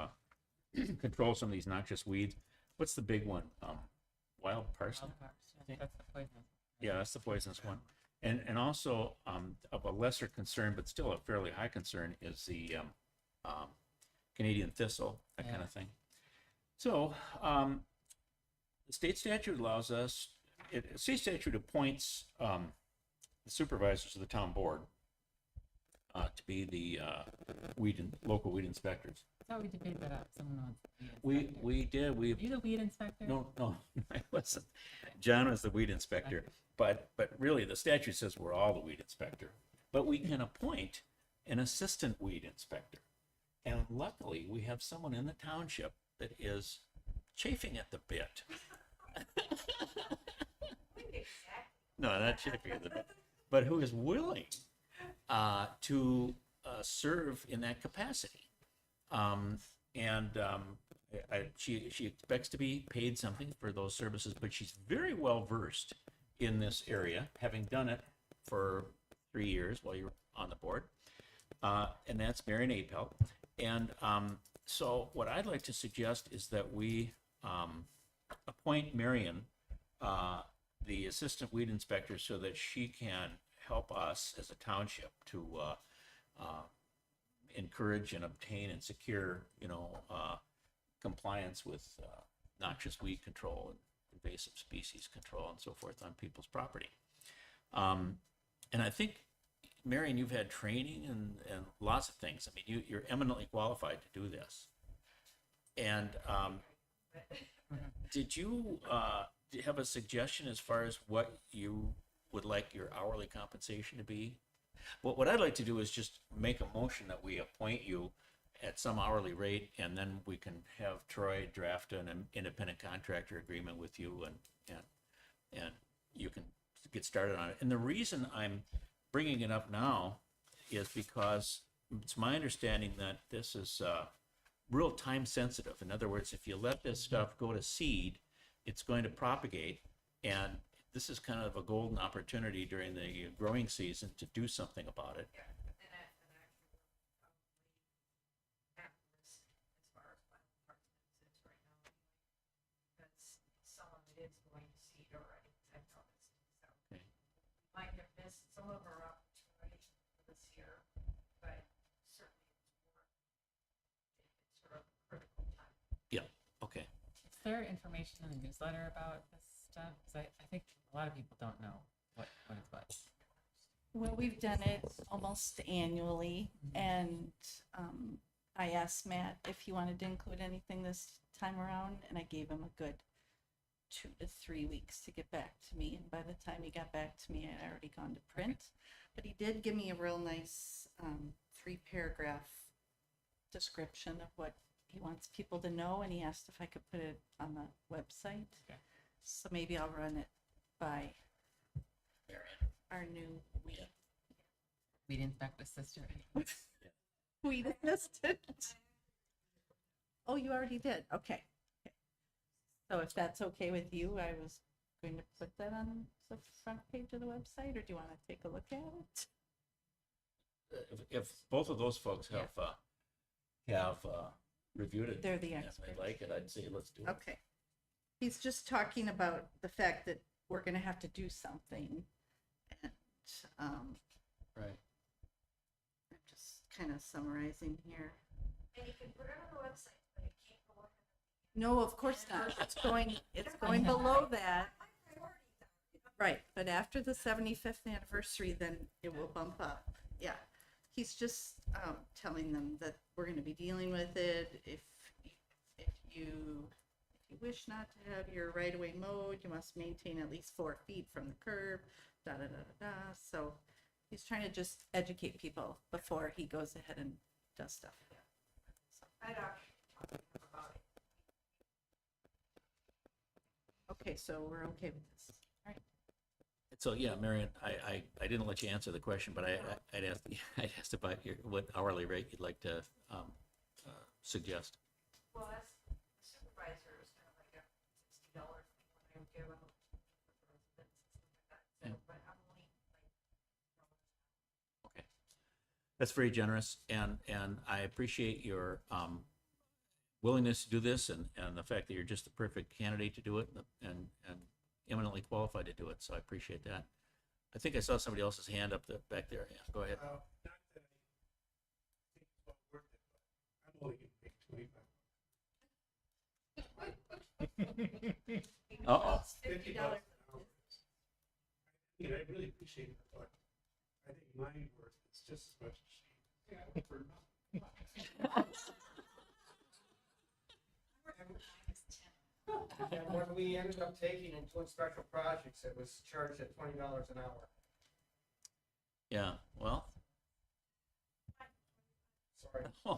control some of these noxious weeds. What's the big one? Wild parsnip? That's the poison. Yeah, that's the poisonous one. And also, of a lesser concern, but still a fairly high concern, is the Canadian thistle, that kind of thing. So, the state statute allows us, state statute appoints the supervisors of the town board to be the local weed inspectors. I thought we debated that out. Someone wants the weed inspector. We did, Are you the weed inspector? no, I wasn't. John was the weed inspector, but really the statute says we're all the weed inspector. But we can appoint an assistant weed inspector. And luckily, we have someone in the township that is chafing at the bit. No, not chafing at the bit, but who is willing to serve in that capacity. She expects to be paid something for those services, but she's very well versed in this area, having done it for 3 years while you were on the board. And that's Marion Apel. And so what I'd like to suggest is that we appoint Marion, the assistant weed inspector, so that she can help us as a township to encourage and obtain and secure, compliance with noxious weed control and invasive species control and so forth on people's property. And I think, Marion, you've had training and lots of things. I mean, you're eminently qualified to do this. And did you have a suggestion as far as what you would like your hourly compensation to be? What I'd like to do is just make a motion that we appoint you at some hourly rate, and then we can have Troy draft an independent contractor agreement with you, and you can get started on it. And the reason I'm bringing it up now is because it's my understanding that this is real time sensitive. In other words, if you let this stuff go to seed, it's going to propagate, and this is kind of a golden opportunity during the growing season to do something about it. Okay. Might have missed some of our opportunities this year, but certainly it's sort of critical time. Yeah, okay. Is there information in the newsletter about this stuff? Because I think a lot of people don't know what it's what. Well, we've done it almost annually, and I asked Matt if he wanted to include anything this time around, and I gave him a good 2 to 3 weeks to get back to me. And by the time he got back to me, I had already gone to print. But he did give me a real nice 3-paragraph description of what he wants people to know, and he asked if I could put it on the website. Okay. So maybe I'll run it by our new Weed inspect assistant. weed assistant. Oh, you already did. Okay. So if that's okay with you, I was going to put that on the front page of the website, or do you want to take a look at it? If both of those folks have reviewed it. They're the and experts. they like it, I'd say let's do it. Okay. He's just talking about the fact that we're gonna have to do something. And, Right. I'm just kind of summarizing here. And you can put it on the website, but you can't go on. No, of course not. It's going below that. Right, but after the 75th anniversary, then it will bump up. Yeah. He's just telling them that we're going to be dealing with it. If you wish not to have your right-of-way mowed, you must maintain at least 4 feet from the curb, da da da da da. So he's trying to just educate people before he goes ahead and does stuff. I'd actually talk about it. Okay, so we're okay with this. All right. So, yeah, Marion, I didn't let you answer the question, but I'd asked about what hourly rate you'd like to suggest. Well, that's, the supervisor is kind of like a $60 when I would give out for residents and stuff like that. So, but I'm only like, Okay. That's very generous, and I appreciate your willingness to do this and the fact that you're just the perfect candidate to do it and eminently qualified to do it, so I appreciate that. I think I saw somebody else's hand up back there. Yeah, go ahead. Not that I think it's well worth it, but I'm only gonna make $25. Uh-oh. $50 an hour. I really appreciate it, but I think my worth is just as much as she. For And when we ended up taking in Twin Special Projects, it was charged at $20 an hour. Yeah, well. Sorry. I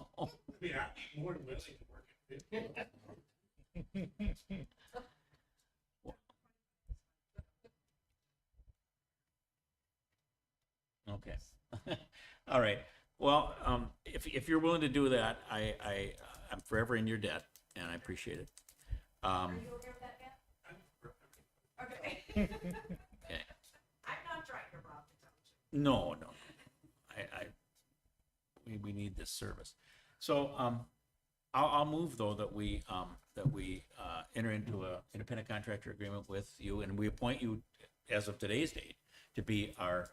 mean, I'd be more than willing to work at 50. Okay. All right. Well, if you're willing to do that, I'm forever in your debt, and I appreciate it. are you okay with that, Dan? Okay. Okay. I'm not trying to rob the township. No. We need this service. So, I'll move though that we enter into a independent contractor agreement with you, and we appoint you as of today's date to be our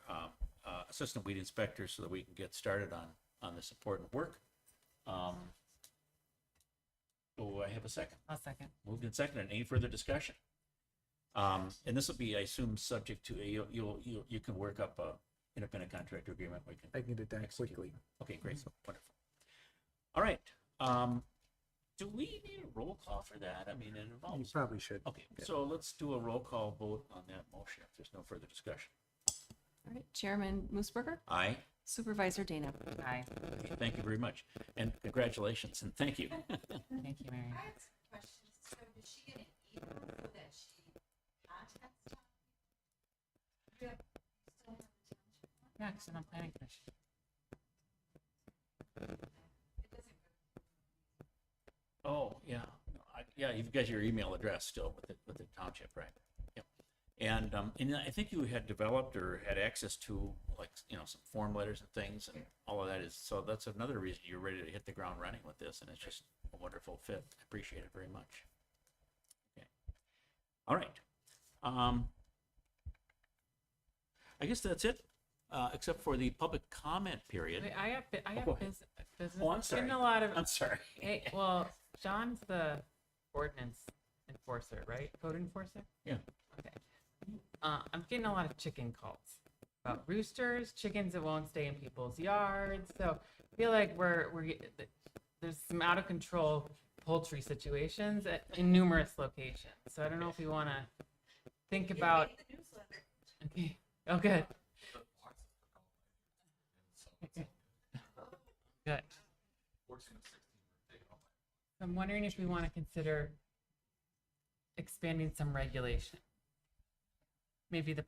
assistant weed inspector, so that we can get started on this important work. Do I have a second? I'll second. Moved and seconded. Any further discussion? And this will be, I assume, subject to you can work up a independent contractor agreement. We can I can get that execute. quickly. Okay, great. Wonderful. All right. Do we need a roll call for that? I mean, it You involves. probably should. Okay, Yeah. so let's do a roll call vote on that motion if there's no further discussion. All right, Chairman Moosberger, Aye. Supervisor Dana. Aye. Thank you very much. And congratulations and thank you. Thank you, Mary. I have some questions. So did she get an email that she contacts town? You have, you still have the township one? Yeah, because I'm on planning commission. It doesn't go. Oh, yeah. No, yeah, you've got your email address still with the township, right? Yep. And I think you had developed or had access to, like, some form letters and things, and all of that is, so that's another reason you're ready to hit the ground running with this, and it's just a wonderful fit. I appreciate it very much. Okay. All right. I guess that's it, except for the public comment period. Wait, I have go ahead. business. Oh, I'm sorry. Getting a lot of. I'm sorry. Hey, well, John's the ordinance enforcer, right? Code enforcer? Yeah. Okay. I'm getting a lot of chicken calls about roosters, chickens that won't stay in people's yards. So I feel like there's some out of control poultry situations in numerous locations. So I don't know if we want to think about. The newsletter. Okay. Oh, good. Good. I'm wondering if we want to consider expanding some regulation. Maybe the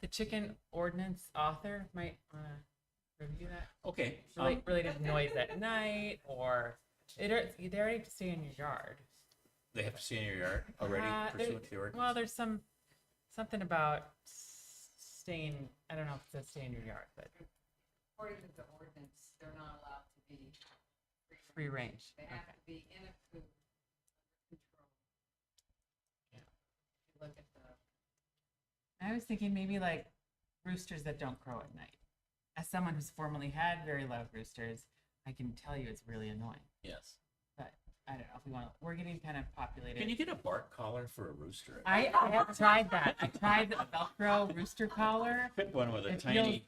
chicken ordinance author might want to review that. Okay. Related to noise at night, or they already have to stay in your yard. They have to stay in your yard already pursuant to the ordinance? Well, there's something about staying, I don't know if it says stay in your yard, but According to the ordinance, they're not allowed to be free range. They have to be in a coop under control. Yeah. If you look at the, I was thinking maybe like roosters that don't crow at night. As someone who's formerly had very loud roosters, I can tell you it's really annoying. Yes. But I don't know if we want to, we're getting kind of populated. Can you get a bark collar for a rooster? I have tried that. I tried the Velcro rooster collar. Fit one with a It tiny, feels-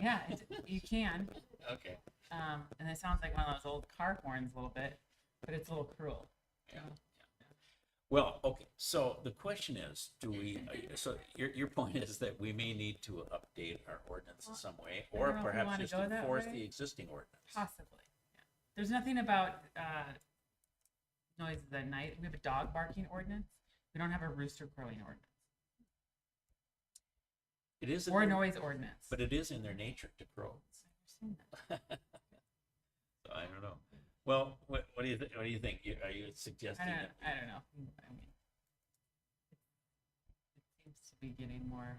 yeah, you can. okay. And it sounds like one of those old car horns a little bit, but it's a little cruel. Yeah. Well, okay, so the question is, do we, so your point is that we may need to update our ordinance in some way, I or don't know if we perhaps wanna just go that enforce way. the existing ordinance? Possibly. Yeah. There's nothing about noises at night. We have a dog barking ordinance. We don't have a rooster crowing ordinance It is, in or a their- noise ordinance. but it is in their nature to crow. I've never seen that. So I don't know. Well, what do you what do you think? Are you suggesting I that? don't know. I mean, it seems to be getting more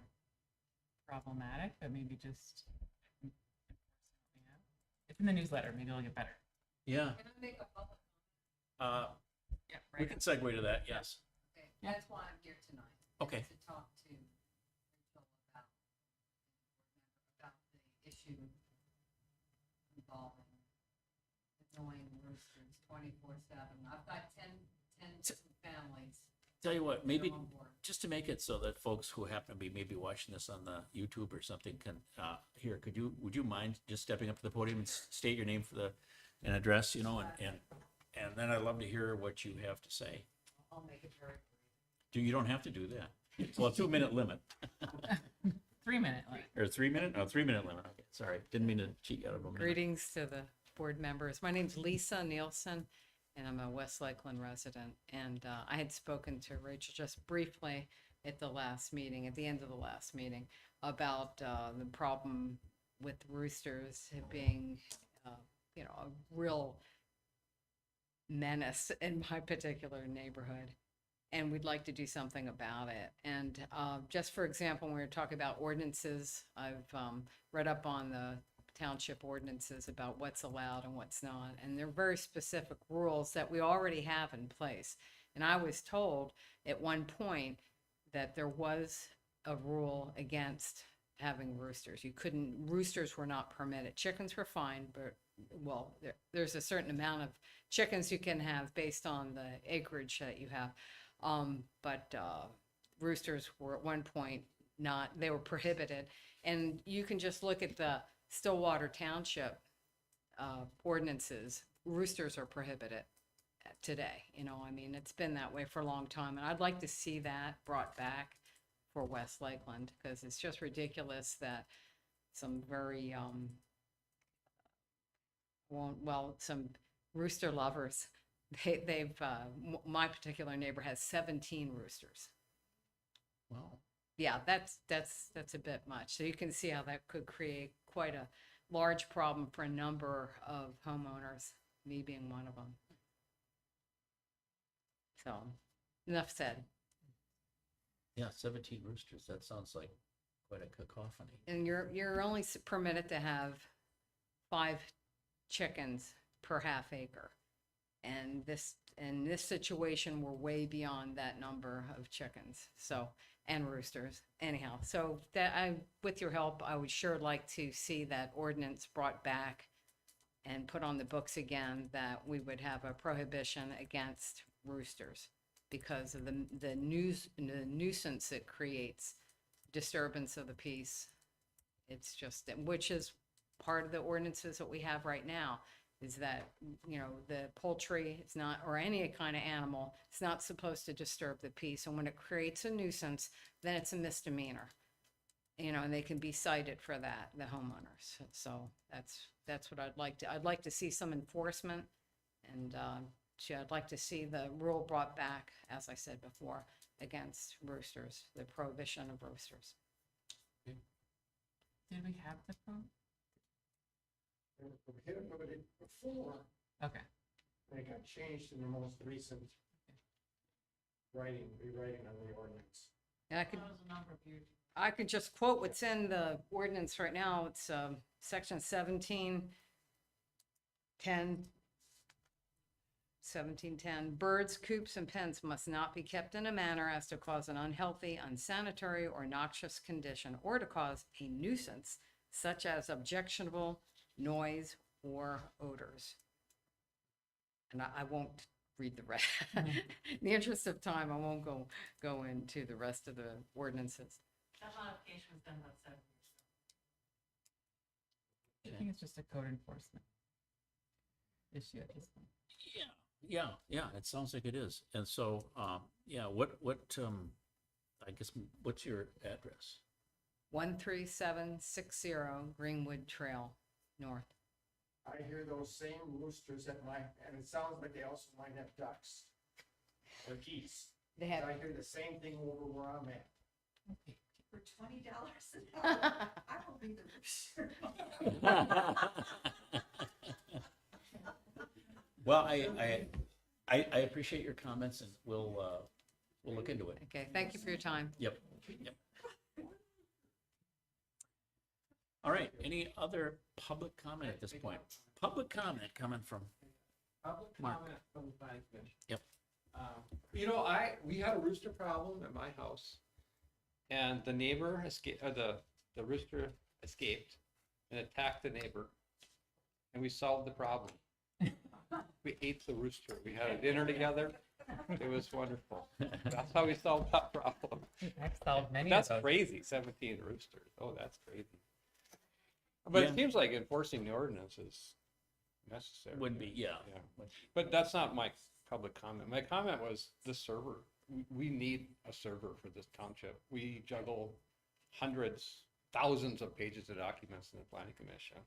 problematic, but maybe just it's in the newsletter. Maybe it'll get better. Yeah, can I make a public, Yeah, we can segue to that, yes. okay, that's why I'm here tonight. is Okay. To talk to Rachel about the issue involving annoying roosters 24/7. I've got 10 families. Tell you what, that maybe are on board. just to make it so that folks who happen to be maybe watching this on the YouTube or something can, here, would you mind just stepping up to the podium and state your name for an address, you know, and then I'd love to hear what you have to say. I'll make it very brief. You don't have to do that. Well, a 2-minute limit. 3-minute limit. Or 3-minute? No, 3-minute limit. Okay, sorry. Didn't mean to cheat you out of a minute. Greetings to the board members. My name's Lisa Nielsen, and I'm a West Lakeland resident. And I had spoken to Rachel just briefly at the last meeting, at the end of the last meeting, about the problem with roosters being, a real menace in my particular neighborhood. And we'd like to do something about it. And just for example, when we were talking about ordinances, I've read up on the township ordinances about what's allowed and what's not. And they're very specific rules that we already have in place. And I was told at one point that there was a rule against having roosters. Roosters were not permitted. Chickens were fine, but there's a certain amount of chickens you can have based on the acreage that you have. But roosters were at one point they were prohibited. And you can just look at the Stillwater Township ordinances. Roosters are prohibited today. It's been that way for a long time. And I'd like to see that brought back for West Lakeland, because it's just ridiculous that some very, some rooster lovers, my particular neighbor has 17 roosters. Wow. Yeah, that's a bit much. So you can see how that could create quite a large problem for a number of homeowners, me being one of them. So, enough said. Yeah, 17 roosters. That sounds like quite a cacophony. And you're only permitted to have 5 chickens per half acre. And in this situation, we're way beyond that number of chickens, and roosters. Anyhow, so with your help, I would sure like to see that ordinance brought back and put on the books again, that we would have a prohibition against roosters because of the nuisance it creates, disturbance of the peace. It's just, which is part of the ordinances that we have right now, is that, the poultry is not, or any kind of animal, it's not supposed to disturb the peace. And when it creates a nuisance, then it's a misdemeanor. you know, and they can be cited for that, the homeowners. So that's what I'd like to see some enforcement, and I'd like to see the rule brought back, as I said before, against roosters, the prohibition of roosters. Did we have the phone? They were prohibited before, Okay. and it got changed in the most recent rewriting of the ordinance. And I could just quote what's in the ordinance right now. It's section 1710. Birds, coops, and pens must not be kept in a manner as to cause an unhealthy, unsanitary, or noxious condition, or to cause a nuisance, such as objectionable noise or odors. And I won't read the rest. In the interest of time, I won't go into the rest of the ordinances. That modification was done about 7 years I think it's just a code enforcement issue at this point. Yeah, it sounds like it is. And so, yeah, I guess, what's your address? 13760 Greenwood Trail North. I hear those same roosters and it sounds like they also might have ducks or geese. They have, I hear the same thing over where I'm at. for $20 an hour. I will be the rooster. Well, I appreciate your comments, and we'll look into it. okay, thank you for your time. Yep. All right, any other public comment at this point? Public comment coming from, Public Mark. comment from the planning commission. Yep. You know, we had a rooster problem at my house. And the neighbor escaped, the rooster escaped and attacked the neighbor. And we solved the problem. We ate the rooster. We had a dinner together. It was wonderful. That's how we solved that problem. I've solved many That's of those. crazy, 17 roosters. Oh, that's crazy. But Yeah. it seems like enforcing the ordinance is necessary. would be, yeah. But that's not my public comment. My comment was the server. We need a server for this township. We juggle hundreds, thousands of pages of documents in the planning commission.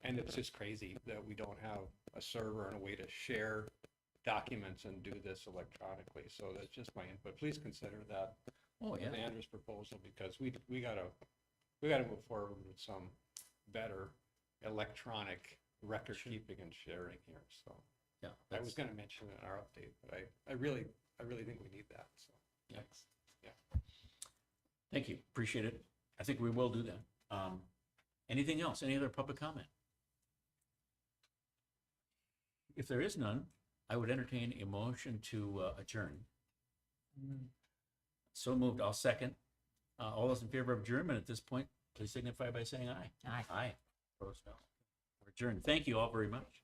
And it's just crazy that we don't have a server and a way to share documents and do this electronically. So that's just my input. Please consider that Oh, with yeah. Andrew's proposal, because we gotta move forward with some better electronic record keeping and sharing here. So Yeah. I was gonna mention it in our update, but I really think we need that. So Yeah. thanks. Yeah. Thank you, appreciate it. I think we will do that. Anything else? Any other public comment? If there is none, I would entertain a motion to adjourn. So moved, I'll second. All those in favor of adjournment at this point, please signify by saying aye. Aye. Aye. Opposed, no. We're adjourned. Thank you all very much.